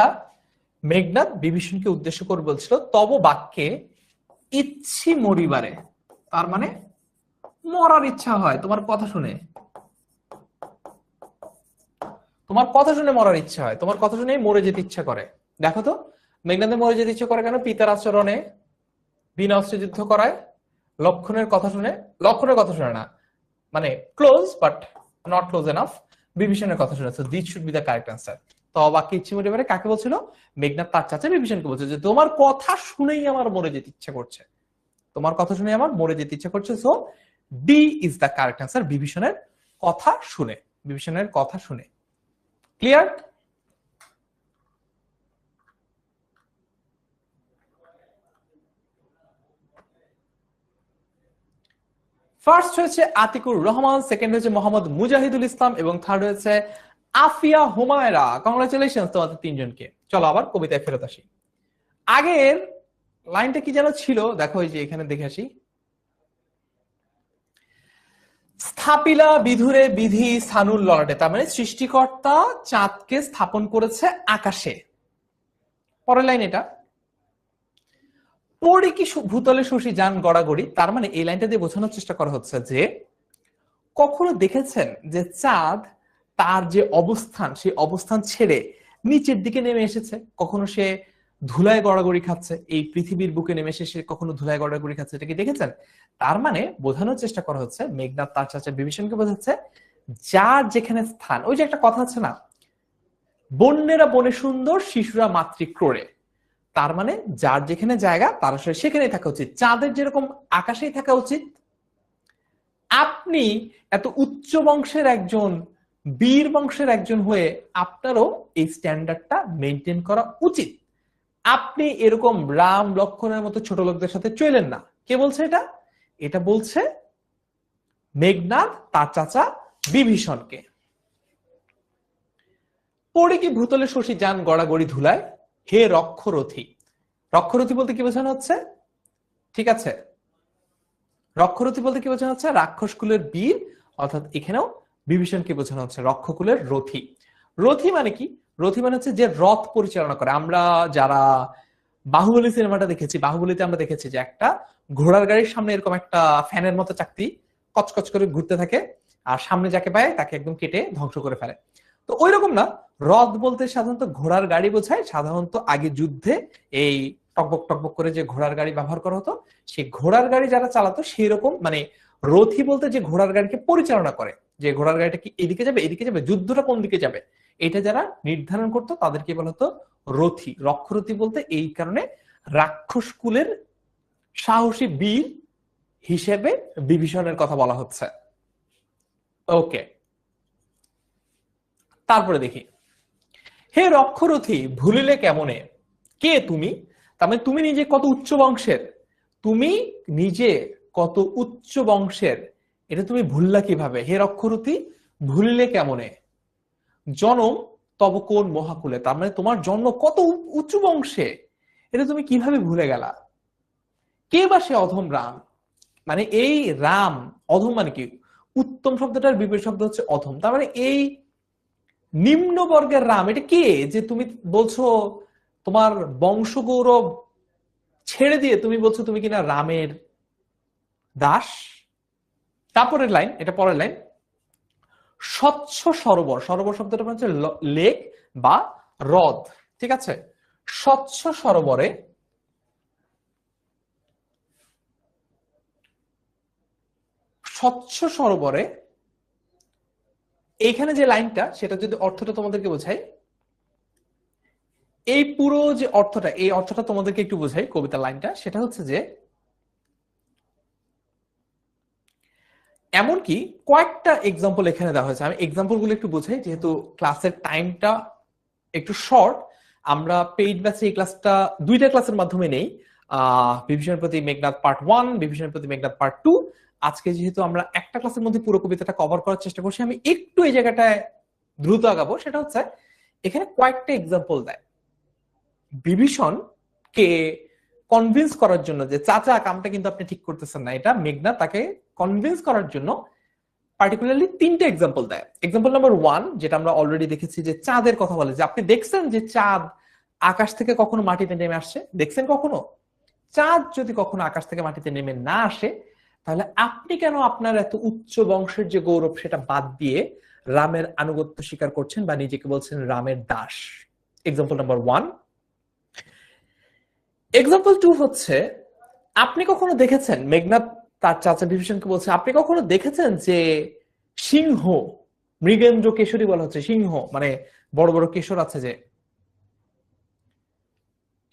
মেঘনাদ বিভীষণকে উদ্দেশ্য করে বলছিল তব বাক্যে ইচ্ছি মরিবারে, তার মানে মরার ইচ্ছা হয় তোমার কথা শুনে, তোমার কথা শুনে মরার ইচ্ছা হয়, তোমার কথা শুনে মরে যেতে ইচ্ছা করে। দেখো তো মেঘনাদের মরে যেতে ইচ্ছা করে কেন? পিতার আচরণে বিনা অস্ত্রে যুদ্ধ করায়, লক্ষণের কথা শুনে, লক্ষণের কথা শুনে না, মানে close but not close enough, বিভীষণের কথা শুনে। So this should be the correct answer. তো বাকি ইচ্ছে মরিবারে কাকে বলছিল? মেঘনাদ তার চাচা বিভীষণকে বলছে যে তোমার কথা শুনেই আমার মরে যেতে ইচ্ছা করছে, তোমার কথা শুনে আমার মরে যেতে ইচ্ছা করছে। So D is the correct answer, বিভীষণের কথা শুনে, বিভীষণের কথা শুনে। ক্লিয়ার? ফার্স্ট হয়েছে আতিকুর রহমান, সেকেন্ড হয়েছে মোহাম্মদ মুজাহিদুল ইসলাম, এবং থার্ড হয়েছে আফিয়া হুমায়রা। কংগ্রাচুলেশন তোমাদের তিনজনকে। চলো আবার কবিতায় ফেরত আসি। আগের লাইনটা কি যেন ছিল, দেখো এই যে এখানে দেখে আসি। স্থাপিলা বিধুরে বিধি স্থানুর ললাটে, তার মানে সৃষ্টিকর্তা চাঁদকে স্থাপন করেছে আকাশে। পরের লাইন এটা, পড়ি কি ভূতলে শশী যান গড়াগড়ি, তার মানে এই লাইনটা দিয়ে বোঝানোর চেষ্টা করা হচ্ছে যে কখনো দেখেছেন যে চাঁদ তার যে অবস্থান সেই অবস্থান ছেড়ে নিচের দিকে নেমে এসেছে, কখনো সে ধুলায় গড়াগড়ি খাচ্ছে, এই পৃথিবীর বুকে নেমে এসে সে কখনো ধুলায় গড়াগড়ি খাচ্ছে, এটা কি দেখেছেন? তার মানে বোঝানোর চেষ্টা করা হচ্ছে, মেঘনাদ তার চাচা বিভীষণকে বোঝাচ্ছে যার যেখানে স্থান, ওই যে একটা কথা আছে না, বন্যেরা বনে সুন্দর শিশুরা মাতৃক্রোড়ে, তার মানে যার যেখানে জায়গা তার আসলে সেখানেই থাকা উচিত। চাঁদের যেরকম আকাশেই থাকা উচিত, আপনি এত উচ্চ বংশের একজন, বীর বংশের একজন হয়ে আপনারও এই স্ট্যান্ডার্ডটা মেনটেন করা উচিত। আপনি এরকম রাম লক্ষণের মতো ছোট লোকদের সাথে চলেন না। কে বলছে এটা? এটা বলছে মেঘনাদ তার চাচা বিভীষণকে। পড়ে কি ভূতলে শশী যান গড়াগড়ি ধুলায়, হে রক্ষরথী। রক্ষরথী বলতে কি বোঝানো হচ্ছে? ঠিক আছে, রক্ষরথী বলতে কি বোঝানো হচ্ছে? রাক্ষস কুলের বীর, অর্থাৎ এখানেও বিভীষণকে বোঝানো হচ্ছে রক্ষকুলের রথী। রথী মানে কি? রথী মানে হচ্ছে যে রথ পরিচালনা করে। আমরা যারা বাহুবলী সিনেমাটা দেখেছি, বাহুবলীতে আমরা দেখেছি যে একটা ঘোড়ার গাড়ির সামনে এরকম একটা ফ্যানের মতো চাকতি কচকচ করে ঘুরতে থাকে, আর সামনে যাকে পায় তাকে একদম কেটে ধ্বংস করে ফেলে। তো ওই রকম না, রথ বলতে সাধারণত ঘোড়ার গাড়ি বোঝায়। সাধারণত আগে যুদ্ধে এই টকবক টকবক করে যে ঘোড়ার গাড়ি ব্যবহার করা হতো, সেই ঘোড়ার গাড়ি যারা চালাতো সেই রকম, মানে রথী বলতে যে ঘোড়ার গাড়িকে পরিচালনা করে, যে ঘোড়ার গাড়িটা কি এদিকে যাবে এদিকে যাবে, যুদ্ধটা কোন দিকে যাবে, এটা যারা নির্ধারণ করতো তাদেরকে বলা হতো রথী। রক্ষরথী বলতে এই কারণে রাক্ষস কুলের সাহসী বীর হিসেবে বিভীষণের কথা বলা হচ্ছে। ওকে, তারপরে দেখি, হে রক্ষরথী ভুলিলে কেমনে, কে তুমি? তার মানে তুমি নিজে কত উচ্চ বংশের, তুমি নিজে কত উচ্চ বংশের, এটা তুমি ভুললা কিভাবে? হে রক্ষরথী ভুলিলে কেমনে, জনম তব কোন মহাকুলে, তার মানে তোমার জন্ম কত উচ্চ বংশে, এটা তুমি কিভাবে ভুলে গেলা? কে বা সে অধম রাম, মানে এই রাম, অধম মানে কি? উত্তম শব্দটার বিপরীত শব্দ হচ্ছে অধম, তার মানে এই নিম্ন বর্গের রাম এটা কে, যে তুমি বলছো তোমার বংশ গৌরব ছেড়ে দিয়ে তুমি বলছো তুমি কিনা রামের দাস। তারপরের লাইন, এটা পরের লাইন, স্বচ্ছ সরোবর, সরোবর শব্দটা হচ্ছে লেক বা হ্রদ, ঠিক আছে? স্বচ্ছ সরোবরে, স্বচ্ছ সরোবরে, এইখানে যে লাইনটা সেটা যদি অর্থটা তোমাদেরকে বোঝাই, এই পুরো যে অর্থটা, এই অর্থটা তোমাদেরকে একটু বোঝাই কবিতার লাইনটা, সেটা হচ্ছে যে এমনকি কয়েকটা এক্সাম্পল এখানে দেওয়া হয়েছে। আমি এক্সাম্পল গুলো একটু বোঝাই, যেহেতু ক্লাসের টাইমটা একটু শর্ট। আমরা পেইড ব্যাচে এই ক্লাসটা দুইটা ক্লাসের মাধ্যমে নেই, বিভীষণের প্রতি মেঘনাদ পার্ট 1, বিভীষণের প্রতি মেঘনাদ পার্ট 2। আজকে যেহেতু আমরা একটা ক্লাসের মধ্যে পুরো কবিতাটা কভার করার চেষ্টা করছি, আমি একটু এই জায়গাটায় দ্রুত আগাবো। সেটা হচ্ছে এখানে কয়েকটা এক্সাম্পল দেয় বিভীষণ কে কনভিন্স করার জন্য যে চাচা কামটা কিন্তু আপনি ঠিক করতেছেন না, এটা মেঘনাদ তাকে কনভিন্স করার জন্য পার্টিকুলারলি তিনটে এক্সাম্পল দেয়। এক্সাম্পল নাম্বার 1, যেটা আমরা অলরেডি দেখেছি, যে চাঁদের কথা বলে, যে আপনি দেখছেন যে চাঁদ আকাশ থেকে কখনো মাটিতে নেমে আসছে? দেখছেন কখনো? চাঁদ যদি কখনো আকাশ থেকে মাটিতে নেমে না আসে, তাহলে আপনি কেন আপনার এত উচ্চ বংশের যে গৌরব সেটা বাদ দিয়ে রামের আনুগত্য স্বীকার করছেন বা নিজেকে বলছেন রামের দাস? Example number 1। এক্সাম্পল 2 হচ্ছে, আপনি কখনো দেখেছেন, মেঘনাদ তার চাচা বিভীষণকে বলছে, আপনি কখনো দেখেছেন যে সিংহ, মৃগেন্দ্র কেশরী বলা হচ্ছে, সিংহ মানে বড় বড় কেশর আছে, যে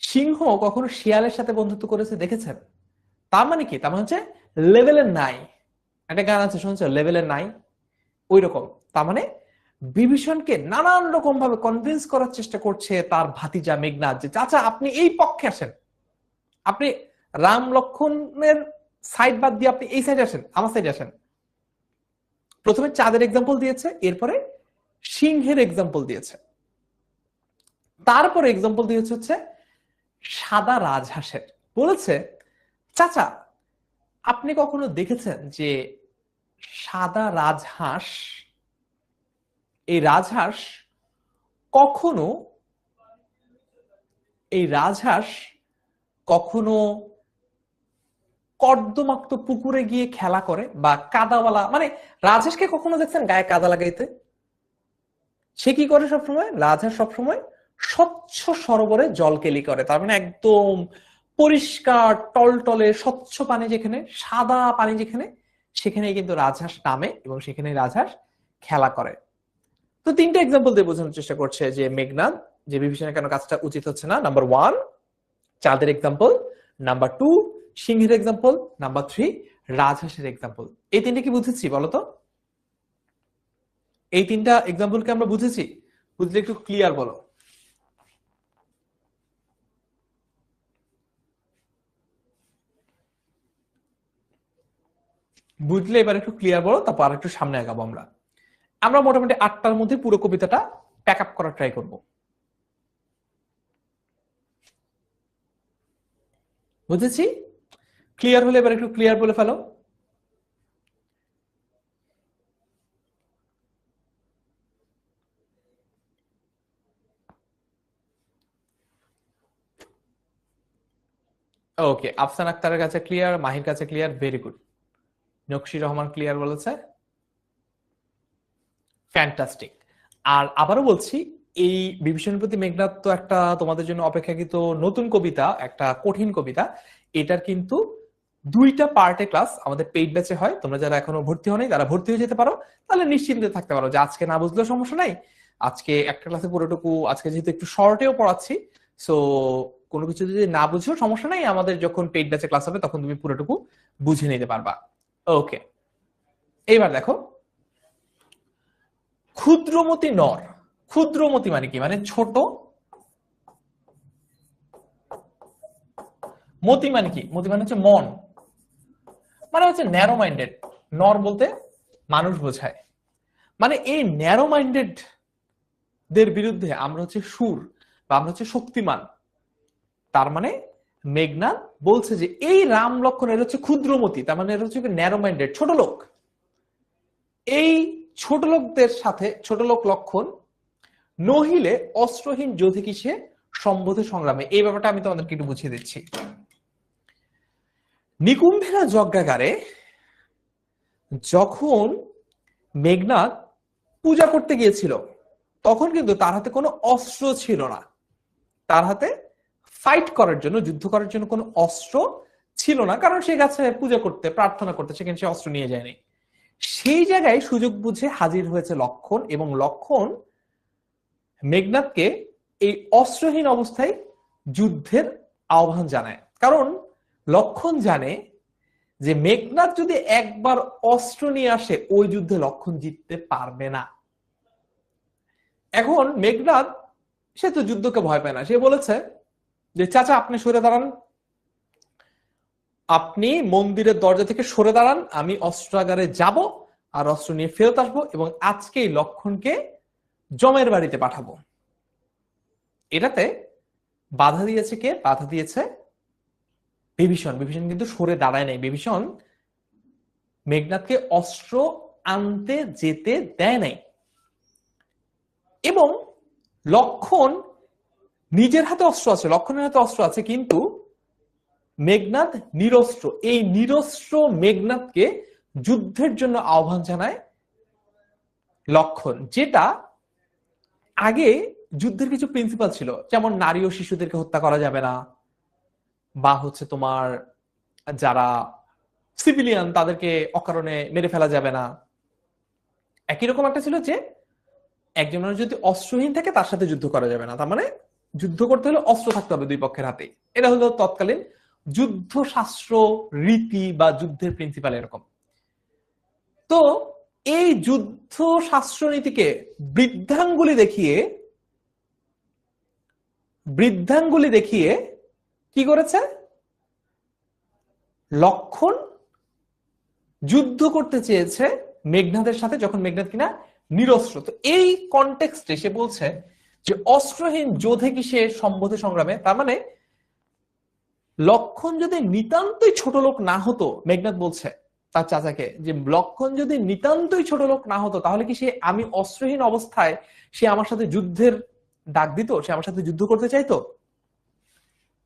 সিংহ কখনো শিয়ালের সাথে বন্ধুত্ব করেছে দেখেছেন? তার মানে কি? তার মানে হচ্ছে লেভেলের নাই। একটা গান আছে শুনছো, লেভেলের নাই, ওই রকম। তার মানে বিভীষণকে নানান রকম ভাবে কনভিন্স করার চেষ্টা করছে তার ভাতিজা মেঘনাদ, যে চাচা আপনি এই পক্ষে আসেন, আপনি রাম লক্ষণের সাইড বাদ দিয়ে আপনি এই সাইডে আসেন, আমার সাইডে আসেন। প্রথমে চাঁদের এক্সাম্পল দিয়েছে, এরপরে সিংহের এক্সাম্পল দিয়েছে, তারপরে এক্সাম্পল দিয়েছে হচ্ছে সাদা রাজহাঁসের। বলেছে, চাচা আপনি কখনো দেখেছেন যে সাদা রাজহাঁস, এই রাজহাঁস কখনো এই রাজহাঁস কখনো কর্দমাক্ত পুকুরে গিয়ে খেলা করে বা কাদাওয়ালা, মানে রাজহাঁসকে কখনো দেখছেন গায়ে কাদা লাগাইতে? সে কি করে সবসময়? রাজহাঁস সবসময় স্বচ্ছ সরোবরে জলকেলি করে, তার মানে একদম পরিষ্কার টলটলে স্বচ্ছ পানি, যেখানে সাদা পানি যেখানে, সেখানে কিন্তু রাজহাঁস নামে এবং সেখানে রাজহাঁস খেলা করে। তো তিনটা এক্সাম্পল দিয়ে বোঝানোর চেষ্টা করছে যে মেঘনাদ যে বিভীষণের কেন কাজটা উচিত হচ্ছে না। নাম্বার 1 চাঁদের এক্সাম্পল, নাম্বার 2 সিংহের এক্সাম্পল, নাম্বার 3 রাজহাঁসের এক্সাম্পল। এই তিনটা কি বুঝেছি বলতো? এই তিনটা এক্সাম্পলকে আমরা বুঝেছি? বুঝলে একটু ক্লিয়ার বলো। বুঝলে এবার একটু ক্লিয়ার বলো, তারপর আর একটু সামনে আগাবো। আমরা আমরা মোটামুটি 8টার মধ্যে পুরো কবিতাটা প্যাক আপ করার ট্রাই করব। বুঝেছি? ক্লিয়ার হলে এবার একটু ক্লিয়ার বলে ফেলো। ওকে, আফসান আক্তারের কাছে ক্লিয়ার, মাহির কাছে ক্লিয়ার, ভেরি গুড। নকশি রহমান ক্লিয়ার বলেছে, ফ্যান্টাস্টিক। আর আবারও বলছি, এই বিভীষণের প্রতি মেঘনাদ তো একটা তোমাদের জন্য অপেক্ষাকৃত নতুন কবিতা, একটা কঠিন কবিতা। এটার কিন্তু 2টা পার্টে ক্লাস আমাদের পেইড ব্যাচে হয়। তোমরা যারা এখনো ভর্তি হওনি তারা ভর্তি হয়ে যেতে পারো, তাহলে নিশ্চিন্তে থাকতে পারো যে আজকে না বুঝলেও সমস্যা নাই। আজকে একটা ক্লাসে পুরোটুকু, আজকে যেহেতু একটু শর্টেও পড়াচ্ছি, সো কোনো কিছু যদি না বুঝো সমস্যা নাই, আমাদের যখন পেইড ব্যাচে ক্লাস হবে তখন তুমি পুরোটুকু বুঝে নিতে পারবা। ওকে, এইবার দেখো, ক্ষুদ্রমতি নর। ক্ষুদ্রমতি মানে কি? মানে ছোট। মতি মানে কি? মতি মানে হচ্ছে মন, মানে হচ্ছে ন্যারো মাইন্ডেড। নর বলতে মানুষ বোঝায়। মানে এই ন্যারো মাইন্ডেড দের বিরুদ্ধে আমরা হচ্ছে সুর, বা আমরা হচ্ছে শক্তিমান। তার মানে মেঘনাদ বলছে যে এই রাম লক্ষণ এর হচ্ছে ক্ষুদ্রমতি, তার মানে এর হচ্ছে ন্যারো মাইন্ডেড, ছোট লোক। এই ছোট লোকদের সাথে ছোট লোক লক্ষণ নহিলে অস্ত্রহীন যোধে কিসে সম্বোধে সংগ্রামে। এই ব্যাপারটা আমি তোমাদেরকে একটু বুঝিয়ে দিচ্ছি। নিকুম্ভেরা যজ্ঞাগারে যখন মেঘনাদ পূজা করতে গিয়েছিল, তখন কিন্তু তার হাতে কোনো অস্ত্র ছিল না। তার হাতে ফাইট করার জন্য, যুদ্ধ করার জন্য কোনো অস্ত্র ছিল না, কারণ সে গাছে পূজা করতে, প্রার্থনা করতে, সেখানে সে অস্ত্র নিয়ে যায়নি। সেই জায়গায় সুযোগ বুঝে হাজির হয়েছে লক্ষণ, এবং লক্ষণ মেঘনাদকে এই অস্ত্রহীন অবস্থায় যুদ্ধের আহ্বান জানায়। কারণ লক্ষণ জানে যে মেঘনাদ যদি একবার অস্ত্র নিয়ে আসে, ওই যুদ্ধে লক্ষণ জিততে পারবে না। এখন মেঘনাদ সে তো যুদ্ধকে ভয় পায় না, সে বলেছে যে চাচা আপনি সরে দাঁড়ান, আপনি মন্দিরের দরজা থেকে সরে দাঁড়ান, আমি অস্ত্রাগারে যাব আর অস্ত্র নিয়ে ফেরত আসবো, এবং আজকেই লক্ষণকে জমের বাড়িতে পাঠাবো। এটাতে বাধা দিয়েছে কে? বাধা দিয়েছে বিভীষণ। বিভীষণ কিন্তু সরে দাঁড়ায় নাই, বিভীষণ মেঘনাদকে অস্ত্র আনতে যেতে দেয় নাই। এবং লক্ষণ নিজের হাতে অস্ত্র আছে, লক্ষণের হাতে অস্ত্র আছে, কিন্তু মেঘনাদ নিরস্ত্র। এই নিরস্ত্র মেঘনাদকে যুদ্ধের জন্য আহ্বান জানায় লক্ষণ, যেটা আগে যুদ্ধের কিছু প্রিন্সিপাল ছিল, যেমন নারী ও শিশুদেরকে হত্যা করা যাবে না, বা হচ্ছে তোমার যারা সিভিলিয়ান তাদেরকে অকারণে মেরে ফেলা যাবে না। একই রকম একটা ছিল যে একজন মানুষ যদি অস্ত্রহীন থাকে তার সাথে যুদ্ধ করা যাবে না, তার মানে যুদ্ধ করতে হলে অস্ত্র থাকতে হবে দুই পক্ষের হাতে। এটা হলো তৎকালীন যুদ্ধ শাস্ত্র রীতি বা যুদ্ধের প্রিন্সিপাল এরকম। তো এই যুদ্ধ শাস্ত্র নীতিকে বৃদ্ধাঙ্গুলি দেখিয়ে কি করেছে লক্ষণ? যুদ্ধ করতে চেয়েছে মেঘনাদের সাথে, যখন মেঘনাদ কিনা নিরস্ত্র। তো এই কনটেক্সটে সে বলছে যে অস্ত্রহীন যোধে কিসে সম্বোধে সংগ্রামে, তার মানে লক্ষণ যদি নিতান্তই ছোট লোক না হতো, মেঘনাদ বলছে তার চাচাকে যে লক্ষণ যদি নিতান্তই ছোট লোক না হতো তাহলে কি সে আমি অস্ত্রহীন অবস্থায় সে আমার সাথে যুদ্ধের ডাক দিত, সে আমার সাথে যুদ্ধ করতে চাইতো?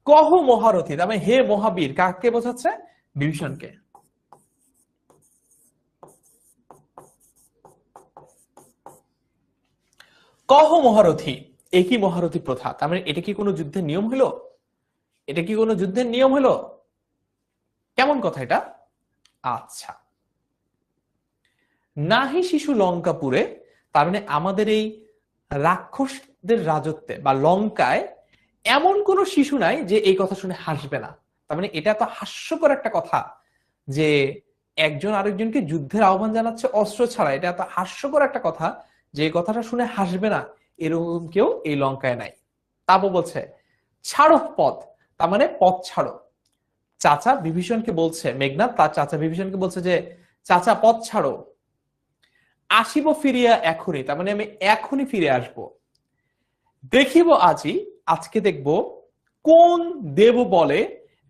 কহ মহারথী, তার মানে হে মহাবীর, কাকে বোঝাচ্ছে? বিভীষণকে। কহ মহারথী, একই মহারথী প্রথা, তার মানে এটা কি কোনো যুদ্ধের নিয়ম হলো? এটা কি কোনো যুদ্ধের নিয়ম হলো? কেমন কথা এটা? আচ্ছা, নাহি শিশু লঙ্কাপুরে, তার মানে আমাদের এই রাক্ষসদের রাজত্বে বা লঙ্কায় এমন কোন শিশু নাই যে এই কথা শুনে হাসবে না। তার মানে এটা তো হাস্যকর একটা কথা যে একজন আরেকজনকে যুদ্ধের আহ্বান জানাচ্ছে অস্ত্র ছাড়া, এটা এত হাস্যকর একটা কথা যে কথাটা শুনে হাসবে না, এরকম কেউ এই লঙ্কায় নাই। তারপর বলছে ছাড়ো পথ, তার মানে পথ ছাড়ো। চাচা বিভীষণকে বলছে, মেঘনাদ তার চাচা বিভীষণকে বলছে যে চাচা পথ ছাড়ো। আসিব ফিরিয়া এখনই, তার মানে আমি এখনই ফিরে আসব। দেখিব আজি, আজকে দেখব কোন দেব বলে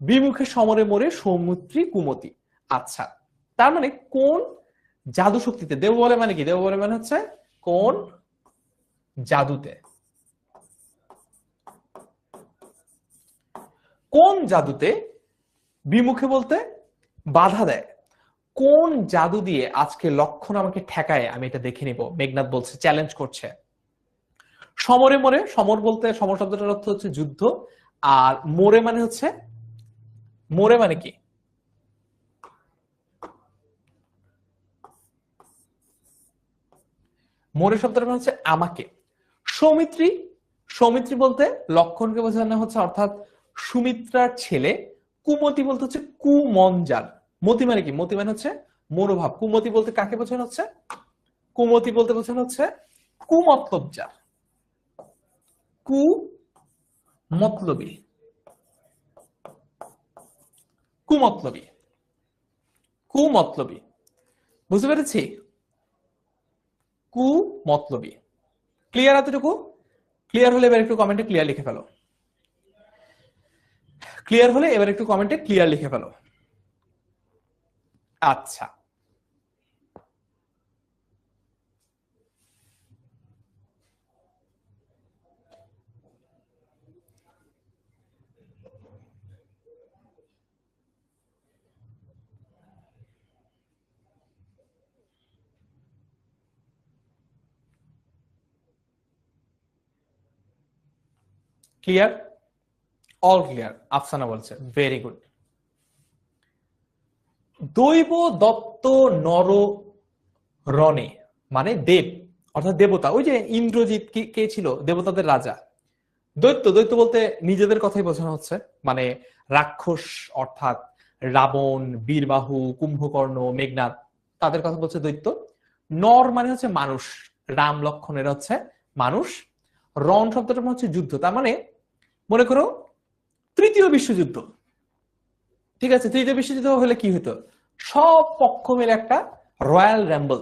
বিমুখে সমরে মরে সৌমিত্রী কুমতি। আচ্ছা, তার মানে কোন জাদু শক্তিতে, দেব বলে মানে কি, দেব বলে মানে হচ্ছে কোন জাদুতে, কোন জাদুতে বিমুখে বলতে বাধা দেয়, কোন জাদু দিয়ে আজকে লক্ষণ আমাকে ঠেকায় আমি এটা দেখে নিব। মেঘনাদ বলছে, চ্যালেঞ্জ করছে। সমরে মরে, সমর বলতে সমর শব্দটার অর্থ হচ্ছে যুদ্ধ, আর মোরে মানে হচ্ছে, মোরে মানে কি, মোরে শব্দটা মানে হচ্ছে আমাকে। সৌমিত্রী, সৌমিত্রী বলতে লক্ষণকে বোঝানো হচ্ছে অর্থাৎ সুমিত্রার ছেলে। কুমতি বলতে হচ্ছে কুমঞ্জাল। মতি মানে কি, মতি মানে হচ্ছে মনোভাব। কুমতি বলতে কাকে বোঝানো হচ্ছে, কুমতি বলতে বোঝানো হচ্ছে কুমতলবজার, কু মতলবী, কুমতলবী, কুমতলবী। বুঝতে পেরেছি? কুমতলবী। ক্লিয়ার এতটুকু? ক্লিয়ার হলে এবার একটু কমেন্টে ক্লিয়ার লিখে ফেলো। ক্লিয়ার হলে এবার একটু কমেন্টে ক্লিয়ার লিখে ফেলো। আচ্ছা, ক্লিয়ার, অল ক্লিয়ার। আফসানা বলছে ভেরি গুড। দৈব দত্ত নর রণে, মানে দেব অর্থাৎ দেবতা, ওই যে ইন্দ্রজিৎ কে ছিল, দেবতাদের রাজা। দৈত্য, দৈত্য বলতে নিজেদের কথাই বোঝানো হচ্ছে, মানে রাক্ষস অর্থাৎ রাবণ, বীরবাহু, কুম্ভকর্ণ, মেঘনাদ, তাদের কথা বলছে দৈত্য। নর মানে হচ্ছে মানুষ, রাম লক্ষণ এরা হচ্ছে মানুষ। রণ শব্দটা মানে হচ্ছে যুদ্ধ, তার মানে মনে করো তৃতীয় বিশ্বযুদ্ধ। ঠিক আছে, তৃতীয় বিশ্বযুদ্ধ হলে কি হতো, সব পক্ষ মিলে একটা রয়্যাল র্যাম্বল।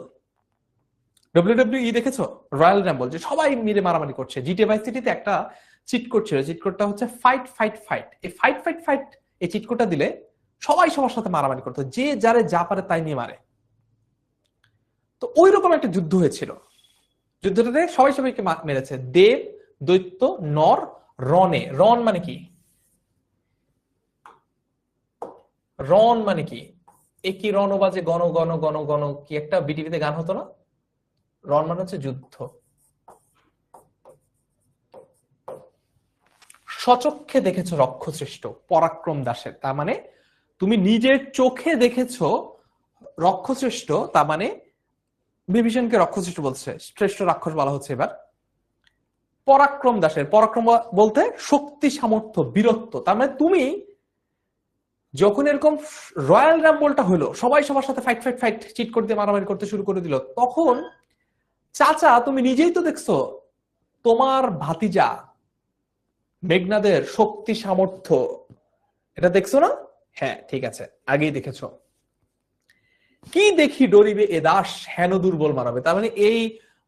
ডব্লিউডব্লিউই দেখেছো রয়্যাল র্যাম্বল, যে সবাই মিলে মারামারি করছে। জিটিএ ভাইস সিটিতে একটা চিট কোড ছিল, চিট কোডটা হচ্ছে ফাইট ফাইট ফাইট। এই ফাইট ফাইট ফাইট এই চিট কোডটা দিলে সবাই সবার সাথে মারামারি করতো, যে যারে যা পারে তাই নিয়ে মারে। তো ওই রকম একটা যুদ্ধ হয়েছিল, যুদ্ধটাতে সবাই সবাইকে মেরেছে। দেব, দৈত্য, নর, রণে। রণ মানে কি, রণ মানে কি, একই রণ বাজে গণ গণ গণ গণ, কি একটা বিটিভিতে গান হতো না? রণ মানে হচ্ছে যুদ্ধ। স্বচক্ষে দেখেছো রক্ষশ্রেষ্ঠ পরাক্রম দাসের, তার মানে তুমি নিজের চোখে দেখেছো রক্ষশ্রেষ্ঠ, তার মানে বিভীষণকে রক্ষশ্রেষ্ঠ বলছে, শ্রেষ্ঠ রাক্ষস বলা হচ্ছে এবার। পরাক্রম দাসের, পরাক্রম বলতে শক্তি, সামর্থ্য, বীরত্ব, তার মানে তুমি যখন এরকম রয়্যাল র্যাম্বলটা হলো, সবাই সবার সাথে ফাইট ফাইট ফাইট চিট করতে মারামারি করতে শুরু করে দিল, তখন চাচা তুমি নিজেই তো দেখছো তোমার ভাতিজা মেঘনাদের শক্তি সামর্থ্য, এটা দেখছো না? হ্যাঁ ঠিক আছে, আগেই দেখেছো। কি দেখি ডরিবে এ দাস, হেন দুর্বল মানবে, তার মানে এই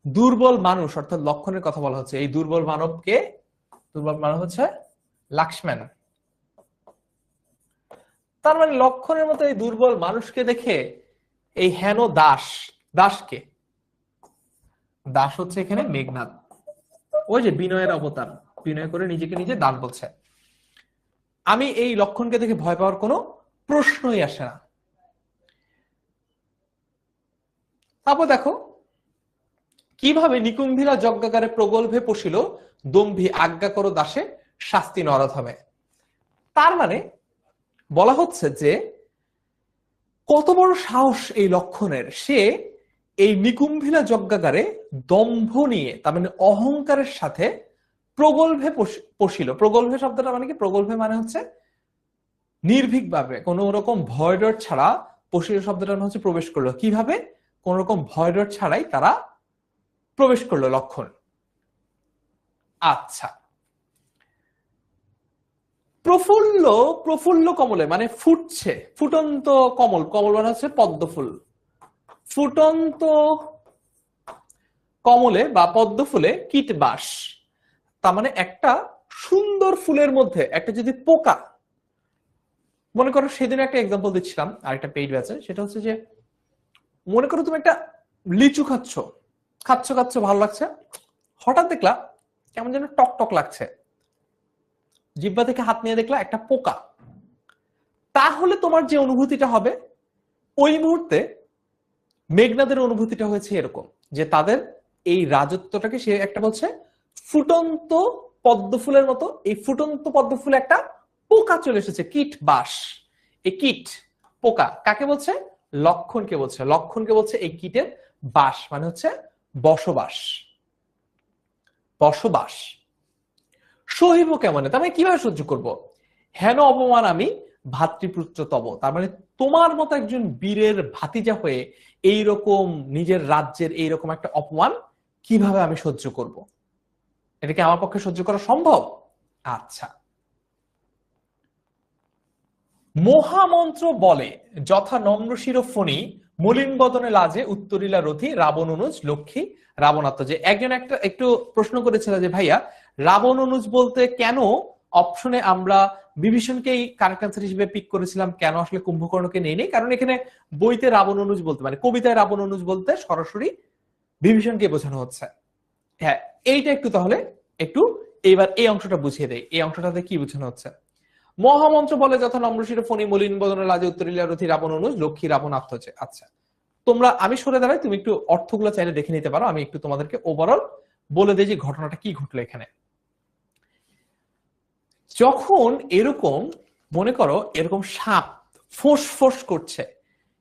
দুর্বল মানুষ অর্থাৎ লক্ষণের কথা বলা হচ্ছে। এই দুর্বল মানবকে, দুর্বল মানব হচ্ছে লক্ষ্মণ। তার মানে লক্ষণের মতো এই দুর্বল মানুষকে দেখে এই হেন দাস, দাসকে, দাস হচ্ছে এখানে মেঘনাদ, ওই যে বিনয়ের অবতার, বিনয় করে নিজেকে নিজে দাস বলছে। আমি এই লক্ষণকে দেখে ভয় পাওয়ার কোনো প্রশ্নই আসে না। তারপর দেখো কিভাবে নিকুম্ভিলা যজ্ঞাগারে প্রগল্ভে পশিল, দম্ভী আজ্ঞা করো দাসে, শাস্তি নরধমে। তার মানে বলা হচ্ছে যে কত বড় সাহস এই লক্ষণের, সে এই নিকুম্ভিলা যজ্ঞাগারে দম্ভ নিয়ে, তার মানে অহংকারের সাথে প্রগল্ভে পশিল। প্রগল্ভে শব্দটা মানে কি? প্রগল্ভে মানে হচ্ছে নির্ভীক ভাবে, কোন রকম ভয় ডর ছাড়া। পশিল শব্দটা হচ্ছে প্রবেশ করলো। কিভাবে? কোন রকম ভয় ডর ছাড়াই তারা প্রবেশ করলো লক্ষণ। আচ্ছা, প্রফুল্ল, প্রফুল্ল কমলে মানে ফুটছে, ফুটন্ত কমল, কমল মানে হচ্ছে পদ্ম ফুল, ফুটন্ত কমলে বা পদ্ম ফুলে কীটবাস। তার মানে একটা সুন্দর ফুলের মধ্যে একটা যদি পোকা, মনে করো সেদিন একটা এক্সাম্পল দিচ্ছিলাম আরেকটা পেইড ব্যাচে, সেটা হচ্ছে যে মনে করো তুমি একটা লিচু খাচ্ছ, খাচ্ছ খাচ্ছ ভালো লাগছে, হঠাৎ দেখলা কেমন যেন টক টক লাগছে, জিহ্বা থেকে হাত নিয়ে দেখলা একটা পোকা, তাহলে তোমার যে অনুভূতিটা হবে ওই মুহূর্তে মেঘনাদের অনুভূতিটা হয়েছে এরকম, যে তাদের এই রাজত্বটাকে সে একটা বলছে ফুটন্ত পদ্ম ফুলের মতো, এই ফুটন্ত পদ্ম ফুলে একটা পোকা চলে এসেছে, কীট বাস। এই কীট পোকা কাকে বলছে? লক্ষণকে বলছে। লক্ষণকে বলছে এই কীটের বাস মানে হচ্ছে বসবাস, বসবাস। সহিব কেমনে, তার মানে কিভাবে সহ্য করব? হেন অপমান আমি ভাতৃপুত্র তব, তার মানে তোমার মতো একজন বীরের ভাতিজা হয়ে এইরকম নিজের রাজ্যের এইরকম একটা অপমান কিভাবে আমি সহ্য করব? এটা কি আমার পক্ষে সহ্য করা সম্ভব? আচ্ছা, মহামন্ত্র বলে যথা নম্রশির ফণি, মলিন বদনে লাজে উত্তরিলা রথি, রাবণ অনুজ লক্ষ্মী রাবণাত্ম। যে একজন একটা একটু প্রশ্ন করেছিল যে ভাইয়া রাবণ অনুজ বলতে কেন অপশনে আমরা বিভীষণকেই কারেক্ট আনসার হিসেবে পিক করেছিলাম, কেন আসলে কুম্ভকর্ণকে নেই নেই? কারণ এখানে বইতে রাবণ অনুজ বলতে মানে কবিতায় রাবণ অনুজ বলতে সরাসরি বিভীষণকে বোঝানো হচ্ছে। হ্যাঁ, এইটা একটু তাহলে একটু এইবার এই অংশটা বুঝিয়ে দেয়, এই অংশটাতে কি বোঝানো হচ্ছে। মহামন্ত্র বলে যথা নম্রশির ফণি, মলিন বদনে লাজে উত্তরিলা রথি, রাবণ অনুজ লক্ষ্মী রাবণ আত্মজে। আচ্ছা, তোমরা আমি সরে দাঁড়াই, তুমি একটু অর্থগুলো চাইলে দেখে নিতে পারো, আমি একটু তোমাদেরকে ওভারঅল বলে দিই যে ঘটনাটা কি ঘটলো এখানে। যখন এরকম মনে করো এরকম সাপ ফোঁস ফোঁস করছে,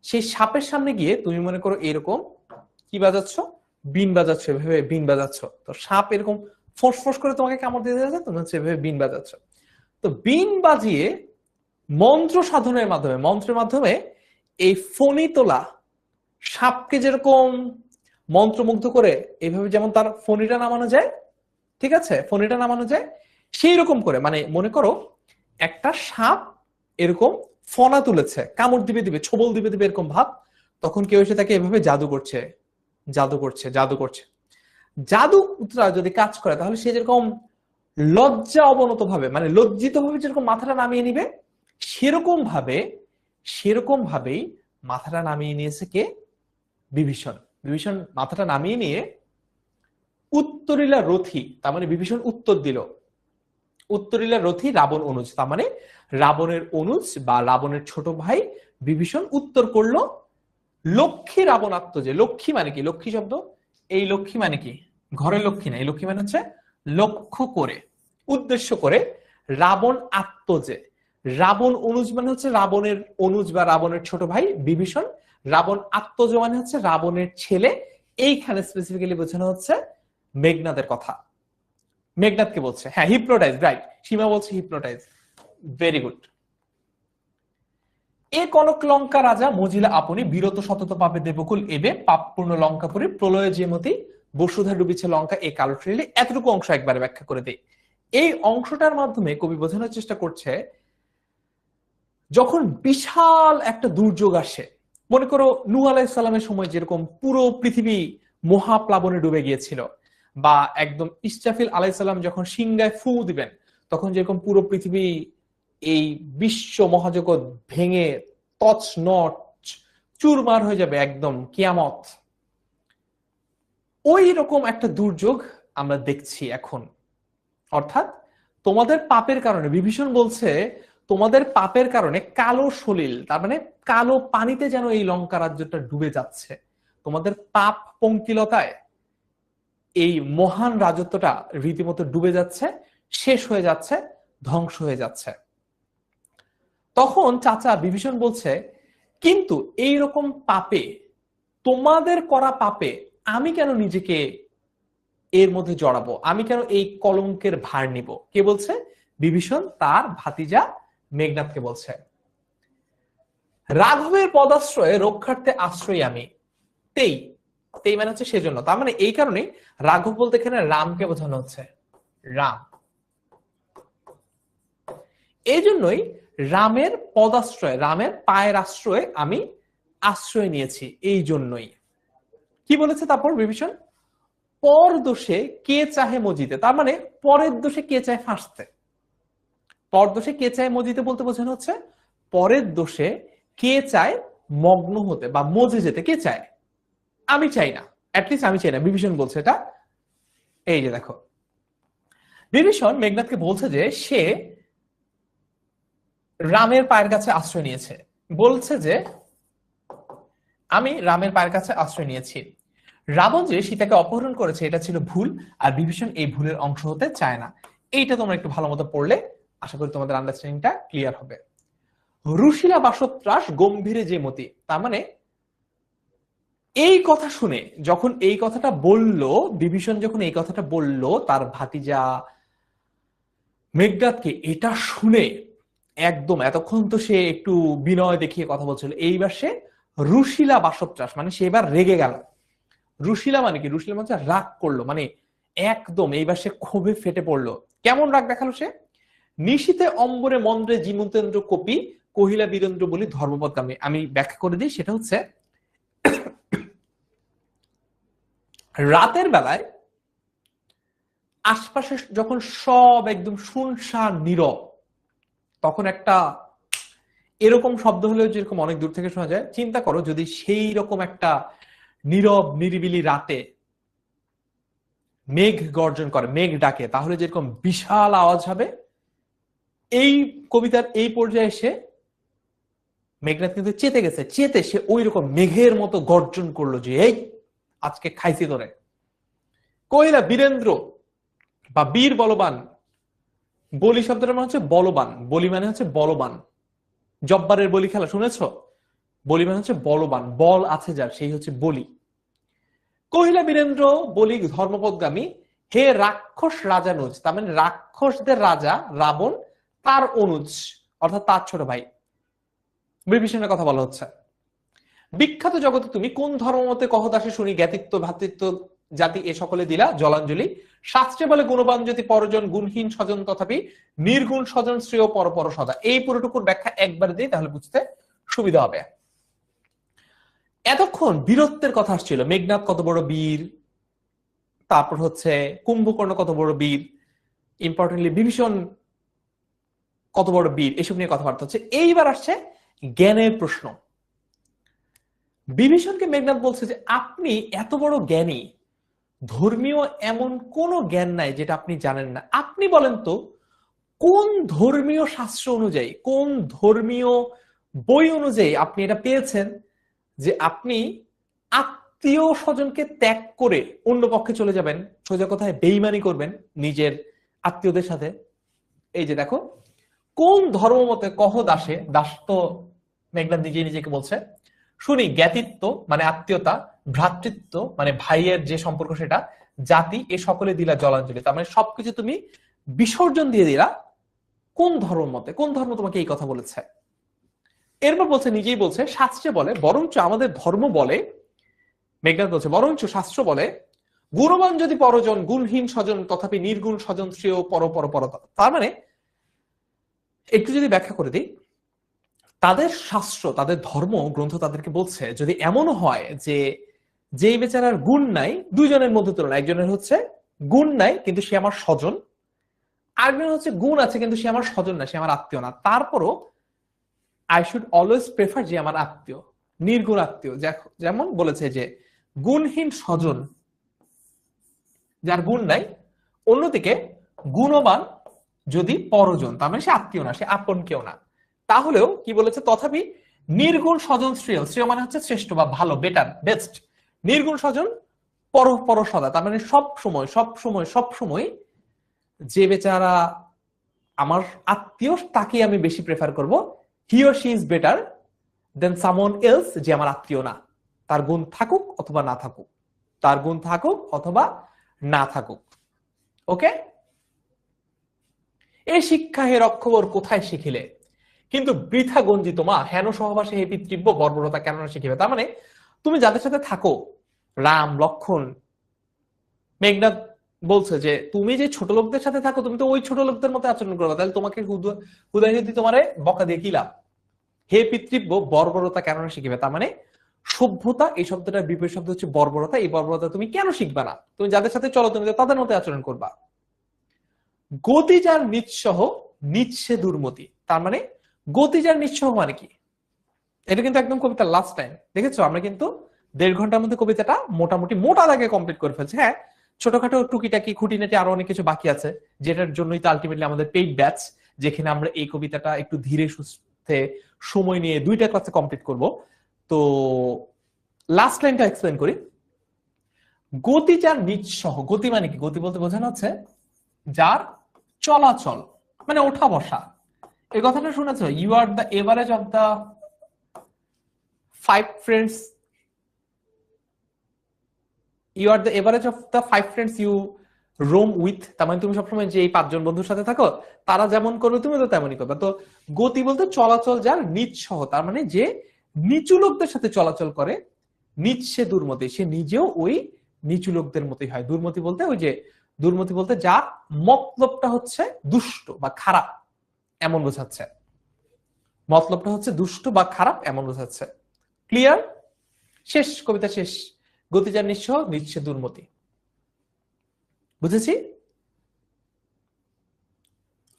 সেই সাপের সামনে গিয়ে তুমি মনে করো এরকম কি বাজাচ্ছ? বিন বাজাচ্ছ, এভাবে বিন বাজাচ্ছ। তো সাপ এরকম ফোঁস ফোঁস করে তোমাকে কামড় দিতে যাচ্ছে, তুমি হচ্ছে এভাবে বিন বাজাচ্ছ। তো বিন বাজিয়ে মন্ত্র সাধনের মাধ্যমে, মন্ত্রের মাধ্যমে এই ফণি তোলা সাপকে যেরকম মন্ত্রমুগ্ধ করে এইভাবে যেমন তার ফণিটা নামানো যায়, ঠিক আছে, ফণিটা নামানো যায়, সেই রকম করে মানে মনে করো একটা সাপ এরকম ফনা তুলেছে, কামড় দিবে দিবে, ছোবল দিবে দিবে এরকম ভাব, তখন কেউ এসে তাকে এভাবে জাদু করছে, জাদু করছে, জাদু করছে। জাদুটা যদি কাজ করে তাহলে সে যেরকম লজ্জা অবনত ভাবে মানে লজ্জিত ভাবে যেরকম মাথাটা নামিয়ে নিবে, সেরকম ভাবে, সেরকম ভাবেই মাথাটা নামিয়ে নিয়েছে কে? বিভীষণ। বিভীষণ মাথাটা নামিয়ে নিয়ে উত্তরিলা রথি, তার মানে বিভীষণ উত্তর দিল, উত্তরিলা রথি রাবণ অনুজ, তার মানে রাবণের অনুজ বা রাবণের ছোট ভাই বিভীষণ উত্তর করলো লক্ষ্মী রাবণাত্ম। যে লক্ষ্মী মানে কি? লক্ষ্মী শব্দ, এই লক্ষ্মী মানে কি? ঘরের লক্ষ্মী না, এই লক্ষ্মী মানে হচ্ছে লক্ষ্য করে, উদ্দেশ্য করে। রাবণ আত্মজে, রাবণ অনুজ মানে হচ্ছে রাবণের অনুজ বা রাবণের ছোট ভাই বিভীষণ, রাবণ আত্মজ মানে হচ্ছে রাবণের ছেলে। এইখানে স্পেসিফিক্যালি বোঝানো হচ্ছে মেঘনাদের কথা। মেঘনাদকে বলছে, হ্যাঁ হিপনোটাইজ, রাইট, সীমা বলছে হিপনোটাইজ, ভেরি গুড। এ কনক লঙ্কা রাজা মজিলা আপনি, বিরত সতত পাপে দেবকুল এবে, পাপপূর্ণ লঙ্কাপুরী প্রলয় যেমতি, বসুধা ডুবিছে লঙ্কা এ কালো ট্রেলে। এতটুকু অংশ একবারে ব্যাখ্যা করে দেই। এই অংশটার মাধ্যমে কবি বোঝানোর চেষ্টা করছে যখন বিশাল একটা দুর্যোগ আসে, মনে করো নূহ আলাইহিস সালামের সময় যেরকম পুরো পৃথিবী মহাপ্লাবনে ডুবে গিয়েছিল, বা একদম ইসরাফিল আলাইহিস সালাম যখন সিংহায় ফু দিবেন তখন যেরকম পুরো পৃথিবী এই বিশ্ব মহাজগৎ ভেঙে তছনছ চুরমার হয়ে যাবে, একদম কিয়ামত। ওই রকম একটা দুর্যোগ আমরা দেখছি এখন। অর্থাৎ তোমাদের পাপের কারণে, বিভীষণ বলছে তোমাদের পাপের কারণে কালো সলিল, তার মানে কালো পানিতে যেন এই লঙ্কা রাজ্যটা ডুবে যাচ্ছে। তোমাদের পাপ পঙ্কিলতায় এই মহান রাজত্বটা রীতিমতো ডুবে যাচ্ছে, শেষ হয়ে যাচ্ছে, ধ্বংস হয়ে যাচ্ছে। তখন চাচা বিভীষণ বলছে, কিন্তু এই রকম পাপে, তোমাদের করা পাপে আমি কেন নিজেকে এর মধ্যে জড়াবো, আমি কেন এই কলঙ্কের ভার নিব? কে বলছে? বিভীষণ তার ভাতিজা মেঘনাদকে বলছে। রাঘবের পদাশ্রয়ে রক্ষার্থে আশ্রয় আমি। তেই তেই মানে হচ্ছে সেজন্য, তার মানে এই কারণে রাঘব বলতে এখানে রামকে বোঝানো হচ্ছে, রাম। এই জন্যই রামের পদাশ্রয়, রামের পায়ের আশ্রয়ে আমি আশ্রয় নিয়েছি, এই জন্যই। কি বলেছে তারপর বিভীষণ? পর দোষে কে চাহে মজিতে, তার মানে পরের দোষে কে চায় ফাঁসতে। পর দোষে কে চায় মজিতে বলতে বোঝানো হচ্ছে পরের দোষে কে চায় মগ্ন হতে বা মজে যেতে। কে চায়? আমি চাই না, অ্যাটলিস্ট আমি চাই না, বিভীষণ বলছে এটা। এই যে দেখো, বিভীষণ মেঘনাদকে বলছে যে সে রামের পায়ের কাছে আশ্রয় নিয়েছে, বলছে যে আমি রামের পায়ের কাছে আশ্রয় নিয়েছি। রাবণ যে সীতাকে অপহরণ করেছে এটা ছিল ভুল, আর বিভীষণ এই ভুলের অংশ হতে চায় না। এইটা তোমরা একটু ভালো মতো পড়লে আশা করি তোমাদের আন্ডারস্ট্যান্ডিংটা ক্লিয়ার হবে। রুশিলা বাসত্রাস গম্ভীরে যে মতি, তার মানে এই কথা শুনে, যখন এই কথাটা বলল বিভীষণ, যখন এই কথাটা বলল তার ভাতিজা মেঘনাদকে, এটা শুনে একদম, এতক্ষণ তো সে একটু বিনয় দেখিয়ে কথা বলছিল, এইবার সে রুশিলা বাসত্রাস মানে সে এবার রেগে গেল। রুশিলা মানে কি? রুশিলা মানে রাগ করলো, মানে একদম এইবার সে ক্ষোভে ফেটে পড়লো। কেমন রাগ দেখালো সে? নিশীতে অম্বরে মন্দ্রে জিমুতেন্দ্র কপি কহিলা বীরেন্দ্র বলি ধর্মপদগামী। আমি ব্যাখ্যা করে দিই, সেটা হচ্ছে রাতের বেলায় আশপাশে যখন সব একদম শুনশান নীরব, তখন একটা এরকম শব্দ হলেও যেরকম অনেক দূর থেকে শোনা যায়, চিন্তা করো যদি সেই রকম একটা নীরব নিরিবিলি রাতে মেঘ গর্জন করে, মেঘ ডাকে, তাহলে যেরকম বিশাল আওয়াজ হবে। এই কবিতার এই পর্যায়ে এসে মেঘনাদ কিন্তু চেতে গেছে, চেতে সে ওই রকম মেঘের মতো গর্জন করলো যে এই আজকে খাইছি তোরে। কইলা বীরেন্দ্র বা বীর বলবান, বলি শব্দটা মানে হচ্ছে বলবান, বলি মানে হচ্ছে বলবান। জব্বারের বলি খেলা শুনেছ? বলি মানে হচ্ছে বলবান, বল আছে যার, সেই হচ্ছে বলি। কহিলা বীরেন্দ্র বলি ধর্মপদগামী, হে রাক্ষস রাজানুজ, তার মানে রাক্ষসদের রাজা রাবণ, তার অনুজ অর্থাৎ তার ছোট ভাই বিভীষণের কথা বলা হচ্ছে। বিখ্যাত জগতে তুমি কোন ধর্মমতে কহদাসে শুনি, জ্ঞাতিত্ব ভাতৃত্ব জাতি এ সকলে দিলা জলাঞ্জলি। শাস্ত্রে বলে গুণবান যদি পরজন, গুণহীন স্বজন তথাপি নির্গুণ স্বজন শ্রেয় পর পর সদা। এই পুরোটুকুর ব্যাখ্যা একবার দিই, তাহলে বুঝতে সুবিধা হবে। এতক্ষণ বীরত্বের কথা আসছিল, মেঘনাদ কত বড় বীর, তারপর হচ্ছে কুম্ভকর্ণ কত বড় বীর, ইম্পর্টেন্টলি বিভীষণ কত বড় বীর, এসব নিয়ে কথাবার্তা হচ্ছে। এইবার আসছে জ্ঞানের প্রশ্ন। বিভীষণকে মেঘনাদ বলছে যে আপনি এত বড় জ্ঞানী, ধর্মীয় এমন কোন জ্ঞান নাই যেটা আপনি জানেন না। আপনি বলেন তো কোন ধর্মীয় শাস্ত্র অনুযায়ী, কোন ধর্মীয় বই অনুযায়ী আপনি এটা পেয়েছেন যে আপনি আত্মীয় স্বজনকে ত্যাগ করে অন্য পক্ষে চলে যাবেন, সোজা কথায় বেইমানি করবেন নিজের আত্মীয়দের সাথে। এই যে দেখো, কোন ধর্মমতে কহ দাসে, দাস তো মেঘনাদ নিজে নিজেকে বলছে, শুনি জ্ঞাতিত্ব মানে আত্মীয়তা, ভ্রাতৃত্ব মানে ভাইয়ের যে সম্পর্ক সেটা, জাতি এ সকলে দিলা জলাঞ্জলি, তার মানে সবকিছু তুমি বিসর্জন দিয়ে দিলা। কোন ধর্ম মতে, কোন ধর্ম তোমাকে এই কথা বলেছে? এরপর বলছে, নিজেই বলছে শাস্ত্রে বলে, বরঞ্চ আমাদের ধর্ম বলে, মেঘনাদ বলছে বরঞ্চ শাস্ত্র বলে, গুণবান যদি পরজন, গুণহীন স্বজন তথাপি নির্গুণ স্বজন শ্রেয় পর পর পরতা। তার মানে একটু যদি ব্যাখ্যা করে দিই, তাদের শাস্ত্র, তাদের ধর্ম গ্রন্থ তাদেরকে বলছে যদি এমনও হয় যে যেই বেচারার গুণ নাই, দুইজনের মধ্যে তুলনা, একজনের হচ্ছে গুণ নাই কিন্তু সে আমার স্বজন, আরেকজন হচ্ছে গুণ আছে কিন্তু সে আমার স্বজন না, সে আমার আত্মীয় না, তারপরও আই শুড অলওয়েজ প্রেফার যে আমার আত্মীয়, নির্গুণ আত্মীয়। যেমন বলেছে যে গুণহীন স্বজন যার গুণ নাই, অন্যদিকে গুণবান যদি পরজন, তার মানে সে আত্মীয় না, সে আপন কেউ না। তাহলেও কি বলেছে, তথাপি নির্গুণ স্বজন শ্রেয়, শ্রেয় মানে হচ্ছে শ্রেষ্ঠ বা ভালো, বেটার, বেস্ট। নির্গুণ স্বজন পর পর সদা, তার মানে সব সময় সব সময় সব সময় যে বেচারা আমার আত্মীয় তাকে আমি বেশি প্রেফার করব, he or she is better then someone else যে আমার আত্মীয় না, তার গুণ থাকুক অথবা না থাকুক, তার গুণ থাকুক অথবা না থাকুক। ওকে, এই শিক্ষা হে রক্ষবর কোথায় শিখিলে, কিন্তু বৃথা গঞ্জিত মা হেন সহবাসে হে পিতৃব্য বর্বরতা কেন শিখিবে। তার মানে তুমি যাদের সাথে থাকো, রাম লক্ষণ, মেঘনাথ বলছে যে তুমি যে ছোট লোকদের সাথে থাকো তুমি তো ওই ছোট লোকদের মতো আচরণ করবে, তাহলে তোমাকে হুদাই যদি তোমারে বকা দিয়ে কি লাভ। হে পিতৃব্য বর্বরতা কেন শিখিবে, তার মানে সভ্যতা এই শব্দটার বিপরীত শব্দ হচ্ছে বর্বরতা, এই বর্বরতা তুমি কেন শিখবে না, তুমি যাদের সাথে চলো তুমি তাদের মতো আচরণ করবা। গতি যার নিঃসহ নিচ্ছে দুর্মতি, তার মানে গতি যার নিঃসহ মানে কি, এটা কিন্তু একদম কবিতার লাস্ট টাইম দেখেছো, আমরা কিন্তু 1.5 ঘন্টার মধ্যে কবিতাটা মোটামুটি মোটা দাগে কমপ্লিট করে ফেলছি। হ্যাঁ, ছোটখাটো টুকিটাকি খুঁটিনাটি আরো অনেক কিছু বাকি আছে, যেটার জন্যই তো আলটিমেটলি আমাদের পেইড ব্যাচ, যেখানে আমরা এই কবিতাটা একটু ধীরে সুস্থে সময় নিয়ে 2টা ক্লাসে কমপ্লিট করব। তো লাস্ট লাইনটা এক্সপ্লেন করি। গতি যার নিঃসহ, গতি মানে কি, গতি বলতে বোঝানো হচ্ছে যার চলাচল, মানে ওঠা বসা। এই কথাটা শুনেছো, you are the average of the 5 friends, you are the average of the 5 friends you roam with, তার মানে তুমি সবসময় যে এই 5 জন বন্ধুর সাথে থাকো তারা যেমন করবে তুমি তো তেমনই করবে। তো গতি বলতে চলাচল যার নিঃসহ, তার মানে যে নিচু লোকদের সাথে চলাচল করে, নিচ সে দুর্মতি, সে নিজেও ওই নিচু লোকদের মতোই হয়। দুর্মতি বলতে ওই যে, দুর্মতি বলতে যার মতলবটা হচ্ছে দুষ্ট বা খারাপ এমন বোঝাচ্ছে, মতলবটা হচ্ছে দুষ্ট বা খারাপ এমন বোঝাচ্ছে। ক্লিয়ার? শেষ, কবিতা শেষ। গতি যার নিঃসহ নিচ্ছে দুর্মতি, বুঝেছি?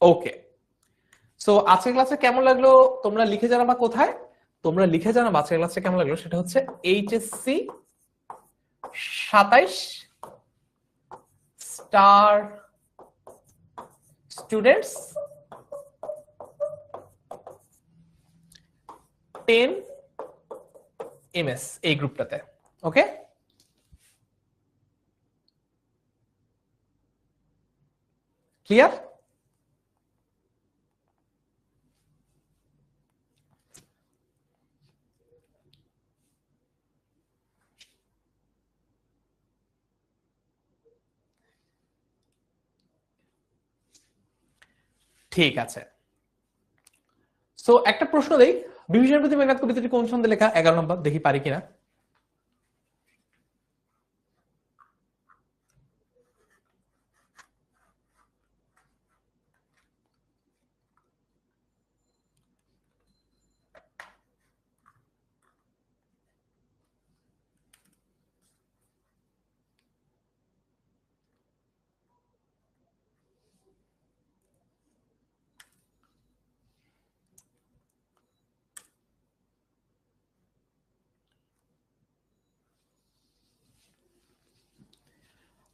ওকে, সো আজকের ক্লাসে কেমন লাগলো তোমরা লিখে জানাবা। কোথায় তোমরা লিখে জানাবা আজকের ক্লাসে কেমন লাগলো, সেটা হচ্ছে এইচএসসি 27 স্টার স্টুডেন্টস 10 এমএস এই গ্রুপটাতে। ওকে, ক্লিয়ার? ঠিক আছে, সো একটা প্রশ্ন দেই, বিভীষণ প্রতি মেঘনাদ কবিতাটি কোন ছন্দে লেখা? 11 নম্বর, দেখি পারি কিনা।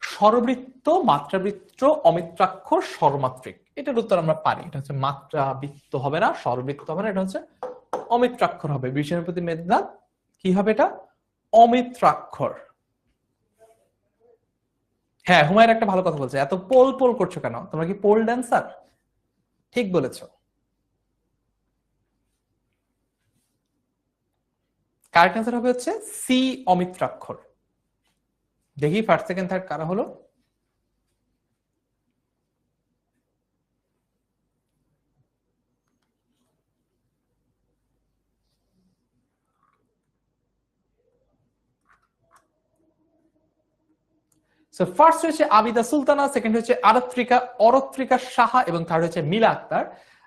স্বরবৃত্ত, মাত্রাবৃত্ত, অমিত্রাক্ষর, স্বরমাত্রিক, এটার উত্তর আমরা পারি। এটা হচ্ছে মাত্রাবৃত্ত হবে না, স্বরবৃত্ত হবে না, এটা হচ্ছে অমিত্রাক্ষর হবে। বিভীষণের প্রতি মেঘনাদ কি হবে, এটা অমিত্রাক্ষর। হ্যাঁ, হুমায়ুন একটা ভালো কথা বলছে, এত পোল পোল করছো কেন, তোমরা কি পোল ড্যান্সার? ঠিক বলেছো, কারেক্ট অ্যান্সার হবে হচ্ছে সি, অমিত্রাক্ষর। দেখি ফার্স্ট সেকেন্ড থার্ড কারা হলো। সো ফার্স্ট হচ্ছে আবিদা সুলতানা, সেকেন্ড হচ্ছে অরত্রিকা সাহা এবং থার্ড হচ্ছে মিলা আক্তার।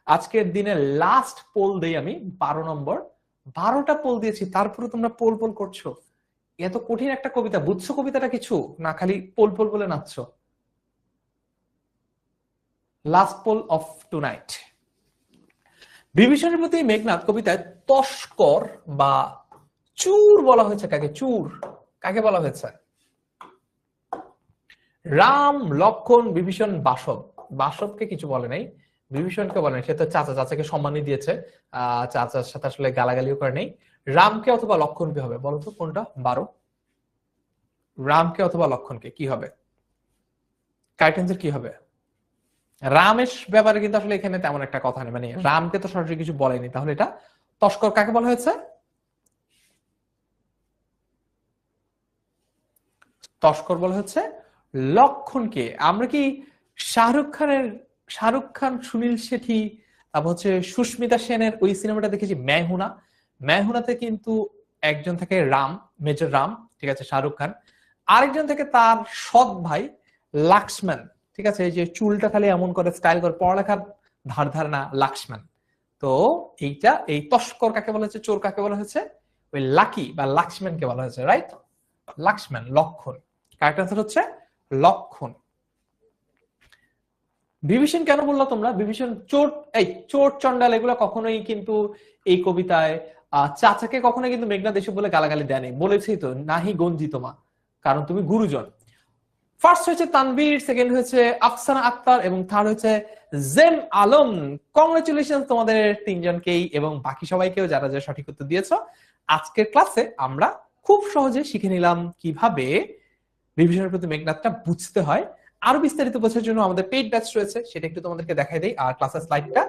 আজকের দিনে লাস্ট পোল দেই আমি 12 নম্বর। 12টা পোল দিয়েছি, তারপরে তোমরা পোল পোল করছো। এত কঠিন একটা কবিতা, বুঝছো কবিতাটা কিছু না, খালি পোল পোল বলে নাচছো। Last poll of tonight. বিভীষণের প্রতি মেঘনাদ কবিতায় তস্কর বা চুর বলা হয়েছে কাকে? চুর কাকে বলা হয়েছে? রাম, লক্ষণ, বিভীষণ, বাসব। বাসবকে কিছু বলে নাই, বিভীষণকে বলে নাই, সে তো চাচাকে সম্মানই দিয়েছে, চাচার সাথে আসলে গালাগালিও করে নেই। রামকে অথবা লক্ষণকে হবে, বলো তো কোনটা? 12 রামকে অথবা লক্ষণকে কি হবে? কারেক্ট অ্যান্সার কি হবে? রামের ব্যাপারে কিন্তু আসলে এখানে তেমন একটা কথা নেই, মানে রামকে তো সরাসরি কিছু বলেনি, তাহলে এটা তস্কর কাকে বলা হয়েছে? তস্কর বলা হচ্ছে লক্ষণকে। আমরা কি শাহরুখ খান, সুনীল শেঠি, তারপর হচ্ছে সুস্মিতা সেনের ওই সিনেমাটা দেখেছি ম্যায় হুনাতে কিন্তু একজন থাকে রাম, মেজর রাম, ঠিক আছে, শাহরুখ খান। আরেকজন থেকে তার সৎ ভাই লাক্সম্যান, ঠিক আছে, এই যে চুলটা খালি এমন করে স্টাইল করে, পড়ালেখার ধার না, লাক্সম্যান। তো এইটা, এই তস্কর কাকে বলা হচ্ছে, চোর কাকে বলা হচ্ছে? ওই লাকি বা লাক্সম্যানকে বলা হচ্ছে, রাইট? লাক্সম্যান, লক্ষণ। কারেক্ট আনসার হচ্ছে লক্ষণ। বিভীষণ কেন বললো তোমরা? বিভীষণ চোর, এই চোর চন্ডাল এগুলো কখনোই কিন্তু এই কবিতায় চাচাকে কখনোই কিন্তু মেঘনাদ এসে বলে গালাগালি দেয়নি, বলেছেই তো নাহি গঞ্জি তোমা, কারণ তুমি গুরুজন। ফার্স্ট হয়েছে তানভীর, সেকেন্ড হয়েছে আফসানা আক্তার এবং থার্ড হয়েছে জেম আলম। কংগ্রেচুলেশন তোমাদের তিনজনকেই এবং বাকি সবাইকেও যারা যারা সঠিক উত্তর দিয়েছো। আজকের ক্লাসে আমরা খুব সহজে শিখে নিলাম কিভাবে বিভীষণের প্রতি মেঘনাদটা বুঝতে হয়। আরো বিস্তারিত বোঝার জন্য আমাদের পেইড ব্যাচ রয়েছে, সেটা একটু তোমাদেরকে দেখাই দেই। আর ক্লাসের স্লাইডটা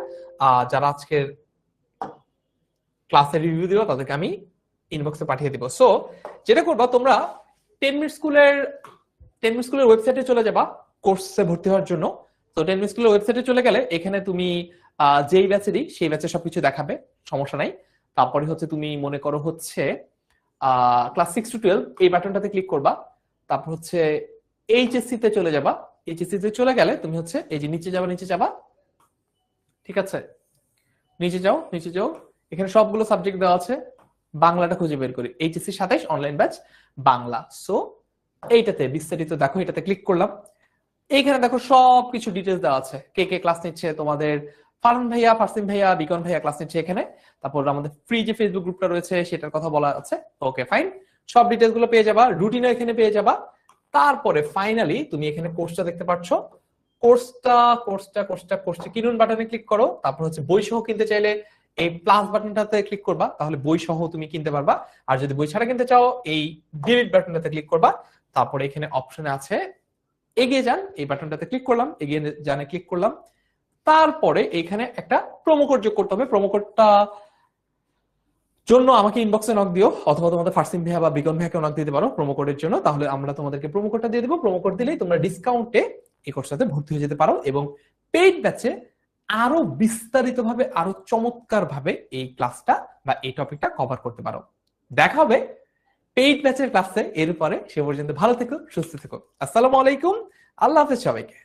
যারা আজকের ক্লাসের রিভিউ দিল তাদেরকে আমি ইনবক্সে পাঠিয়ে দিব। সো যেটা করবা, তোমরা 10 মিনিট স্কুলের ওয়েবসাইটে চলে যাবা কোর্সে ভর্তি হওয়ার জন্য। তো 10 মিনিট স্কুলের ওয়েবসাইটে চলে গেলে এখানে তুমি যেই ব্যাচে দিই সেই ব্যাচে সবকিছু দেখাবে, সমস্যা নাই। তারপরে হচ্ছে তুমি মনে করো হচ্ছে ক্লাস 6 to 12 এই বাটনটাতে ক্লিক করবা, তারপর হচ্ছে এইচএসসি তে চলে যাবা। এইচএসসি তে চলে গেলে তুমি হচ্ছে এই যে নিচে যাবা, ঠিক আছে, নিচে যাও, এখানে সবগুলো সাবজেক্ট দেওয়া আছে। বাংলাটা খুঁজে বের করি, HSC 27 online batch Bangla. So এইটাতে বিস্তারিত দেখো, এটাতে ক্লিক করলাম। এইখানে দেখো সবকিছু ডিটেলস দেওয়া আছে, কে কে ক্লাস নিচ্ছে। তোমাদের ফারহান ভাইয়া, ফারসিম ভাইয়া, বিকন ভাইয়া ক্লাস নিচ্ছে এখানে। তারপর আমাদের ফ্রি যে ফেসবুক গ্রুপটা রয়েছে সেটার কথা বলা আছে। ওকে ফাইন, সব ডিটেলস গুলো পেয়ে যাবা, রুটিনও এখানে পেয়ে যাবা। তারপরে ফাইনালি তুমি এখানে কোর্সটা দেখতে পাচ্ছ। কোর্সটা কিনুন বাটনে ক্লিক করো। তারপর হচ্ছে বই সহ কিনতে চাইলে এই প্লাস বাটনটাতে ক্লিক করবা, তাহলে বই সহ তুমি কিনতে পারবা। আর যদি বই ছাড়া কিনতে চাও এই ডিলিট বাটনটাতে ক্লিক করবা। তারপরে এখানে অপশনে আছে এগিয়ে যান, এই বাটনটাতে ক্লিক করলাম, এগিয়ে জানে ক্লিক করলাম। তারপরে এখানে একটা প্রোমো কোড যোগ করতে হবে। প্রোমো কোডটা জন্য আমাকে ইনবক্সে নক দিও, অথবা তোমাদের ফারসিম ভাইয়া বা বিকন ভাইয়াকে নক দিতে পারো প্রোমো কোডের জন্য, তাহলে আমরা তোমাদেরকে প্রোমো কোডটা দিয়ে দেবো। প্রোমো কোড দিলেই তোমরা ডিসকাউন্টে এই কোর্সটাতে ভর্তি হয়ে যেতে পারো এবং পেইড ব্যাচে আরো বিস্তারিত ভাবে, আরো চমৎকার ভাবে এই ক্লাসটা বা এই টপিকটা কভার করতে পারো। দেখা হবে পেইড ব্যাচের ক্লাসে। এরপরে সে পর্যন্ত ভালো থেকো, সুস্থ থেকো। আসসালামু আলাইকুম, আল্লাহ হাফেজ সবাইকে।